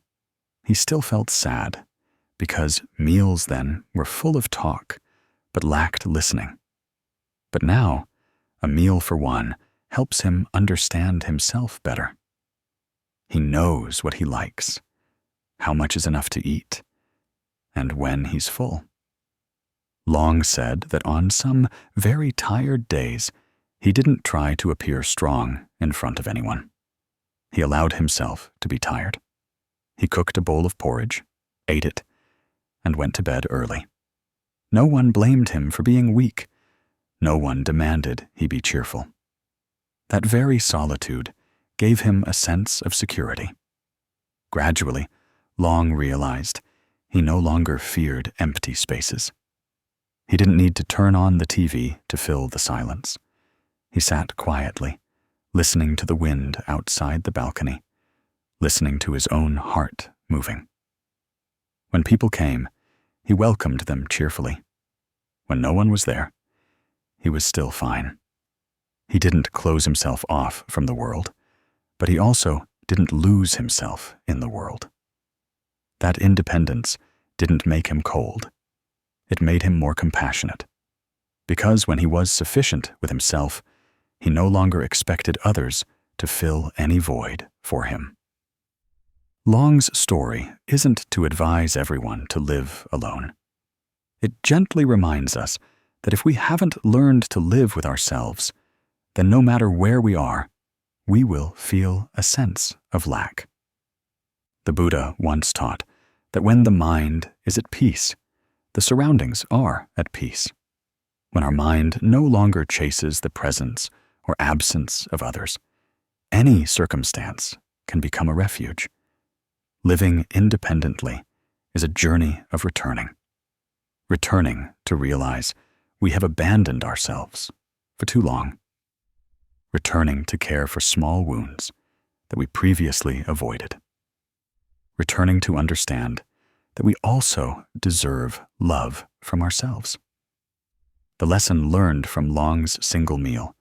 he still felt sad because meals then were full of talk but lacked listening. But now, a meal for one helps him understand himself better. He knows what he likes, how much is enough to eat, and when he's full. Long said that on some very tired days, he didn't try to appear strong in front of anyone. He allowed himself to be tired. He cooked a bowl of porridge, ate it, and went to bed early. No one blamed him for being weak. No one demanded he be cheerful. That very solitude gave him a sense of security. Gradually, Long realized he no longer feared empty spaces. He didn't need to turn on the TV to fill the silence. He sat quietly, listening to the wind outside the balcony, listening to his own heart moving. When people came, he welcomed them cheerfully. When no one was there, he was still fine. He didn't close himself off from the world, but he also didn't lose himself in the world. That independence didn't make him cold. It made him more compassionate, because when he was sufficient with himself, he no longer expected others to fill any void for him. Long's story isn't to advise everyone to live alone. It gently reminds us that if we haven't learned to live with ourselves, then no matter where we are, we will feel a sense of lack. The Buddha once taught that when the mind is at peace, the surroundings are at peace. When our mind no longer chases the presence or absence of others, any circumstance can become a refuge. Living independently is a journey of returning. returning to realize we have abandoned ourselves for too long, returning to care for small wounds that we previously avoided, returning to understand that we also deserve love from ourselves. The lesson learned from Long's single meal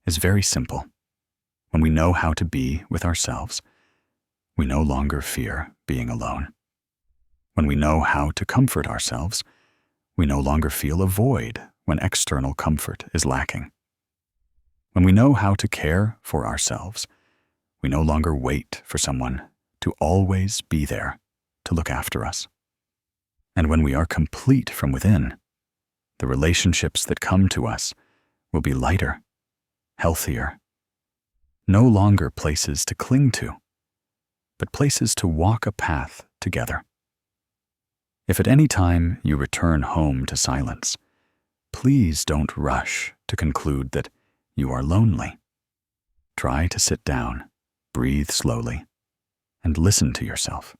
is very simple. When we know how to be with ourselves, we no longer fear being alone. When we know how to comfort ourselves, we no longer feel a void when external comfort is lacking. When we know how to care for ourselves, we no longer wait for someone to always be there to look after us. And when we are complete from within, the relationships that come to us will be lighter, healthier, no longer places to cling to, but places to walk a path together. If at any time you return home to silence, please don't rush to conclude that you are lonely. Try to sit down, breathe slowly, and listen to yourself.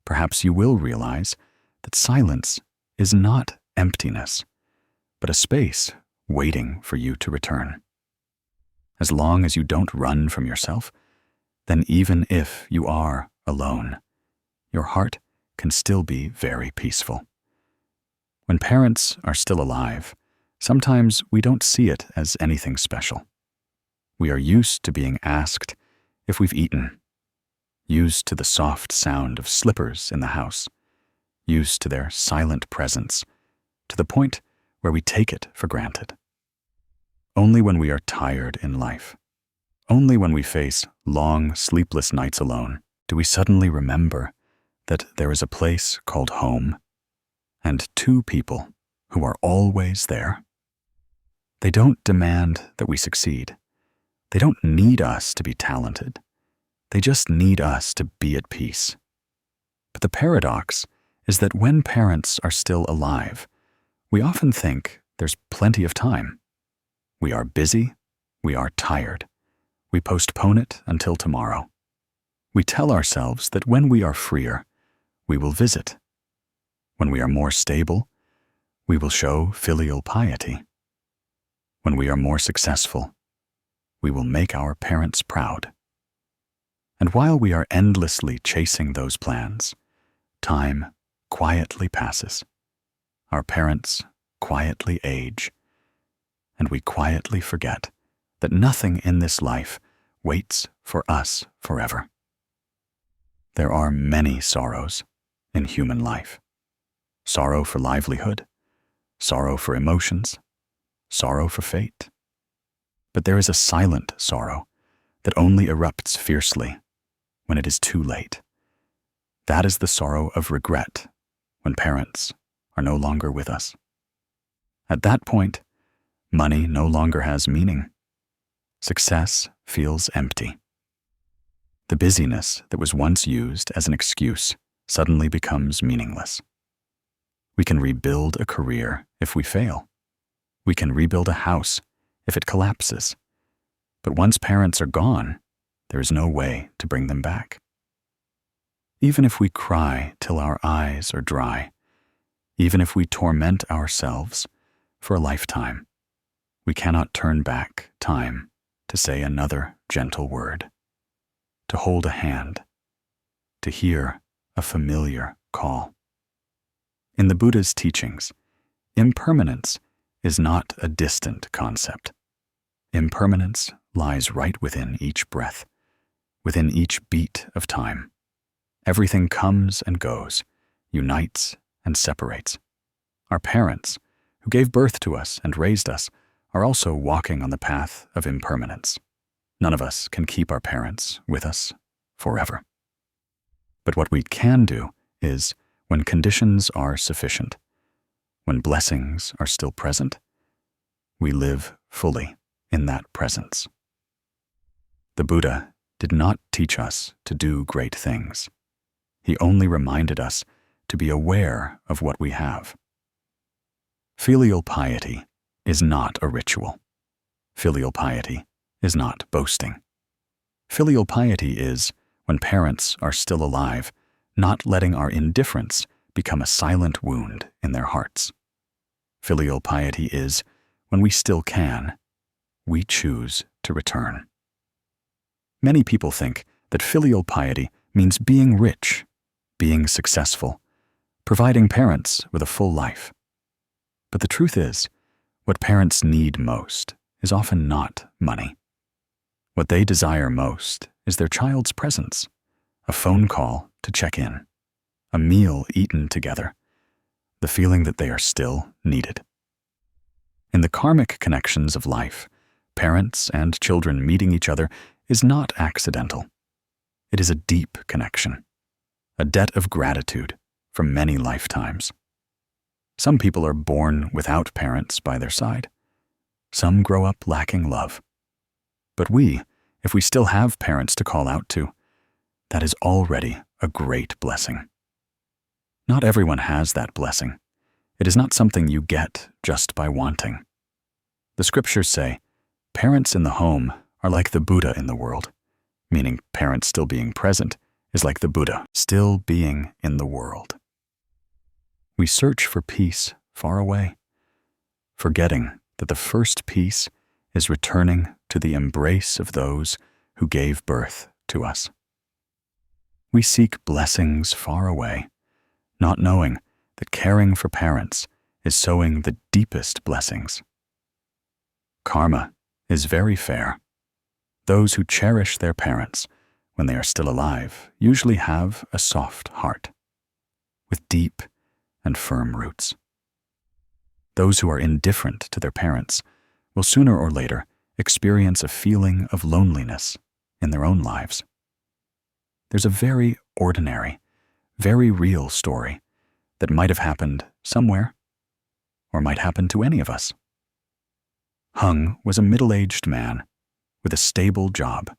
Perhaps you will realize that silence is not emptiness, but a space waiting for you to return. As long as you don't run from yourself, then even if you are alone, your heart can still be very peaceful. When parents are still alive, sometimes we don't see it as anything special. We are used to being asked if we've eaten, used to the soft sound of slippers in the house, used to their silent presence, to the point where we take it for granted. Only when we are tired in life, only when we face long, sleepless nights alone, do we suddenly remember that there is a place called home and two people who are always there. They don't demand that we succeed. They don't need us to be talented. They just need us to be at peace. But the paradox is that when parents are still alive, we often think there's plenty of time. We are busy, we are tired. We postpone it until tomorrow. We tell ourselves that when we are freer, we will visit. When we are more stable, we will show filial piety. When we are more successful, we will make our parents proud. And while we are endlessly chasing those plans, time quietly passes. Our parents quietly age, and we quietly forget that nothing in this life waits for us forever. There are many sorrows in human life. Sorrow for livelihood, sorrow for emotions, sorrow for fate. But there is a silent sorrow that only erupts fiercely when it is too late. That is the sorrow of regret when parents are no longer with us. At that point, money no longer has meaning. Success feels empty. The busyness that was once used as an excuse suddenly becomes meaningless. We can rebuild a career if we fail. We can rebuild a house if it collapses. But once parents are gone, there is no way to bring them back. Even if we cry till our eyes are dry, even if we torment ourselves for a lifetime, we cannot turn back time to say another gentle word, to hold a hand, to hear a familiar call. In the Buddha's teachings, impermanence is not a distant concept. Impermanence lies right within each breath, within each beat of time. Everything comes and goes, unites and separates. Our parents, who gave birth to us and raised us, are also walking on the path of impermanence. None of us can keep our parents with us forever. But what we can do is, when conditions are sufficient, when blessings are still present, we live fully in that presence. The Buddha did not teach us to do great things. He only reminded us to be aware of what we have. Filial piety is not a ritual. Filial piety is not boasting. Filial piety is, when parents are still alive, not letting our indifference become a silent wound in their hearts. Filial piety is, when we still can, we choose to return. Many people think that filial piety means being rich, being successful, providing parents with a full life. But the truth is, what parents need most is often not money. What they desire most is their child's presence, a phone call to check in, a meal eaten together, the feeling that they are still needed. In the karmic connections of life, parents and children meeting each other is not accidental. It is a deep connection, a debt of gratitude from many lifetimes. Some people are born without parents by their side. Some grow up lacking love. But if we still have parents to call out to, that is already a great blessing. Not everyone has that blessing. It is not something you get just by wanting. The scriptures say, parents in the home are like the Buddha in the world, meaning parents still being present is like the Buddha still being in the world. We search for peace far away, forgetting that the first peace is returning to the embrace of those who gave birth to us. We seek blessings far away, not knowing that caring for parents is sowing the deepest blessings. Karma is very fair. Those who cherish their parents when they are still alive usually have a soft heart, with deep and firm roots. Those who are indifferent to their parents will sooner or later experience a feeling of loneliness in their own lives. There's a very ordinary, very real story that might have happened somewhere, or might happen to any of us. Hung was a middle-aged man with a stable job,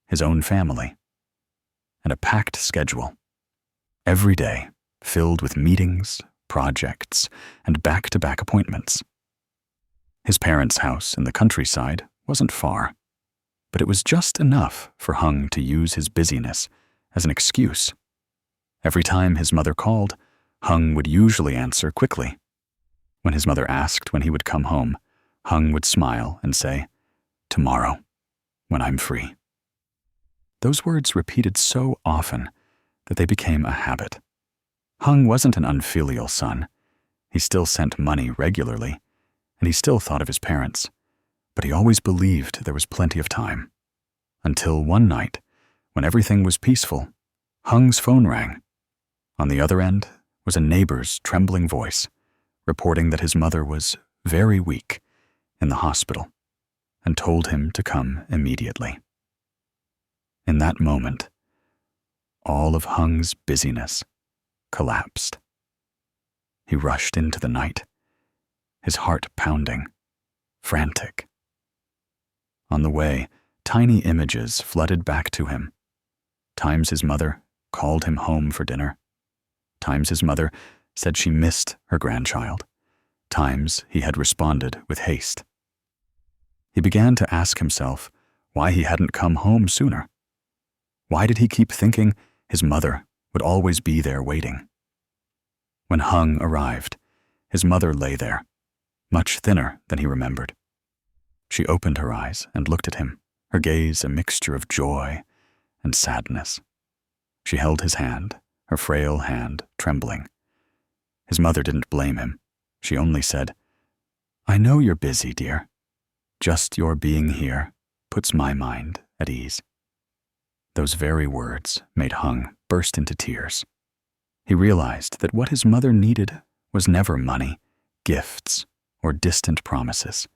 his own family, and a packed schedule, every day filled with meetings, projects, and back-to-back appointments. His parents' house in the countryside wasn't far, but it was just enough for Hung to use his busyness as an excuse. Every time his mother called, Hung would usually answer quickly. When his mother asked when he would come home, Hung would smile and say, "Tomorrow, when I'm free." Those words repeated so often that they became a habit. Hung wasn't an unfilial son. He still sent money regularly, and he still thought of his parents, but he always believed there was plenty of time. Until one night, when everything was peaceful, Hung's phone rang. On the other end was a neighbor's trembling voice, reporting that his mother was very weak in the hospital and told him to come immediately. In that moment, all of Hung's busyness collapsed. He rushed into the night, his heart pounding, frantic. On the way, tiny images flooded back to him. Times his mother called him home for dinner. Times his mother said she missed her grandchild. Times he had responded with haste. He began to ask himself why he hadn't come home sooner. Why did he keep thinking his mother would always be there waiting? When Hung arrived, his mother lay there, much thinner than he remembered. She opened her eyes and looked at him, her gaze a mixture of joy and sadness. She held his hand, her frail hand trembling. His mother didn't blame him. She only said, "I know you're busy, dear. Just your being here puts my mind at ease." Those very words made Hung burst into tears. He realized that what his mother needed was never money, gifts, or distant promises.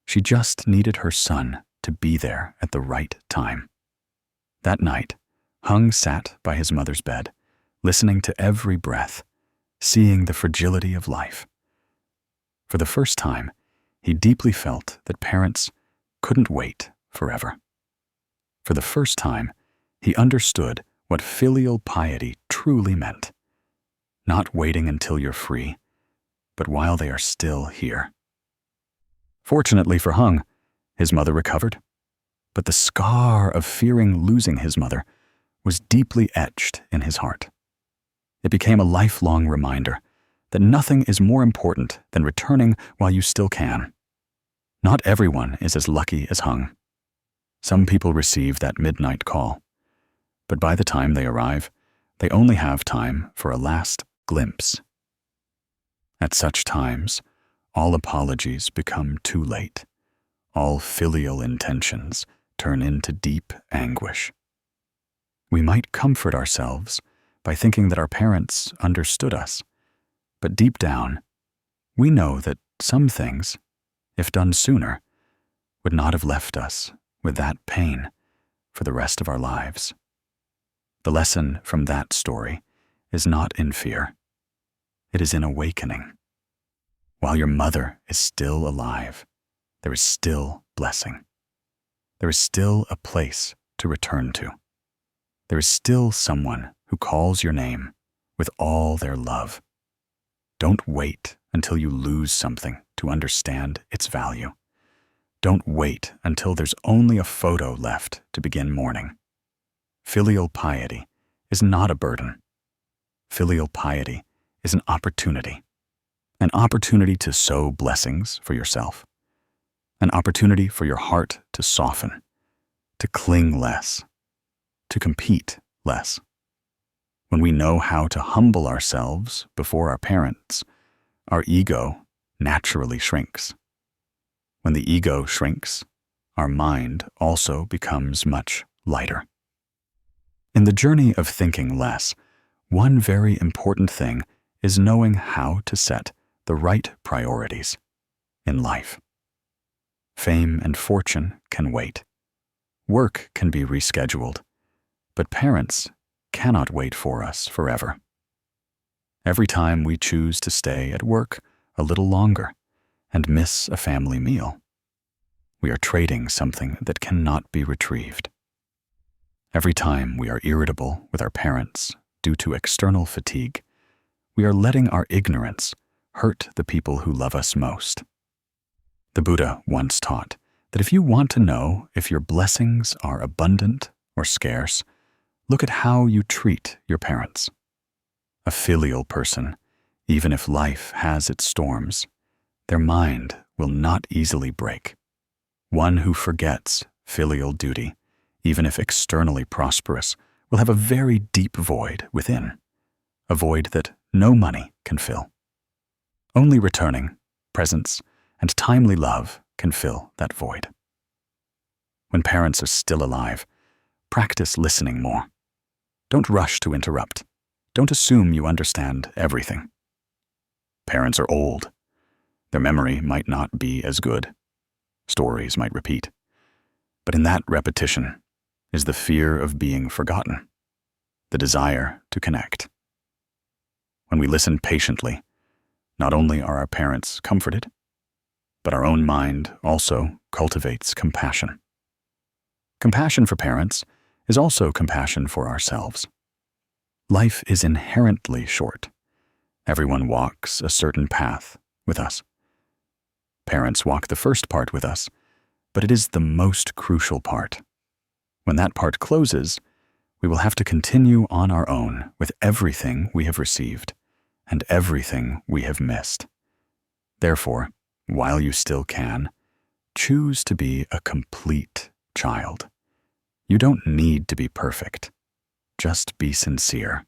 She just needed her son to be there at the right time. That night, Hung sat by his mother's bed, listening to every breath, seeing the fragility of life. For the first time, he deeply felt that parents couldn't wait forever. For the first time, he understood what filial piety truly meant. Not waiting until you're free, but while they are still here. Fortunately for Hung, his mother recovered, but the scar of fearing losing his mother was deeply etched in his heart. It became a lifelong reminder that nothing is more important than returning while you still can. Not everyone is as lucky as Hung. Some people receive that midnight call, but by the time they arrive, they only have time for a last glimpse. At such times, all apologies become too late. All filial intentions turn into deep anguish. We might comfort ourselves by thinking that our parents understood us, but deep down, we know that some things, if done sooner, would not have left us with that pain for the rest of our lives. The lesson from that story is not in fear. It is in awakening. While your mother is still alive, there is still blessing. There is still a place to return to. There is still someone who calls your name with all their love. Don't wait until you lose something to understand its value. Don't wait until there's only a photo left to begin mourning. Filial piety is not a burden. Filial piety is an opportunity to sow blessings for yourself, an opportunity for your heart to soften, to cling less, to compete less. When we know how to humble ourselves before our parents, our ego naturally shrinks. When the ego shrinks, our mind also becomes much lighter. In the journey of thinking less, one very important thing is knowing how to set the right priorities in life. Fame and fortune can wait. Work can be rescheduled, but parents cannot wait for us forever. Every time we choose to stay at work a little longer and miss a family meal, we are trading something that cannot be retrieved. Every time we are irritable with our parents due to external fatigue, we are letting our ignorance hurt the people who love us most. The Buddha once taught that if you want to know if your blessings are abundant or scarce, look at how you treat your parents. A filial person, even if life has its storms, their mind will not easily break. One who forgets filial duty, even if externally prosperous, will have a very deep void within, a void that no money can fill. Only returning, presence, and timely love can fill that void. When parents are still alive, practice listening more. Don't rush to interrupt. Don't assume you understand everything. Parents are old. Their memory might not be as good. Stories might repeat. But in that repetition is the fear of being forgotten, the desire to connect. When we listen patiently, not only are our parents comforted, but our own mind also cultivates compassion. Compassion for parents is also compassion for ourselves. Life is inherently short. Everyone walks a certain path with us. Parents walk the first part with us, but it is the most crucial part. When that part closes, we will have to continue on our own with everything we have received and everything we have missed. Therefore, while you still can, choose to be a complete child. You don't need to be perfect. Just be sincere.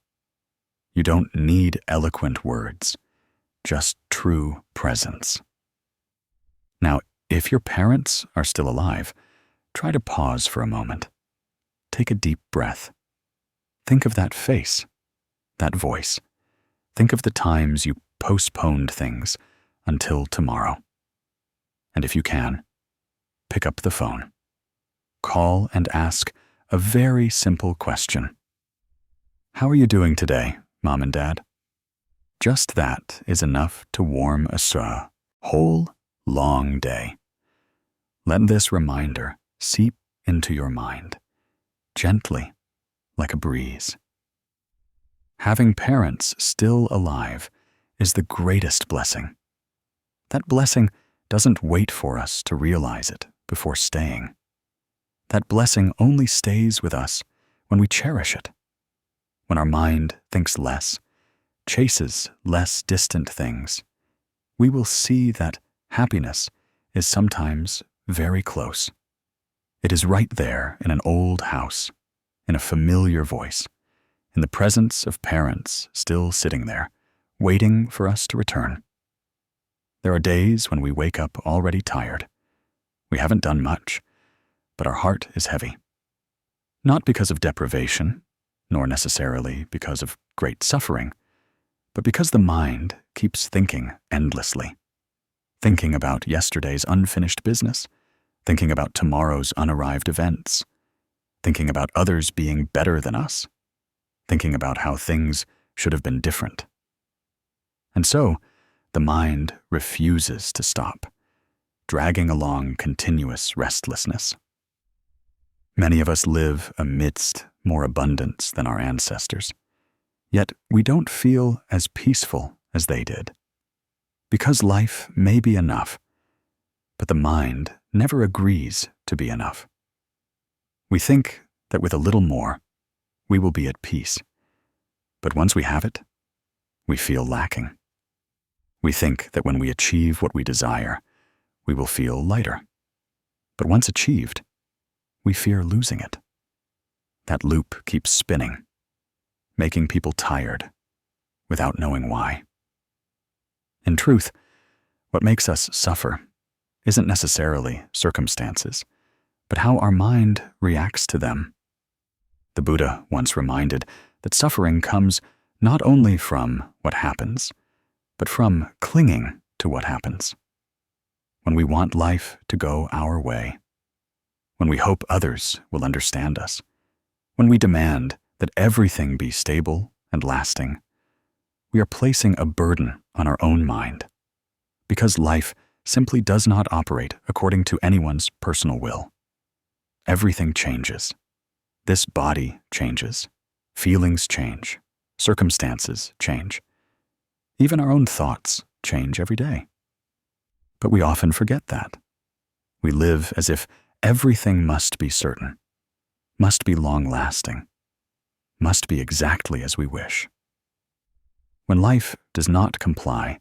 You don't need eloquent words, just true presence. Now, if your parents are still alive, try to pause for a moment. Take a deep breath. Think of that face, that voice. Think of the times you postponed things until tomorrow. And if you can, pick up the phone. Call and ask a very simple question. How are you doing today, Mom and Dad? Just that is enough to warm a whole long day. Let this reminder seep into your mind, gently, like a breeze. Having parents still alive is the greatest blessing. That blessing doesn't wait for us to realize it before staying. That blessing only stays with us when we cherish it. When our mind thinks less chases less distant things, we will see that happiness is sometimes very close. It is right there in an old house, in a familiar voice, in the presence of parents still sitting there, waiting for us to return. There are days when we wake up already tired. We haven't done much, but our heart is heavy. Not because of deprivation, nor necessarily because of great suffering, but because the mind keeps thinking endlessly. Thinking about yesterday's unfinished business, thinking about tomorrow's unarrived events, thinking about others being better than us, thinking about how things should have been different. And so, the mind refuses to stop, dragging along continuous restlessness. Many of us live amidst more abundance than our ancestors, yet we don't feel as peaceful as they did. Because life may be enough, but the mind never agrees to be enough. We think that with a little more, we will be at peace, but once we have it, we feel lacking. We think that when we achieve what we desire, we will feel lighter. But once achieved, we fear losing it. That loop keeps spinning, making people tired without knowing why. In truth, what makes us suffer isn't necessarily circumstances, but how our mind reacts to them. The Buddha once reminded that suffering comes not only from what happens, but from clinging to what happens. When we want life to go our way, when we hope others will understand us, when we demand that everything be stable and lasting, we are placing a burden on our own mind, because life simply does not operate according to anyone's personal will. Everything changes. This body changes. Feelings change. Circumstances change. Even our own thoughts change every day. But we often forget that. We live as if everything must be certain, must be long-lasting, must be exactly as we wish. When life does not comply,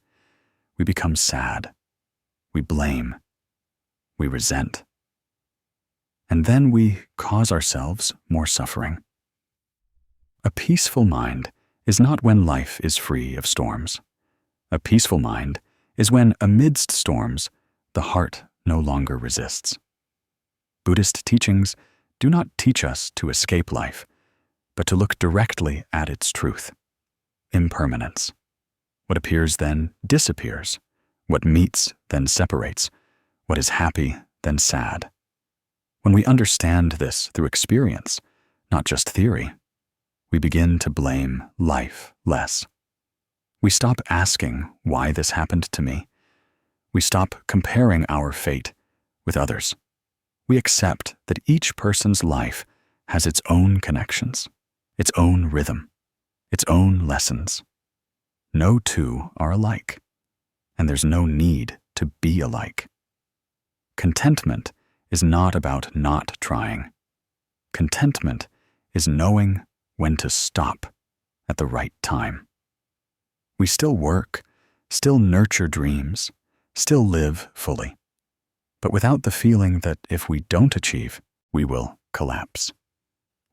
we become sad, we blame, we resent, and then we cause ourselves more suffering. A peaceful mind is not when life is free of storms. A peaceful mind is when, amidst storms, the heart no longer resists. Buddhist teachings do not teach us to escape life, but to look directly at its truth. Impermanence. What appears then disappears. What meets then separates. What is happy then sad. When we understand this through experience, not just theory, we begin to blame life less. We stop asking why this happened to me. We stop comparing our fate with others. We accept that each person's life has its own connections, its own rhythm, its own lessons. No two are alike, and there's no need to be alike. Contentment is not about not trying. Contentment is knowing when to stop at the right time. We still work, still nurture dreams, still live fully, but without the feeling that if we don't achieve, we will collapse.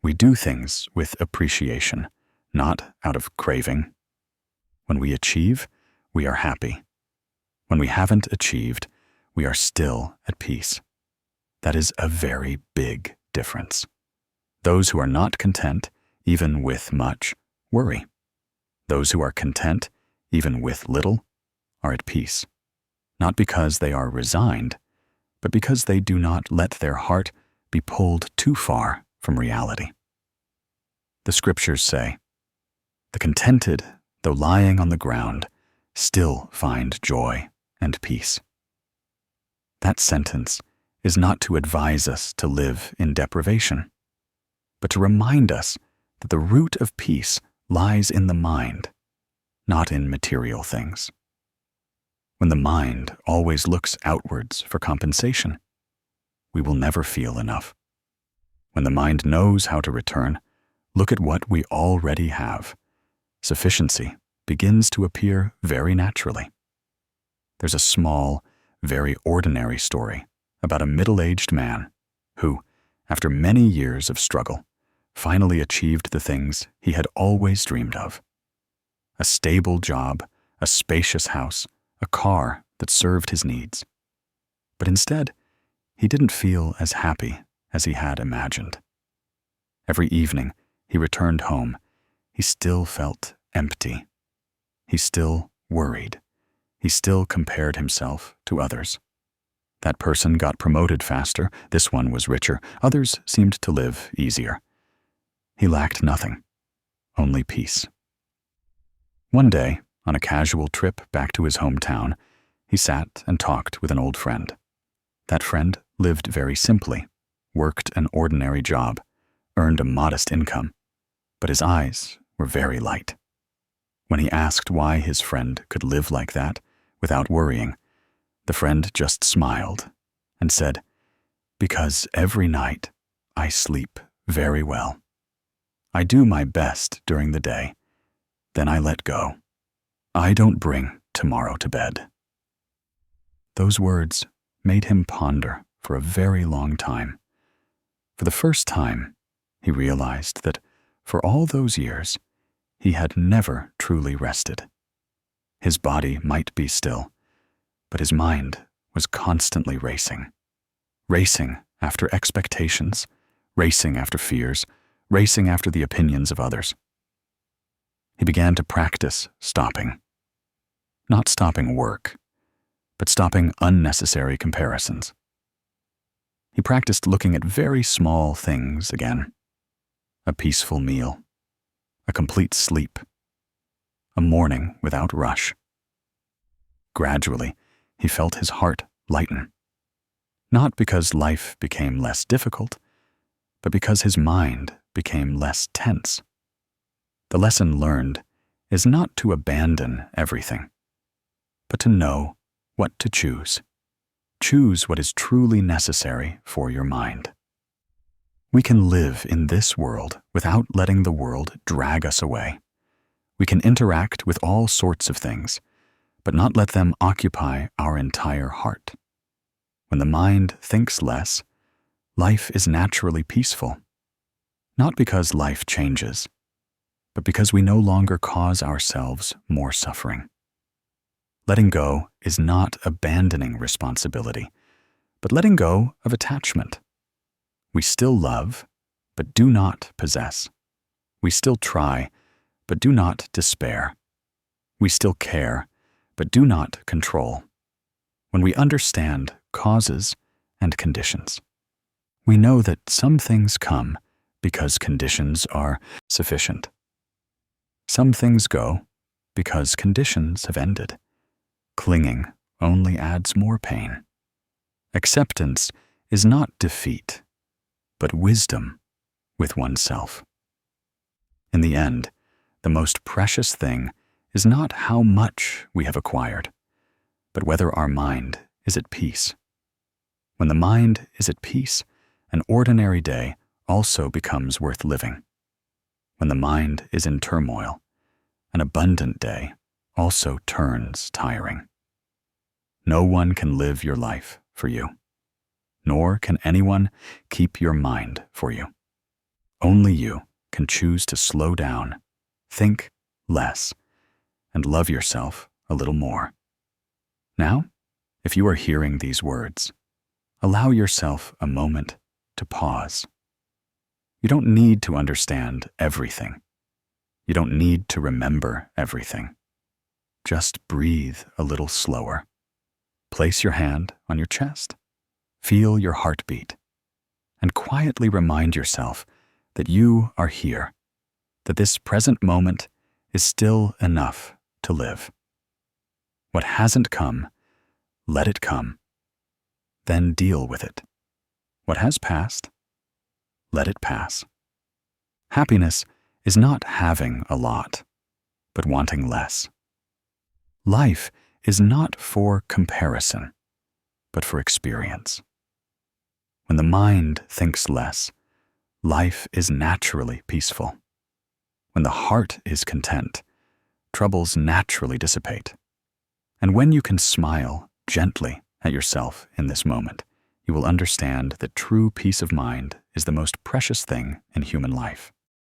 We do things with appreciation, not out of craving. When we achieve, we are happy. When we haven't achieved, we are still at peace. That is a very big difference. Those who are not content, even with much, worry. Those who are content, even with little, are at peace, not because they are resigned, but because they do not let their heart be pulled too far from reality. The scriptures say, "The contented, though lying on the ground, still find joy and peace." That sentence is not to advise us to live in deprivation, but to remind us that the root of peace lies in the mind, not in material things. When the mind always looks outwards for compensation, we will never feel enough. When the mind knows how to return, look at what we already have. Sufficiency begins to appear very naturally. There's a small, very ordinary story about a middle-aged man who, after many years of struggle, finally achieved the things he had always dreamed of. A stable job, a spacious house, a car that served his needs. But instead, he didn't feel as happy as he had imagined. Every evening he returned home, he still felt empty. He still worried. He still compared himself to others. That person got promoted faster, this one was richer, others seemed to live easier. He lacked nothing, only peace. One day, on a casual trip back to his hometown, he sat and talked with an old friend. That friend lived very simply, worked an ordinary job, earned a modest income, but his eyes were very light. When he asked why his friend could live like that without worrying, the friend just smiled and said, "Because every night I sleep very well. I do my best during the day, then I let go. I don't bring tomorrow to bed." Those words made him ponder for a very long time. For the first time, he realized that for all those years, he had never truly rested. His body might be still, but his mind was constantly racing. Racing after expectations, racing after fears, racing after the opinions of others. He began to practice stopping. Not stopping work, but stopping unnecessary comparisons. He practiced looking at very small things again. A peaceful meal, a complete sleep, a morning without rush. Gradually, he felt his heart lighten. Not because life became less difficult, but because his mind became less tense. The lesson learned is not to abandon everything, but to know what to choose. Choose what is truly necessary for your mind. We can live in this world without letting the world drag us away. We can interact with all sorts of things, but not let them occupy our entire heart. When the mind thinks less, life is naturally peaceful. Not because life changes, but because we no longer cause ourselves more suffering. Letting go is not abandoning responsibility, but letting go of attachment. We still love, but do not possess. We still try, but do not despair. We still care, but do not control. When we understand causes and conditions, we know that some things come because conditions are sufficient. Some things go because conditions have ended. Clinging only adds more pain. Acceptance is not defeat, but wisdom with oneself. In the end, the most precious thing is not how much we have acquired, but whether our mind is at peace. When the mind is at peace, an ordinary day also becomes worth living. When the mind is in turmoil, an abundant day also turns tiring. No one can live your life for you, nor can anyone keep your mind for you. Only you can choose to slow down, think less, and love yourself a little more. Now, if you are hearing these words, allow yourself a moment to pause. You don't need to understand everything. You don't need to remember everything. Just breathe a little slower. Place your hand on your chest. Feel your heartbeat. And quietly remind yourself that you are here, that this present moment is still enough to live. What hasn't come, let it come. Then deal with it. What has passed, let it pass. Happiness is not having a lot, but wanting less. Life is not for comparison, but for experience. When the mind thinks less, life is naturally peaceful. When the heart is content, troubles naturally dissipate. And when you can smile gently at yourself in this moment, you will understand that true peace of mind is the most precious thing in human life.